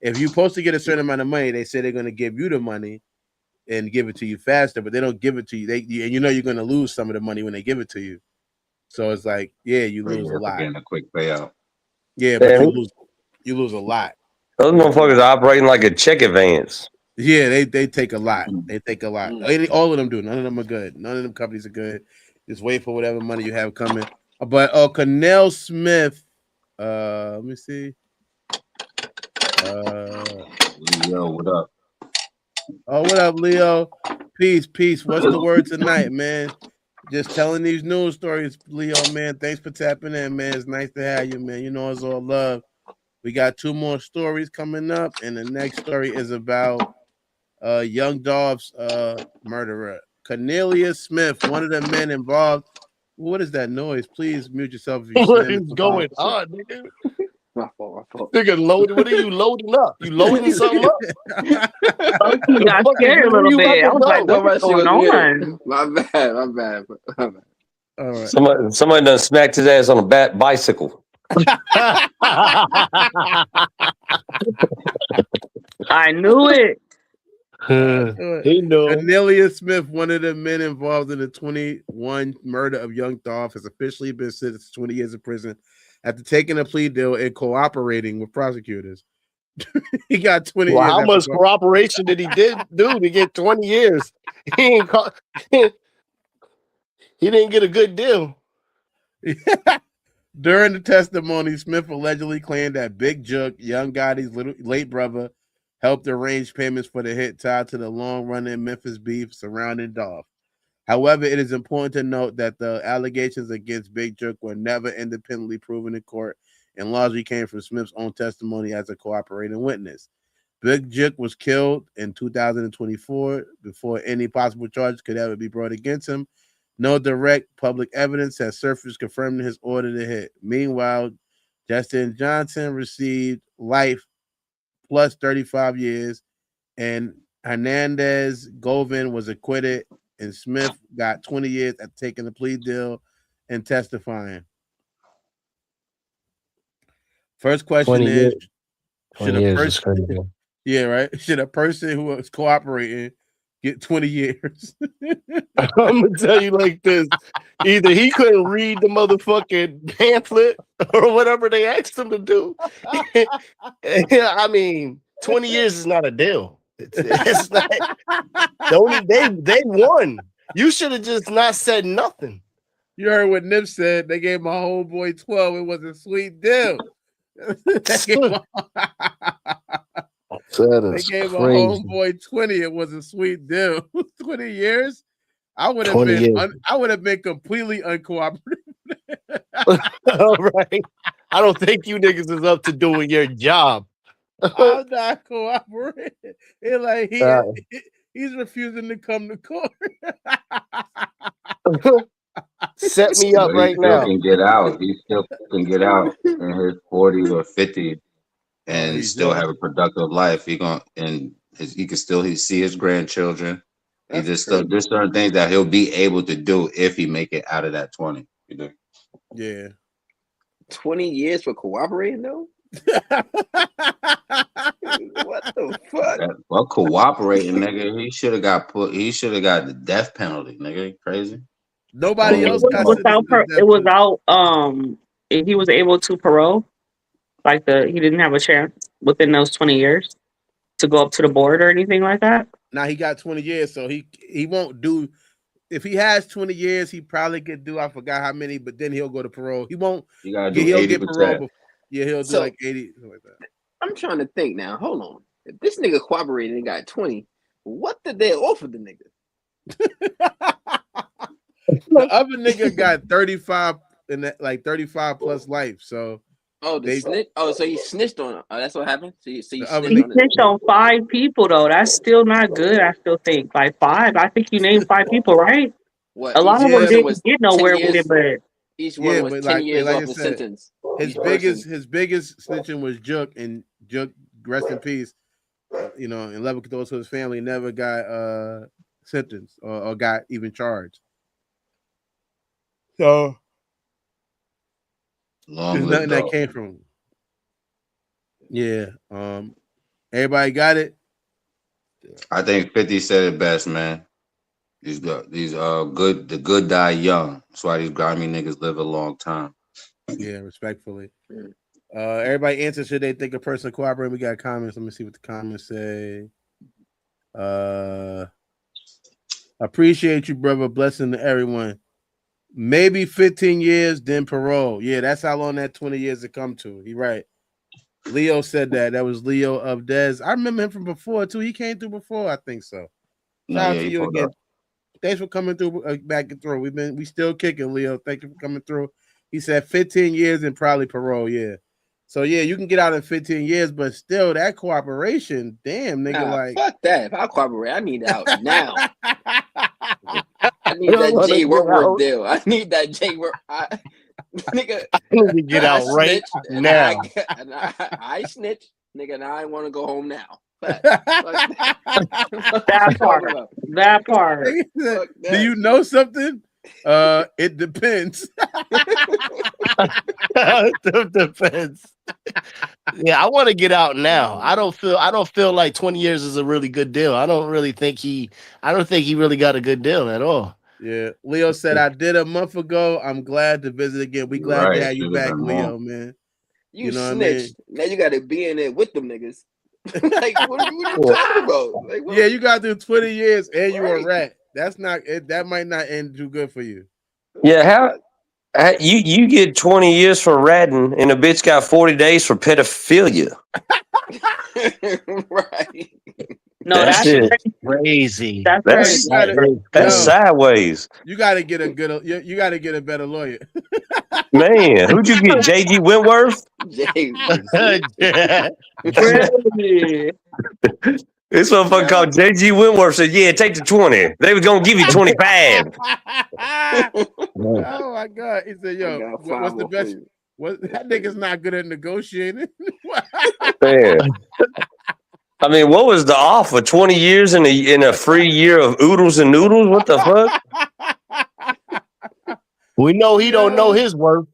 If you're supposed to get a certain amount of money, they say they're gonna give you the money and give it to you faster, but they don't give it to you. And you know you're gonna lose some of the money when they give it to you. So it's like, yeah, you lose a lot. Getting a quick payout. Yeah, but you lose a lot. Those motherfuckers are operating like a check advance. Yeah, they take a lot. They take a lot. All of them do. None of them are good. None of them companies are good. Just wait for whatever money you have coming. But Cornell Smith, let me see. Yo, what up? Oh, what up, Leo? Peace. What's the word tonight, man? Just telling these news stories, Leo, man. Thanks for tapping in, man. It's nice to have you, man. You know it's all love. We got 2 more stories coming up, and the next story is about Young Dolph's murderer. Cornelius Smith, one of the men involved. What is that noise? Please mute yourself. If you What is going on, nigga? My fault. Nigga, loaded. What are you loading up? You loading something up? You got scared a little bit. I was like, what's going on? My bad. All right. Somebody done smacked his ass on a bicycle. I knew it. He knew. Cornelius Smith, one of the men involved in the 21 murder of young Dolph, has officially been sentenced to 20 years in prison after taking a plea deal and cooperating with prosecutors. He got 20 years. How much cooperation did he do to get 20 years? He didn't get a good deal. During the testimony, Smith allegedly claimed that Big Jook, Young Gotti's late brother, helped arrange payments for the hit tied to the long-running Memphis beef surrounding Dolph. However, it is important to note that the allegations against Big Jook were never independently proven in court and largely came from Smith's own testimony as a cooperating witness. Big Jook was killed in 2024 before any possible charges could ever be brought against him. No direct public evidence has surfaced confirming his order to hit. Meanwhile, Justin Johnson received life plus 35 years, and Hernandez Govin was acquitted, and Smith got 20 years after taking the plea deal and testifying. First question is, should a person, yeah, right? Should a person who was cooperating get 20 years? I'm gonna tell you like this: either he couldn't read the motherfucking pamphlet or whatever they asked him to do. I mean, 20 years is not a deal. It's not. They won. You should have just not said nothing. You heard what Nip said. They gave my homeboy 12. It was a sweet deal. They gave my homeboy 20. It was a sweet deal. 20 years. I would have been completely uncooperative. All right. I don't think you niggas is up to doing your job. I'm not cooperating. It's like he's refusing to come to court. Set me up right now. He still can get out in his 40s or 50s and still have a productive life. He can still see his grandchildren. He just there's certain things that he'll be able to do if he make it out of that 20. You know? Yeah. 20 years for cooperating though? What the fuck? Well, cooperating, nigga. He should have got the death penalty, nigga. You crazy? Nobody else got without it was out. He was able to parole. Like he didn't have a chance within those 20 years to go up to the board or anything like that. Now he got 20 years, so he won't do. If he has 20 years, he probably could do. I forgot how many, but then he'll go to parole. He won't. You gotta do He'll 80%. get parole. Yeah, he'll do like 80. Something like that. I'm trying to think now. Hold on. If this nigga cooperated and got 20, what did they offer the nigga? The other nigga got 35 and that, like 35 plus life. So snitch. Oh, so he snitched on him. Oh, that's what happened. So he snitched on 5 people though. That's still not good. I still think like 5. I think you named 5 people, right? What? A lot of them didn't get nowhere with it, but each one was 10 years off his sentence. His biggest snitching was Jook, and Jook, rest in peace. You know, and love those to his family, never got sentenced or got even charged. So there's nothing that came from him. Yeah. Everybody got it. I think 50 said it best, man. The good die young. That's why these grimy niggas live a long time. Yeah, respectfully. Everybody answer, should they think a person cooperating? We got comments. Let me see what the comments say. Appreciate you, brother. Blessing to everyone. Maybe 15 years, then parole. Yeah, that's how long that 20 years to come to. He right. Leo said that. That was Leo of Dez. I remember him from before too. He came through before, I think so. Shout out to you again. Thanks for coming through, back and through. We still kicking, Leo. Thank you for coming through. He said 15 years and probably parole. Yeah. So yeah, you can get out in 15 years, but still that cooperation, damn nigga, fuck that. If I cooperate, I need out now. I need that Jay Workworth deal. I need that Jay Work. Nigga, I need to get out right now. I snitch, nigga, and I want to go home now. That part. Do you know something? It depends. It depends. Yeah, I want to get out now. I don't feel like 20 years is a really good deal. I don't think he really got a good deal at all. Yeah. Leo said, I did a month ago. I'm glad to visit again. We glad to have you back, Leo, man. You know snitched. I mean? Now you gotta be in there with them niggas. Like, what are you talking about? Like, yeah, you got to do 20 years and you a rat. That's not it. That might not end too good for you. Yeah, how you get 20 years for ratting and a bitch got 40 days for pedophilia. Right. No, that's crazy. That's sideways. You gotta get a good. You gotta get a better lawyer. Man, who'd you get? JG Wentworth? This motherfucker called JG Wentworth said, yeah, take the 20. They were gonna give you 25. Oh my God. He said, yo, what's the best? That nigga's not good at negotiating. Man. I mean, what was the offer? 20 years in a free year of oodles and noodles? What the fuck? We know he don't know his worth.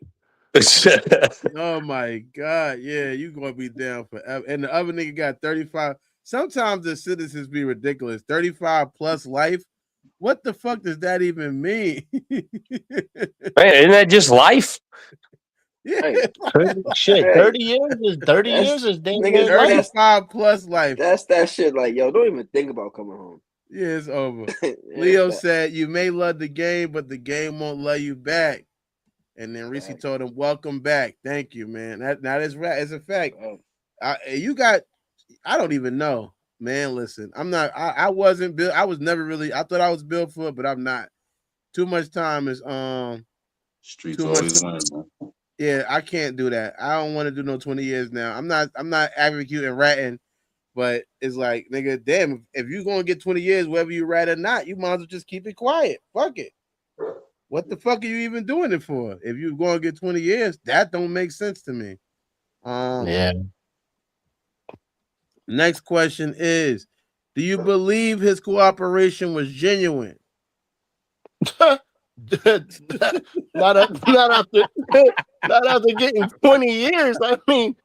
Oh my God. Yeah, you gonna be down forever. And the other nigga got 35. Sometimes the sentences be ridiculous. 35 plus life. What the fuck does that even mean? Man, isn't that just life? Yeah. Shit, 30 years is 30 years is damn near 35 plus life. That's that shit. Like, yo, don't even think about coming home. Yeah, it's over. Leo said, you may love the game, but the game won't love you back. And then Reese told him, welcome back. Thank you, man. That is right. It's a fact. I don't even know, man. Listen, I'm not, I wasn't built. I was never really, I thought I was built for it, but I'm not. Too much time is, streets always win, man. Yeah, I can't do that. I don't want to do no 20 years now. I'm not advocating ratting, but it's like, nigga, damn, if you're gonna get 20 years, whether you rat or not, you might as well just keep it quiet. Fuck it. What the fuck are you even doing it for? If you're gonna get 20 years, that don't make sense to me. Yeah. Next question is, Do you believe his cooperation was genuine? not after getting 20 years. I mean,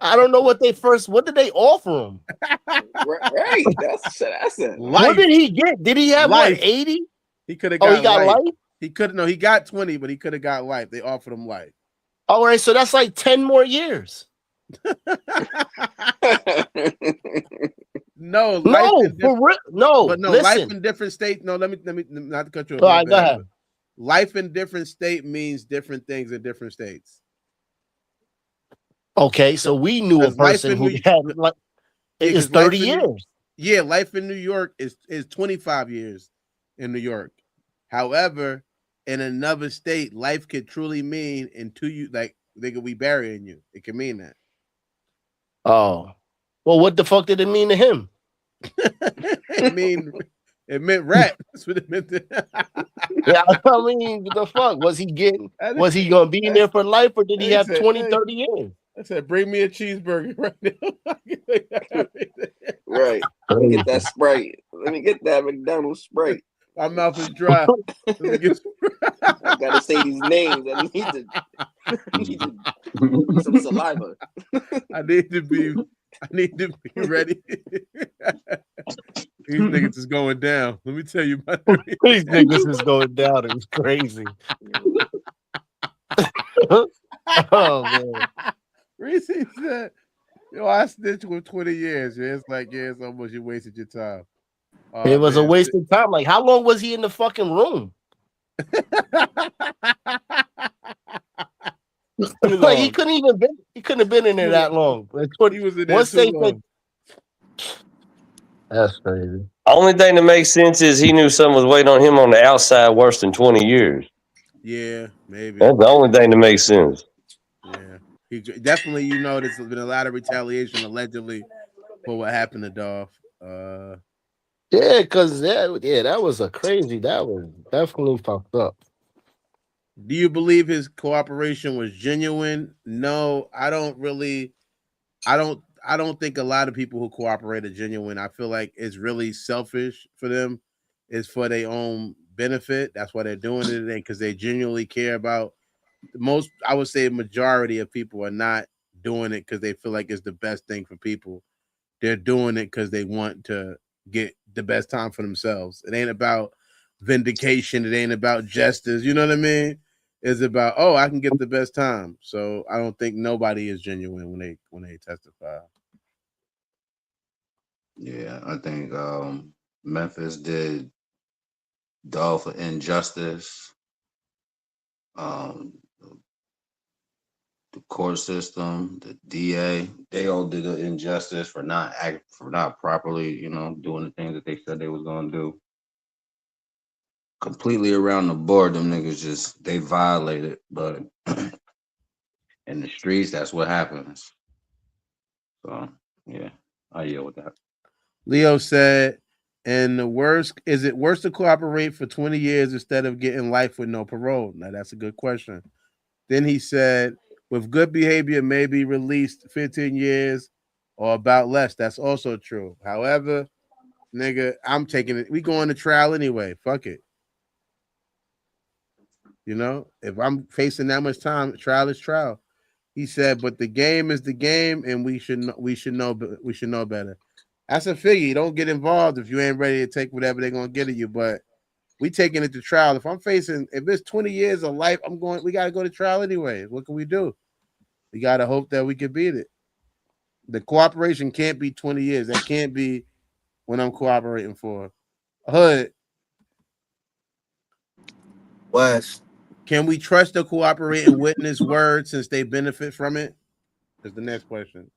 I don't know what did they offer him? Right. That's it. What did he get? Did he have life. 80? He could have Oh, got, he got life? He could he got 20, but he could have got life. They offered him life. All right, so that's like 10 more years. No, no, listen. Life in different states. No, let me not to cut you off. All right, go ahead. Life in different state means different things in different states. Okay, so we knew a person who had like it's 30 years. Yeah, life in New York is 25 years in New York. However, in another state, life could truly mean like they could be burying you. It can mean that. Oh, well, what the fuck did it mean to him? It meant rat. That's what it meant. Yeah, I mean, the fuck was he getting? Was he gonna be in there for life, or did he have 20, 30 years? I said, bring me a cheeseburger right now. Right. Let me get that Sprite. Let me get that McDonald's Sprite. My mouth is dry. I gotta say these names. I need some saliva. I need to be ready. These niggas is going down. Let me tell you, these niggas is going down. It's crazy. Oh man. Reese said, "Yo, I snitched with 20 years. Yeah, it's like, yeah, it's almost you wasted your time." It was a waste of time. Like, how long was he in the fucking room? Like, he couldn't have been in there that long. He was in there too long. That's crazy. Only thing that makes sense is he knew something was waiting on him on the outside worse than 20 years. Yeah, maybe. That's the only thing that makes sense. Yeah. He definitely, there's been a lot of retaliation allegedly for what happened to Dolph. Yeah, because that was that was definitely fucked up. Do you believe his cooperation was genuine? No, I don't think a lot of people who cooperate are genuine. I feel like it's really selfish for them. It's for their own benefit. That's why they're doing it today, because they genuinely care about most. I would say a majority of people are not doing it because they feel like it's the best thing for people. They're doing it because they want to get the best time for themselves. It ain't about vindication. It ain't about justice. You know what I mean? It's about, I can get the best time. So I don't think nobody is genuine when they testify. Yeah, I think Memphis did Dolph an injustice. The court system, the DA, they all did an injustice for not properly, doing the things that they said they was gonna do. Completely around the board, them niggas they violated, but in the streets, that's what happens. So yeah, I yield with that. Leo said, and is it worse to cooperate for 20 years instead of getting life with no parole? Now that's a good question. Then he said, with good behavior, may be released 15 years or about less. That's also true. However, nigga, I'm taking it. We going to trial anyway. Fuck it. If I'm facing that much time, trial is trial. He said, but the game is the game, and we should know better. That's a figure. You don't get involved if you ain't ready to take whatever they're gonna get at you. But we taking it to trial. If it's 20 years of life, we gotta go to trial anyway. What can we do? We gotta hope that we can beat it. The cooperation can't be 20 years. That can't be when I'm cooperating for. Hood. West. Can we trust the cooperating witness word since they benefit from it? Is the next question.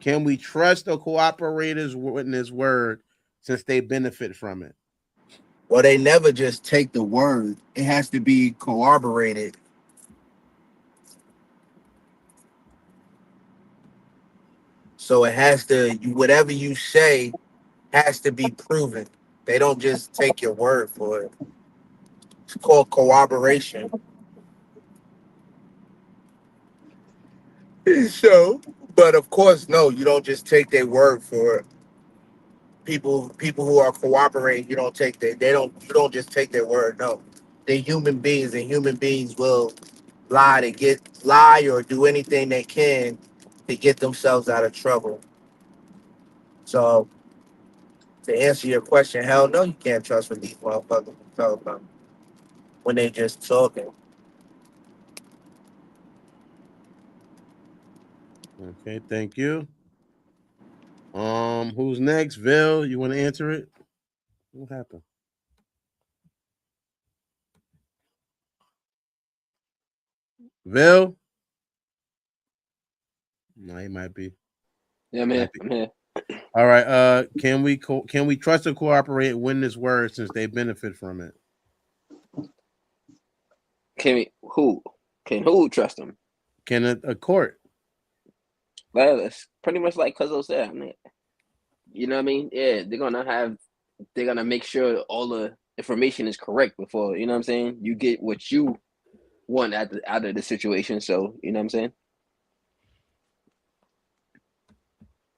Can we trust the cooperator's witness word since they benefit from it? Well, they never just take the word. It has to be corroborated. So it has to, whatever you say has to be proven. They don't just take your word for it. It's called corroboration. So But of course, no, you don't just take their word for it. People who are cooperating, you don't take you don't just take their word. No, they're human beings, and human beings will lie or do anything they can to get themselves out of trouble. So to answer your question, hell no, you can't trust what these motherfuckers talk about when they just talking. Okay, thank you. Who's next? Vil, you want to answer it? What happened? Vil? No, he might be. Yeah, man. I'm here. All right. Can we trust or cooperate and win this word since they benefit from it? Can who trust them? Can a court? Well, it's pretty much like Cuzzo said. I mean, you know what I mean? Yeah, they're gonna make sure all the information is correct before, you know what I'm saying? You get what you want out of the situation. So, you know what I'm saying?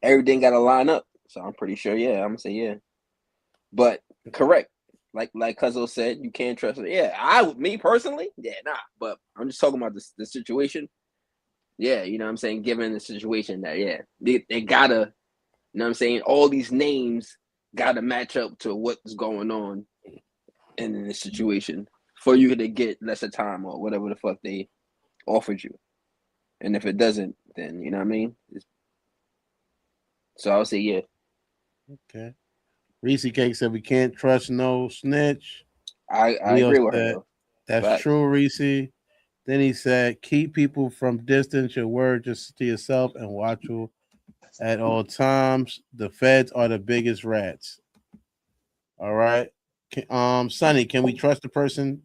Everything gotta line up. So I'm pretty sure, yeah, I'm gonna say yeah. But correct. Like Cuzzo said, you can't trust it. Yeah, me personally, yeah, nah. But I'm just talking about the situation. Yeah, you know what I'm saying? Given the situation that, yeah, they gotta, you know what I'm saying? All these names gotta match up to what's going on in the situation for you to get lesser time or whatever the fuck they offered you. And if it doesn't, then, you know what I mean? So I would say yeah. Okay. Reese Cake said we can't trust no snitch. I agree with her, though. That's Facts. true, Reese. Then he said, keep people from distance, your word just to yourself and watch you at all times. The feds are the biggest rats. All right. Sonny, can we trust the person?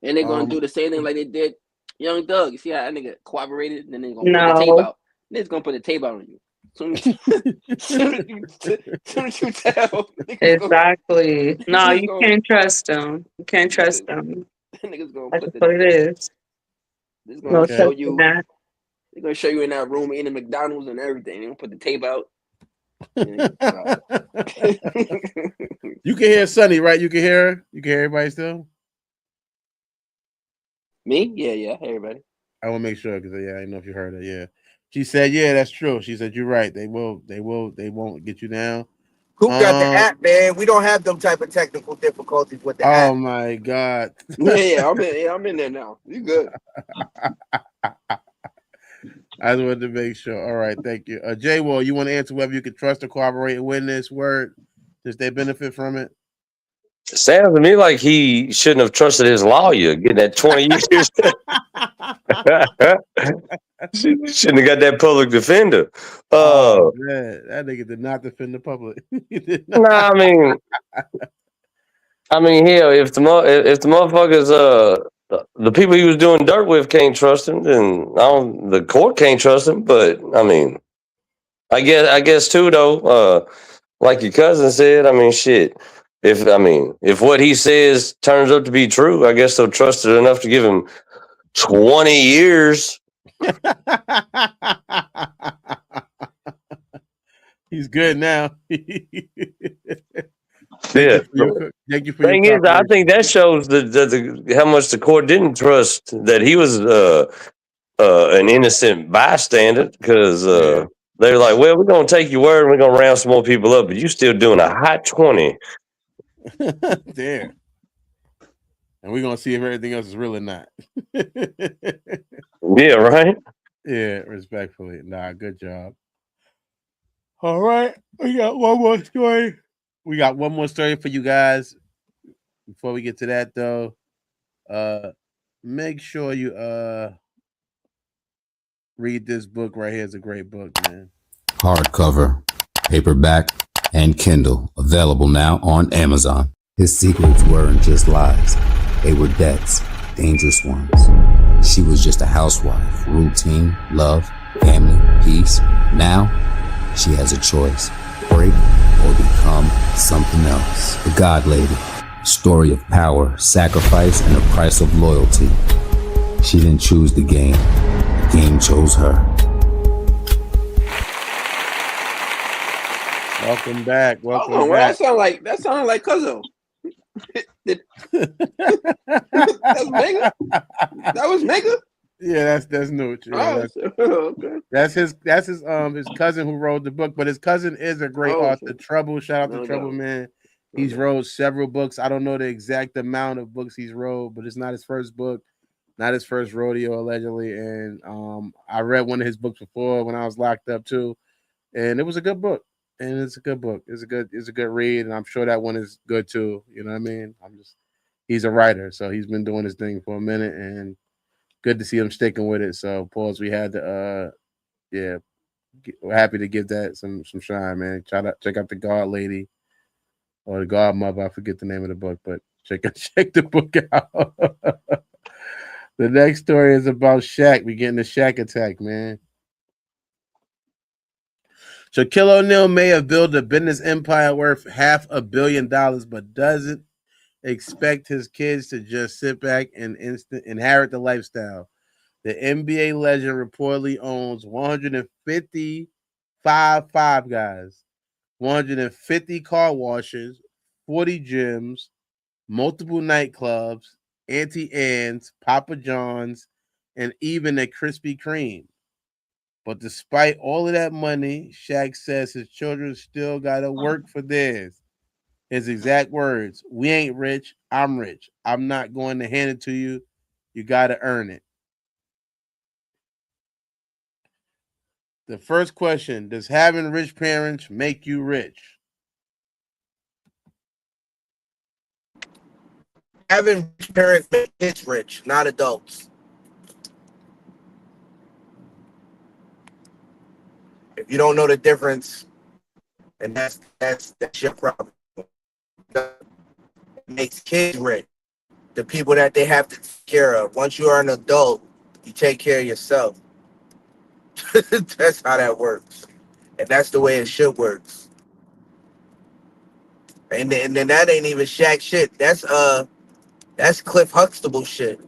And they're gonna do the same thing like they did Young Doug. You see how that nigga cooperated, and then they're gonna put the tape out. They're gonna put the tape out on you. Soon as you tell. Exactly. No, you can't trust them. You can't trust them. Niggas gonna That's put what it is. They're gonna show trust you. in that. They're gonna show you in that room eating McDonald's and everything. They're gonna put the tape out. You can hear Sonny, right? You can hear her? You can hear everybody still? Me? Yeah, everybody. I want to make sure because I didn't know if you heard her. Yeah. She said, yeah, that's true. She said, you're right. They won't get you down. Who got the app, man? We don't have them type of technical difficulties with the app. Oh my God. Yeah, I'm in there now. You good. I just wanted to make sure. All right, thank you. J-Wall, you want to answer whether you can trust or cooperate and win this word since they benefit from it? Sounds to me like he shouldn't have trusted his lawyer getting that 20 years. Shouldn't have got that public defender. Oh, man, that nigga did not defend the public. Nah, I mean, hell, if the motherfuckers, the people he was doing dirt with can't trust him, then the court can't trust him. But I mean, I guess too though, like your cousin said, I mean, shit. If what he says turns out to be true, I guess they'll trust it enough to give him 20 years. He's good now. Yeah. Thank you for Thing is, I think that shows how much the court didn't trust that he was an innocent bystander because they're like, well, we're gonna take your word and we're gonna round some more people up, but you still doing a hot 20. There. And we're gonna see if everything else is real or not. Yeah, right? Yeah, respectfully. Nah, good job. All right. We got one more story. We got one more story for you guys. Before we get to that though, make sure you read this book right here. It's a great book, man. Hardcover, paperback, and Kindle, available now on Amazon. His secrets weren't just lies. They were debts, dangerous ones. She was just a housewife, routine, love, family, peace. Now, she has a choice, break or become something else. The God Lady, story of power, sacrifice, and the price of loyalty. She didn't choose the game chose her. Welcome back. Hold Welcome on, what back. that sound like? That sounded like Cuzzo. That's Mega. That was Mega. Yeah, that's Nooch. Yeah, Okay. that's his cousin who wrote the book, but his cousin is a great author. Trouble, shout out to Trouble, man. He's wrote several books. I don't know the exact amount of books he's wrote, but it's not his first book, not his first rodeo, allegedly. And I read one of his books before when I was locked up too, and it was a good book. And it's a good book. It's a good read, and I'm sure that one is good too. You know what I mean? He's a writer, so he's been doing his thing for a minute, and good to see him sticking with it. So, pause. We had to, we're happy to give that some shine, man. Check out the God Lady or the Godmother. I forget the name of the book, but check the book out. The next story is about Shaq. We getting the Shaq attack, man. Shaquille O'Neal may have built a business empire worth $500 million, but doesn't expect his kids to just sit back and inherit the lifestyle. The NBA legend reportedly owns 155 Five Guys, 150 car washes, 40 gyms, multiple nightclubs, Auntie Anne's, Papa John's, and even a Krispy Kreme. But despite all of that money, Shaq says his children still got to work for theirs. His exact words, "We ain't rich, I'm rich. I'm not going to hand it to you. You got to earn it." The first question, does having rich parents make you rich? Having rich parents make kids rich, not adults. If you don't know the difference, and that's your problem. It makes kids rich. The people that they have to take care of. Once you are an adult, you take care of yourself. That's how that works. And that's the way it should work. And then that ain't even Shaq shit. That's Cliff Huxtable shit.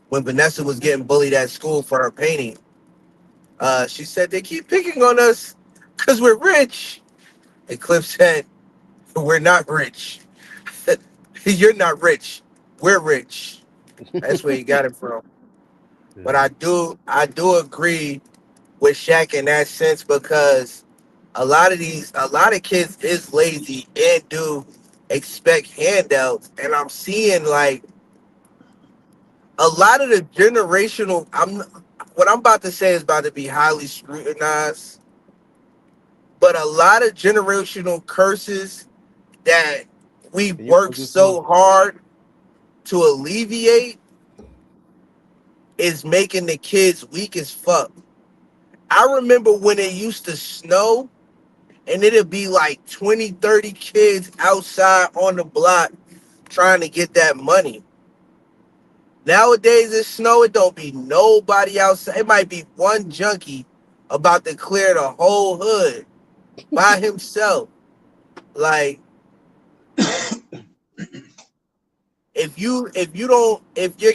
When Vanessa was getting bullied at school for her painting, she said they keep picking on us because we're rich. And Cliff said, "We're not rich. You're not rich. We're rich." That's where he got it from. But I do agree with Shaq in that sense, because a lot of kids is lazy and do expect handouts, and I'm seeing like a lot of the generational. What I'm about to say is about to be highly scrutinized, but a lot of generational curses that we work so hard to alleviate is making the kids weak as fuck. I remember when it used to snow and it'd be like 20, 30 kids outside on the block trying to get that money. Nowadays, it snow, it don't be nobody outside. It might be one junkie about to clear the whole hood by himself. Like, if your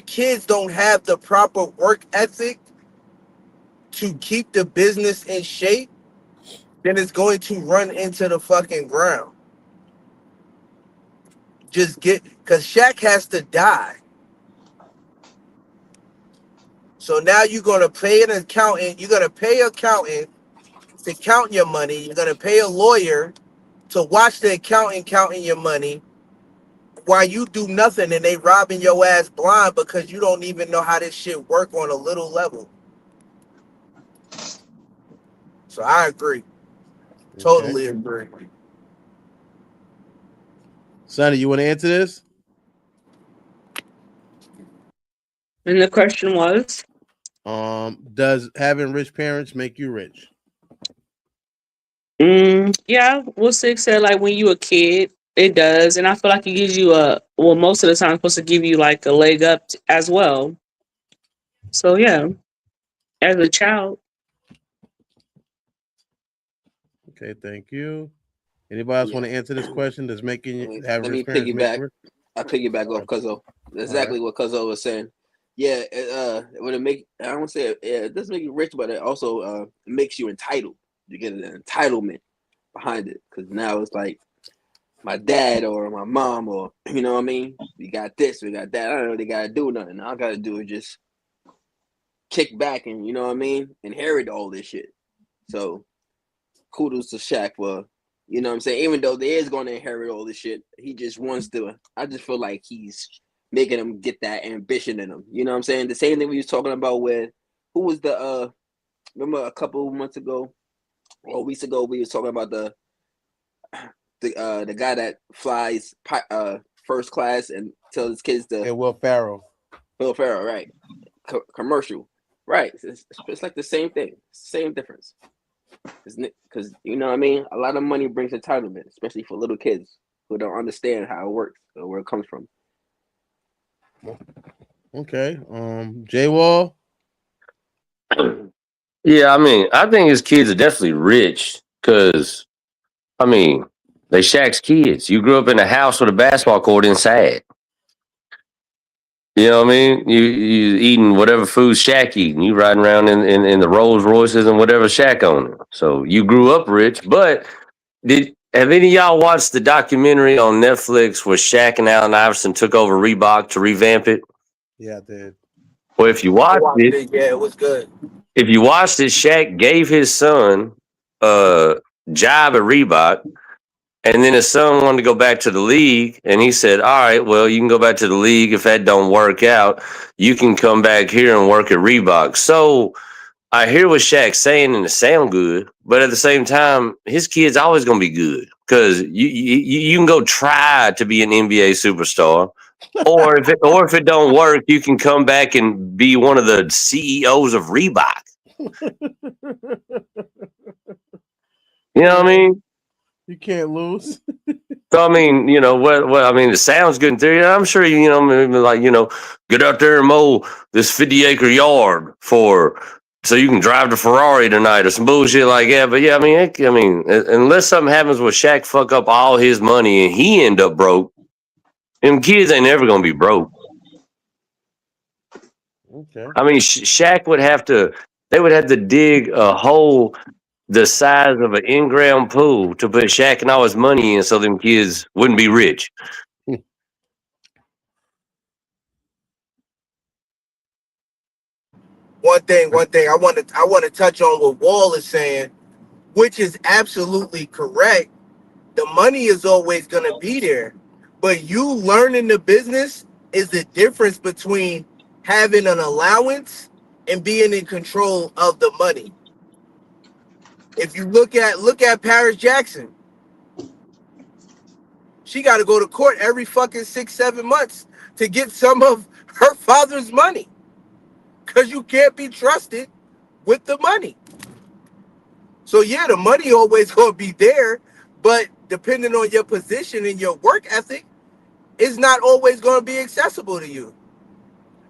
kids don't have the proper work ethic to keep the business in shape, then it's going to run into the fucking ground. Because Shaq has to die. So now you're going to pay an accountant. You're going to pay an accountant to count your money. You're going to pay a lawyer to watch the accountant counting your money while you do nothing, and they robbing your ass blind because you don't even know how this shit work on a little level. So I agree. Totally agree. Sonny, you want to answer this? And the question was, does having rich parents make you rich? Yeah, what Six said, like when you a kid, it does, and I feel like it gives you most of the time it's supposed to give you like a leg up as well. So yeah, as a child. Okay, thank you. Anybody else want to answer this question? Does making having rich Let me parents make you rich? I piggyback off Cuzzo. Exactly what Cuzzo was saying. Yeah, it would make, I don't say it doesn't make you rich, but it also makes you entitled. You get an entitlement behind it because now it's like my dad or my mom or you know what I mean. We got this, we got that. I don't really gotta do nothing. All I gotta do is just kick back and you know what I mean, inherit all this shit. So kudos to Shaq for you know what I'm saying. Even though they is going to inherit all this shit, he just wants to. I just feel like he's making them get that ambition in them. You know what I'm saying? The same thing we was talking about with who was the remember a couple of months ago or weeks ago we was talking about the guy that flies first class and tells his kids to Will Ferrell, right? Commercial, right? It's like the same thing, same difference. Because you know what I mean, a lot of money brings entitlement, especially for little kids who don't understand how it works or where it comes from. Okay, J Wall. Yeah, I mean, I think his kids are definitely rich because, I mean, they Shaq's kids. You grew up in a house with a basketball court inside. You know what I mean? You eating whatever food Shaq eating. You riding around in the Rolls Royces and whatever Shaq owning. So you grew up rich. But have any of y'all watched the documentary on Netflix where Shaq and Allen Iverson took over Reebok to revamp it? Yeah, I did. Well, if you watched it, Yeah, it was good. if you watched it, Shaq gave his son a job at Reebok. And then his son wanted to go back to the league, and he said, all right, well, you can go back to the league. If that don't work out, you can come back here and work at Reebok. So I hear what Shaq's saying, and it sounds good. But at the same time, his kid's always going to be good because you can go try to be an NBA superstar. Or if it don't work, you can come back and be one of the CEOs of Reebok. You know what I mean? You can't lose. So I mean, you know what? I mean, it sounds good in theory. I'm sure you know, maybe like get out there and mow this 50-acre yard so you can drive the Ferrari tonight or some bullshit like that. But yeah, I mean, unless something happens with Shaq fuck up all his money and he end up broke, them kids ain't never gonna be broke. Okay. I mean, Shaq would have to. They would have to dig a hole the size of an in-ground pool to put Shaq and all his money in so them kids wouldn't be rich. One thing I want to touch on what Wall is saying, which is absolutely correct. The money is always going to be there, but you learning the business is the difference between having an allowance and being in control of the money. If you look at Paris Jackson, she got to go to court every fucking 6-7 months to get some of her father's money because you can't be trusted with the money. So yeah, the money always going to be there, but depending on your position and your work ethic, it's not always going to be accessible to you.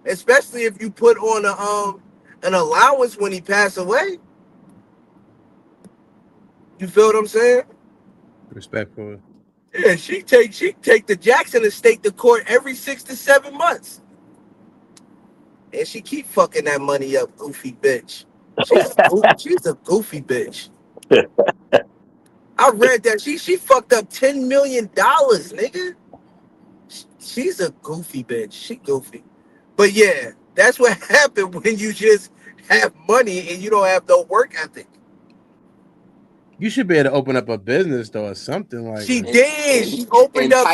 Especially if you put on an allowance when he passed away. You feel what I'm saying? Respectful. Yeah, she take the Jackson estate to court every 6 to 7 months. And she keep fucking that money up, goofy bitch. She's a goofy bitch. I read that she fucked up $10 million, nigga. She's a goofy bitch. She goofy. But yeah, that's what happened when you just have money and you don't have no work ethic. You should be able to open up a business though, or something like. She did. She opened up.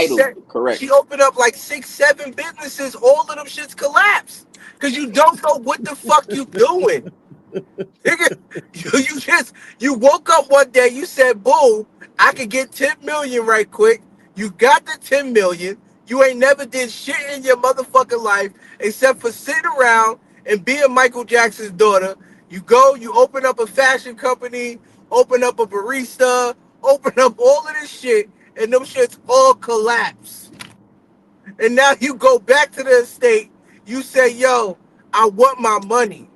Correct. She opened up like 6-7 businesses. All of them shits collapsed because you don't know what the fuck you doing. Nigga, you woke up one day. You said, "Boom, I could get 10 million right quick." You got the 10 million. You ain't never did shit in your motherfucking life except for sitting around and being Michael Jackson's daughter. You go, you open up a fashion company, open up a barista, open up all of this shit, and them shits all collapse. And now you go back to the estate, you say, yo, I want my money.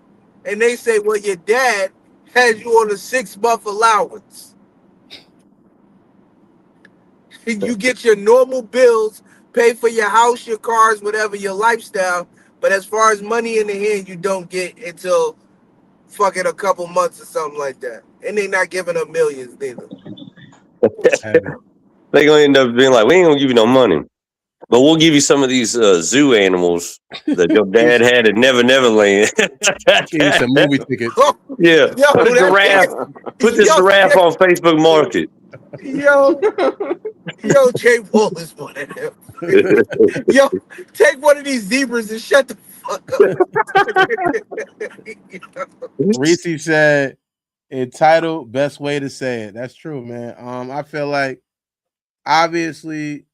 And they say, well, your dad has you on a 6-month allowance. And you get your normal bills, pay for your house, your cars, whatever, your lifestyle. But as far as money in the hand, you don't get until fucking a couple months or something like that. And they not giving up millions neither. They gonna end up being like, we ain't gonna give you no money, but we'll give you some of these zoo animals that your dad had at Never Land. Give you some movie tickets. Yeah, Yo, put a giraffe. Put this giraffe on Facebook Market. Yo, Jay Wall is one of them. Yo, take one of these zebras and shut the fuck up. Reese said, entitled, best way to say it. That's true, man. I feel like obviously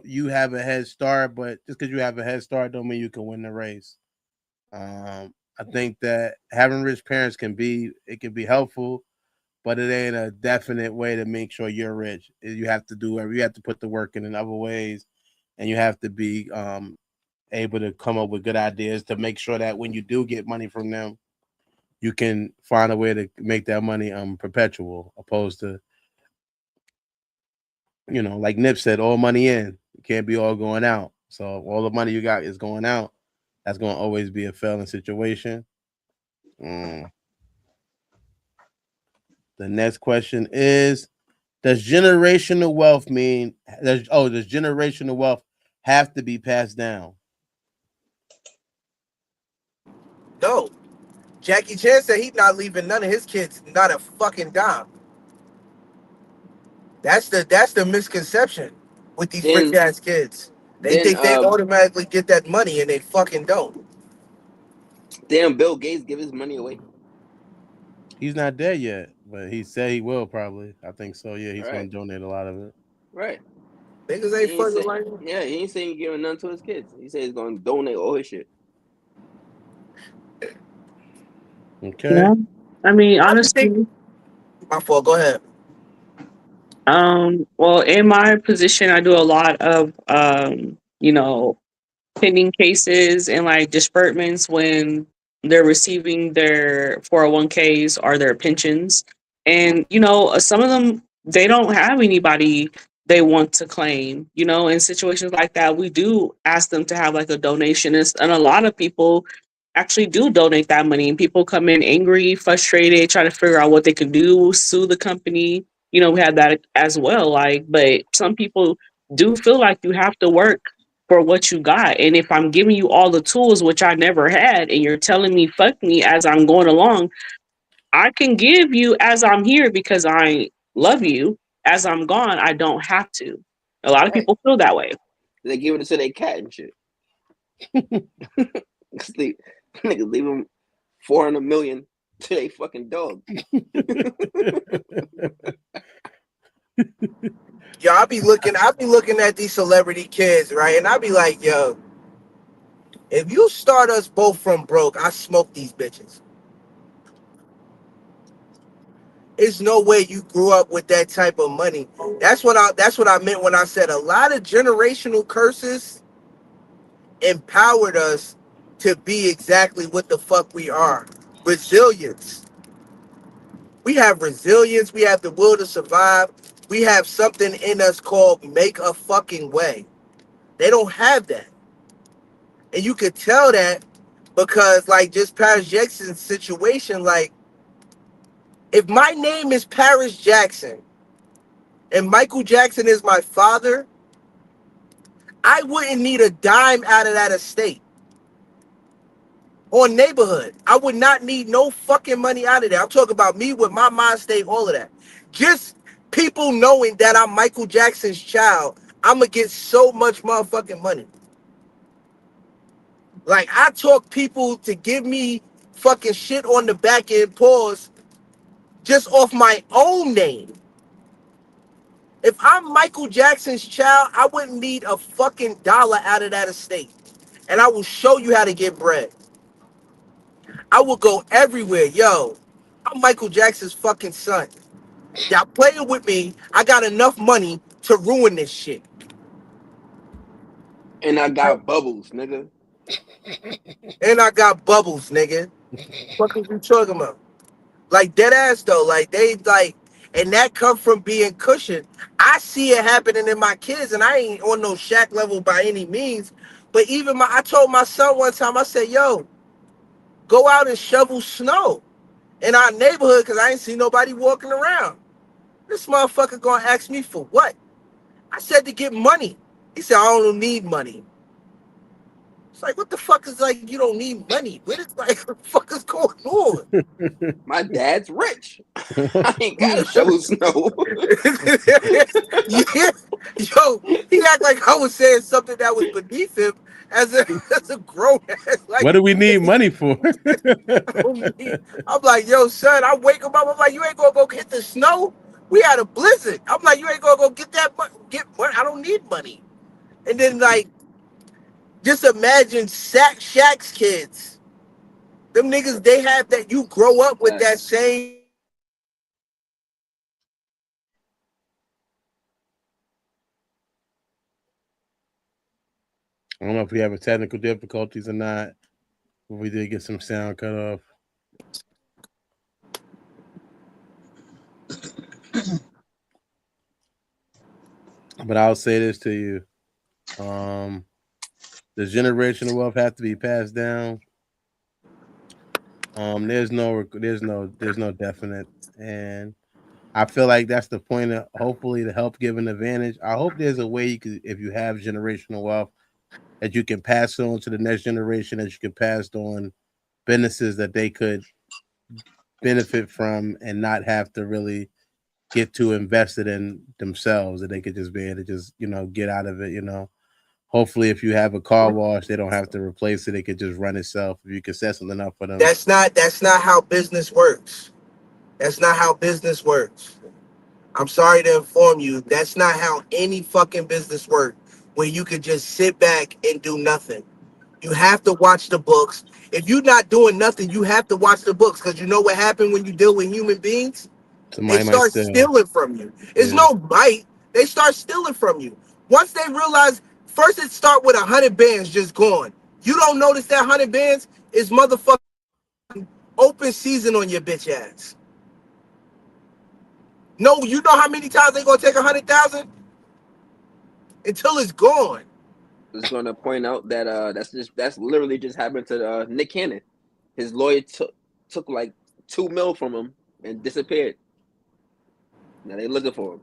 you have a head start, but just because you have a head start don't mean you can win the race. I think that having rich parents can be helpful, but it ain't a definite way to make sure you're rich. You have to put the work in other ways, and you have to be able to come up with good ideas to make sure that when you do get money from them, you can find a way to make that money perpetual, opposed to, like Nip said, all money in. It can't be all going out. So all the money you got is going out. That's going to always be a failing situation. The next question is, does generational wealth have to be passed down? No. Jackie Chan said he's not leaving none of his kids not a fucking dime. That's the misconception with these rich ass kids. They think they automatically get that money and they fucking don't. Damn, Bill Gates give his money away. He's not dead yet, but he said he will probably. I think so. Yeah, he's going to donate a lot of it. Right. Niggas ain't fucking like him. Yeah, he ain't saying he's giving none to his kids. He said he's going to donate all his shit. Okay. Yeah. I mean, honestly, my fault. Go ahead. Well, in my position, I do a lot of, pending cases and like disbursements when they're receiving their 401ks or their pensions. And, some of them, they don't have anybody they want to claim. In situations like that, we do ask them to have like a donation. And a lot of people actually do donate that money, and people come in angry, frustrated, try to figure out what they can do, sue the company. We have that as well. But some people do feel like you have to work for what you got. And if I'm giving you all the tools, which I never had, and you're telling me fuck me as I'm going along, I can give you as I'm here because I love you. As I'm gone, I don't have to. A lot of people feel that way. They give it to their cat and shit. Niggas leave them $400 million to their fucking dog. Yo, I be looking at these celebrity kids, right? And I be like, yo, if you start us both from broke, I smoke these bitches. There's no way you grew up with that type of money. That's what I meant when I said a lot of generational curses empowered us to be exactly what the fuck we are. Resilience. We have resilience. We have the will to survive. We have something in us called make a fucking way. They don't have that. And you could tell that because, like, just Paris Jackson's situation, like, if my name is Paris Jackson and Michael Jackson is my father, I wouldn't need a dime out of that estate or neighborhood. I would not need no fucking money out of there. I'm talking about me with my mind state, all of that. Just people knowing that I'm Michael Jackson's child, I'm going to get so much motherfucking money. Like, I talk people to give me fucking shit on the back end, pause, just off my own name. If I'm Michael Jackson's child, I wouldn't need a fucking dollar out of that estate. And I will show you how to get bread. I will go everywhere. Yo, I'm Michael Jackson's fucking son. Y'all playing with me. I got enough money to ruin this shit. And I got bubbles, nigga. And I got bubbles, nigga. What are you talking about? Like, dead ass though. Like, they like, and that come from being cushioned. I see it happening in my kids, and I ain't on no Shaq level by any means. But I told my son one time, I said, yo, go out and shovel snow. in our neighborhood because I ain't seen nobody walking around. This motherfucker gonna ask me for what? I said to get money. He said, I don't need money. It's like, what the fuck is like, you don't need money? What is like, what the fuck is going on? My dad's rich. I ain't gotta shovel snow. Yeah. Yo, he act like I was saying something that was beneath him as a grown ass. Like, What do we need money for? I'm like, yo, son, I wake him up. I'm like, you ain't gonna go hit the snow? We had a blizzard. I'm like, you ain't gonna go get that money. Get money. I don't need money. And then like, just imagine Shaq's kids. Them niggas, they have that. You grow up with that same. I don't know if we have technical difficulties or not. But we did get some sound cut off. But I'll say this to you. Does generational wealth have to be passed down? There's no definite, and I feel like that's the point of hopefully to help give an advantage. I hope there's a way you could, if you have generational wealth, that you can pass on to the next generation, that you can pass on businesses that they could benefit from and not have to really get too invested in themselves, that they could just be able to just, get out of it, Hopefully, if you have a car wash, they don't have to replace it. It could just run itself. If you can set something up for them. That's not how business works. That's not how business works. I'm sorry to inform you. That's not how any fucking business works, where you could just sit back and do nothing. You have to watch the books. If you're not doing nothing, you have to watch the books, because you know what happened when you deal with human beings? Somebody They might start steal. stealing from you. It's Yeah. no bite. They start stealing from you. Once they realize, first it start with 100 bands just gone. You don't notice that 100 bands is motherfucking open season on your bitch ass. No, you know how many times they gonna take 100,000 until it's gone. I was gonna point out that that's literally just happened to Nick Cannon. His lawyer took like $2 million from him and disappeared. Now they looking for him.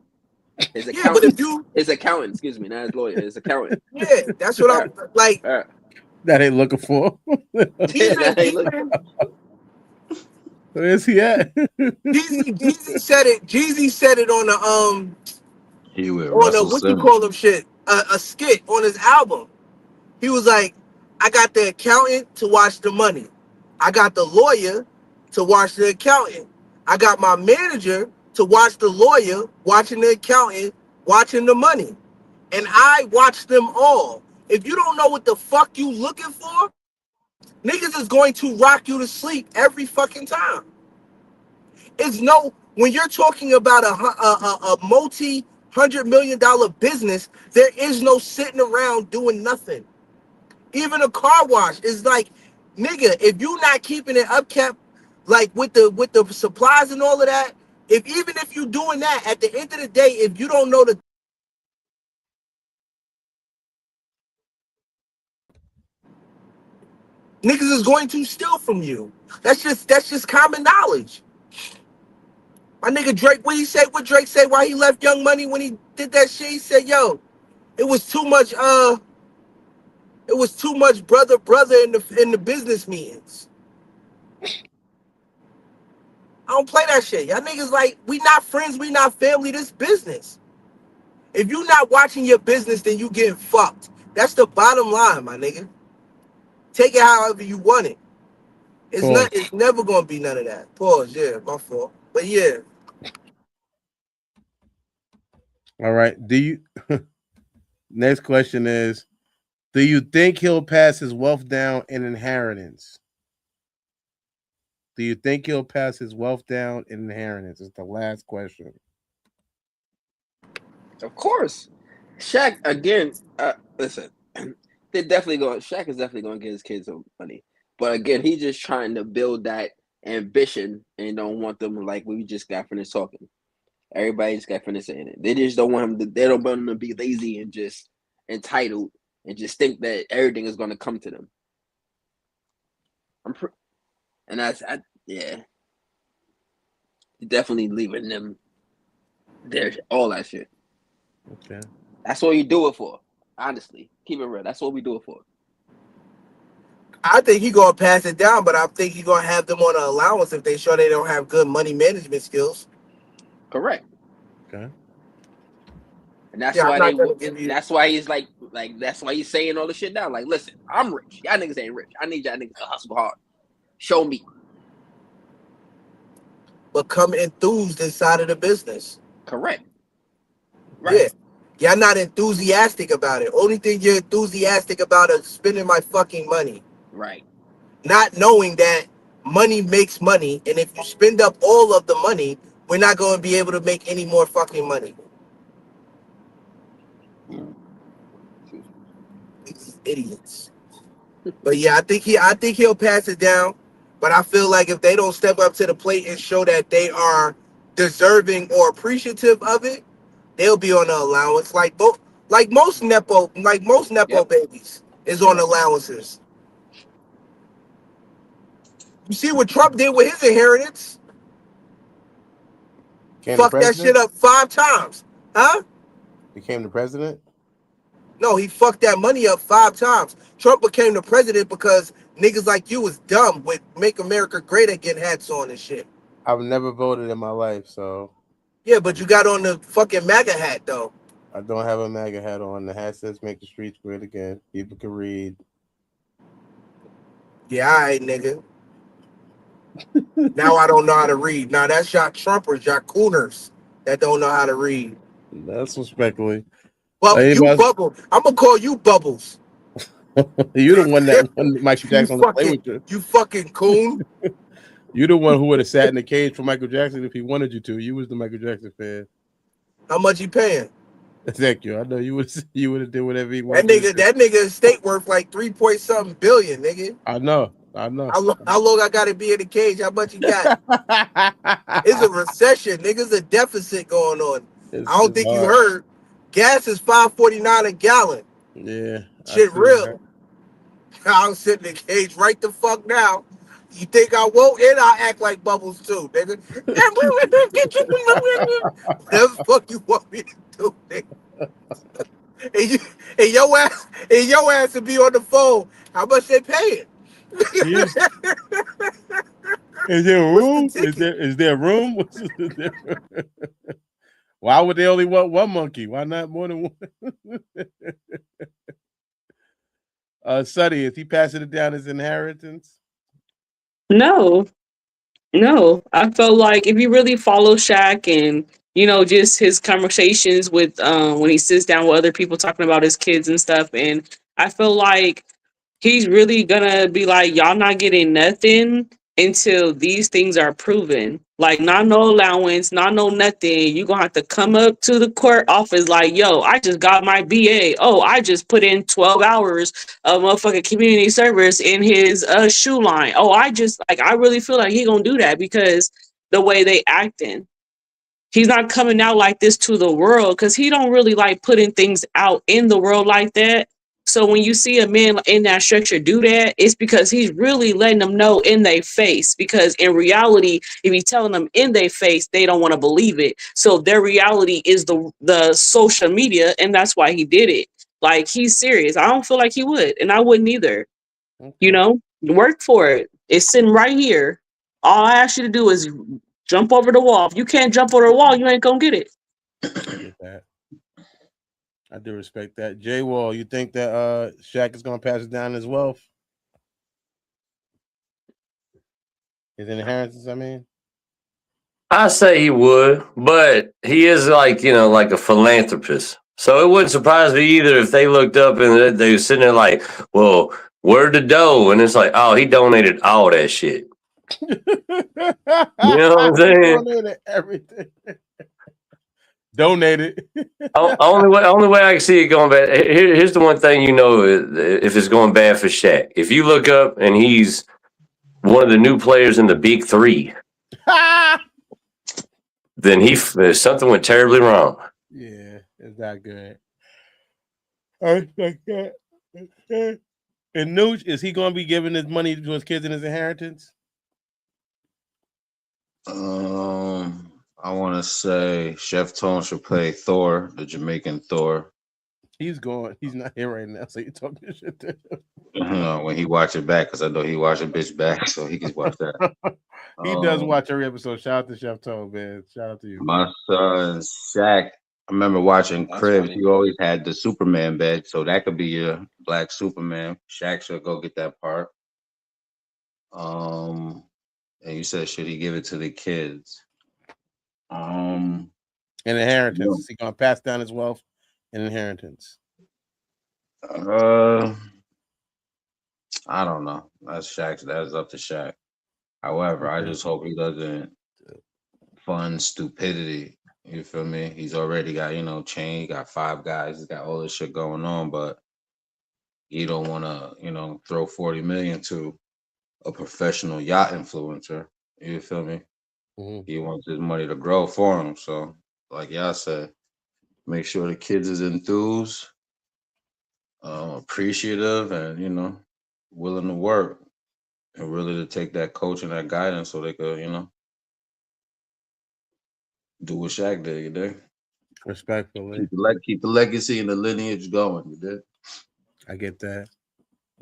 His Yeah, but if accountant, excuse me, not his lawyer, his accountant. Yeah, that's what I'm like. That ain't looking for. Where's he at? Jeezy said it. Jeezy said it on the He with on a Russell what you Simmons. call them shit, a skit on his album. He was like, I got the accountant to watch the money. I got the lawyer to watch the accountant. I got my manager to watch the lawyer, watching the accountant, watching the money. And I watch them all. If you don't know what the fuck you looking for, niggas is going to rock you to sleep every fucking time. It's no, when you're talking about a multi-$100 million business, there is no sitting around doing nothing. Even a car wash is like, nigga, if you're not keeping it upkept, like with the supplies and all of that, even if you're doing that, at the end of the day, if you don't know the niggas is going to steal from you. That's just common knowledge. My nigga Drake, what Drake say why he left Young Money when he did that shit? He said, yo, it was too much brother in the business meetings. I don't play that shit. Y'all niggas like, we not friends, we not family, this business. If you not watching your business, then you getting fucked. That's the bottom line, my nigga. Take it however you want it. It's never gonna be none of that. Pause, yeah, my fault. But yeah. All right. Next question is, do you think he'll pass his wealth down in inheritance? Do you think he'll pass his wealth down in inheritance? It's the last question. Of course. Shaq, again, listen, Shaq is definitely going to get his kids some money. But again, he's just trying to build that ambition and don't want them, like we just got finished talking. Everybody just got finished saying it. They just don't want they don't want him to be lazy and just entitled and just think that everything is going to come to them. Yeah. definitely leaving them there, all that shit. Okay. That's what you do it for. Honestly, keep it real. That's what we do it for. I think he gonna pass it down, but I think he gonna have them on an allowance if they show they don't have good money management skills. Correct. Okay. And that's Yeah, I'm why not gonna give you. that's why he's like that's why he's saying all the shit down. Like, listen, I'm rich. Y'all niggas ain't rich. I need y'all niggas to hustle hard. Show me. Become enthused inside of the business. Correct. Right. Yeah. Y'all not enthusiastic about it. Only thing you're enthusiastic about is spending my fucking money. Right. Not knowing that money makes money, and if you spend up all of the money, we're not going to be able to make any more fucking money. These idiots. But yeah, I think he'll pass it down. But I feel like if they don't step up to the plate and show that they are deserving or appreciative of it, they'll be on the allowance. Like most nepo babies is on allowances. You see what Trump did with his inheritance? Fuck that shit up 5 times. Huh? Became the president? No, he fucked that money up 5 times. Trump became the president because niggas like you was dumb with Make America Great Again hats on and shit. I've never voted in my life, so. Yeah, but you got on the fucking MAGA hat, though. I don't have a MAGA hat on. The hat says "Make the streets great again." People can read. Yeah, all right, nigga. Now I don't know how to read. Now that's y'all Trumpers, y'all Cooners that don't know how to read. That's respectfully. Well, you Bubble. I'm gonna call you Bubbles. You the one that wanted Michael Jackson to play with you. You fucking coon. You the one who would have sat in the cage for Michael Jackson if he wanted you to. You was the Michael Jackson fan. How much he paying? Thank you. I know you would have did whatever he wanted. That nigga estate worth like 3-point-something billion, nigga. I know. How long I gotta be in the cage? How much you got? It's a recession, nigga. It's a deficit going on. I don't think you heard. Gas is $5.49 a gallon. Yeah. Shit real. I'll sit in the cage right the fuck now. You think I won't? And I act like Bubbles too, nigga. Whatever the fuck you want me to do, nigga. And your ass to be on the phone. How much they paying? Is there room? Is there room? Why would they only want one monkey? Why not more than one? Sonny, is he passing it down as inheritance? No. I felt like if you really follow Shaq and just his conversations with when he sits down with other people talking about his kids and stuff, and I feel like he's really gonna be like, y'all not getting nothing until these things are proven. Like, not no allowance, not no nothing. You're gonna have to come up to the court office like, yo, I just got my BA. Oh, I just put in 12 hours of motherfucking community service in his shoe line. Oh, I really feel like he gonna do that because the way they acting. He's not coming out like this to the world because he don't really like putting things out in the world like that. So when you see a man in that structure do that, it's because he's really letting them know in their face. Because in reality, if he's telling them in their face, they don't want to believe it. So their reality is the social media, and that's why he did it. Like, he's serious. I don't feel like he would, and I wouldn't either. Okay. Work for it. It's sitting right here. All I ask you to do is jump over the wall. If you can't jump over the wall, you ain't gonna get it. I do respect that. J Wall, you think that Shaq is gonna pass it down his wealth? His inheritance, I mean. I say he would, but he is like a philanthropist. So it wouldn't surprise me either if they looked up and they were sitting there like, well, where'd the dough? And it's like, oh, he donated all that shit. You know what I'm saying? Donated everything. Donated. Only way I can see it going bad. Here's the one thing if it's going bad for Shaq. If you look up and he's one of the new players in the Big Three, then something went terribly wrong. Yeah, it's not good. I respect that. And Nooch, is he going to be giving his money to his kids in his inheritance? I want to say Chef Tone should play Thor, the Jamaican Thor. He's gone. He's not here right now, so you talking shit to When he watch it back, because I know he watch a bitch back, so he can watch that. He does watch every episode. Shout out to Chef Toe, man. Shout out to you. My son Shaq. I remember watching Cribs. funny. He always had the Superman bed, so that could be your Black Superman. Shaq should go get that part. And you said, should he give it to the kids? An inheritance. Is he gonna pass down his wealth and inheritance? I don't know. That's up to Shaq. However, I just hope he doesn't fund stupidity. You feel me? He's already got, chain. He got 5 guys. He's got all this shit going on, but he don't want to, throw 40 million to a professional yacht influencer. You feel me? Mm-hmm. He wants his money to grow for him. So, like y'all said, make sure the kids is enthused, appreciative, and willing to work, and really to take that coach and that guidance so they could, do what Shaq did. You did. Respectfully, keep the legacy and the lineage going. You did. I get that.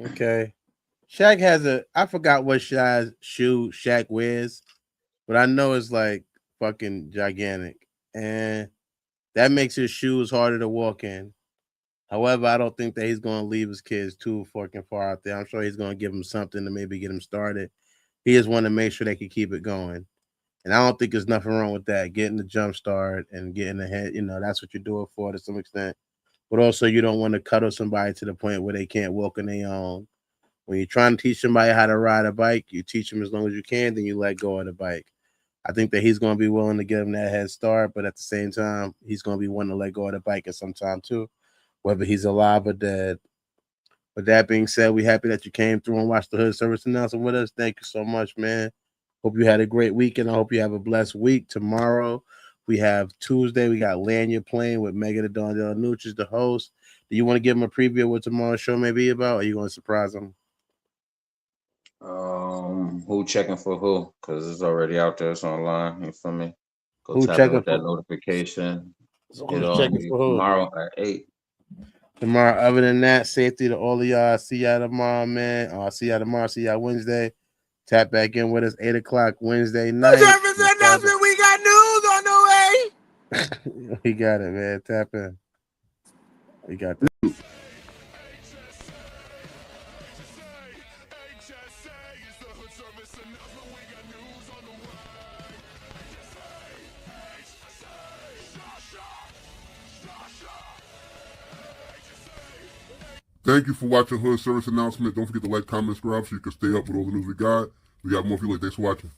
Okay. Shaq has I forgot what shoe Shaq wears, but I know it's like fucking gigantic, and that makes his shoes harder to walk in. However, I don't think that he's going to leave his kids too fucking far out there. I'm sure he's going to give them something to maybe get them started. He just want to make sure they can keep it going. And I don't think there's nothing wrong with that. Getting the jump start and getting ahead, that's what you do it for to some extent. But also, you don't want to cuddle somebody to the point where they can't walk on their own. When you're trying to teach somebody how to ride a bike, you teach them as long as you can, then you let go of the bike. I think that he's going to be willing to give him that head start, but at the same time, he's going to be wanting to let go of the bike at some time too, whether he's alive or dead. With that being said, we're happy that you came through and watched the Hood Service announcement with us. Thank you so much, man. Hope you had a great weekend. I hope you have a blessed week. Tomorrow, we have Tuesday. We got Lanyard playing with Mega the Don Del Nucci's the host. Do you want to give him a preview of what tomorrow's show may be about, or are you going to surprise him? Who checking for who? Because it's already out there. It's online. You feel me? Go Who tap checking in with that for- notification. So Get who's on checking for who? tomorrow at 8. Tomorrow, other than that, safety to all of y'all. See y'all tomorrow, man. See y'all tomorrow. See y'all Wednesday. Tap back in with us 8 o'clock Wednesday night. Service announcement. We got news on the way. We got it, man. Tap in. We got that. Thank you for watching Hood Service Announcement. Don't forget to like, comment, subscribe so you can stay up with all the news we got. We got more for you. Thanks for watching.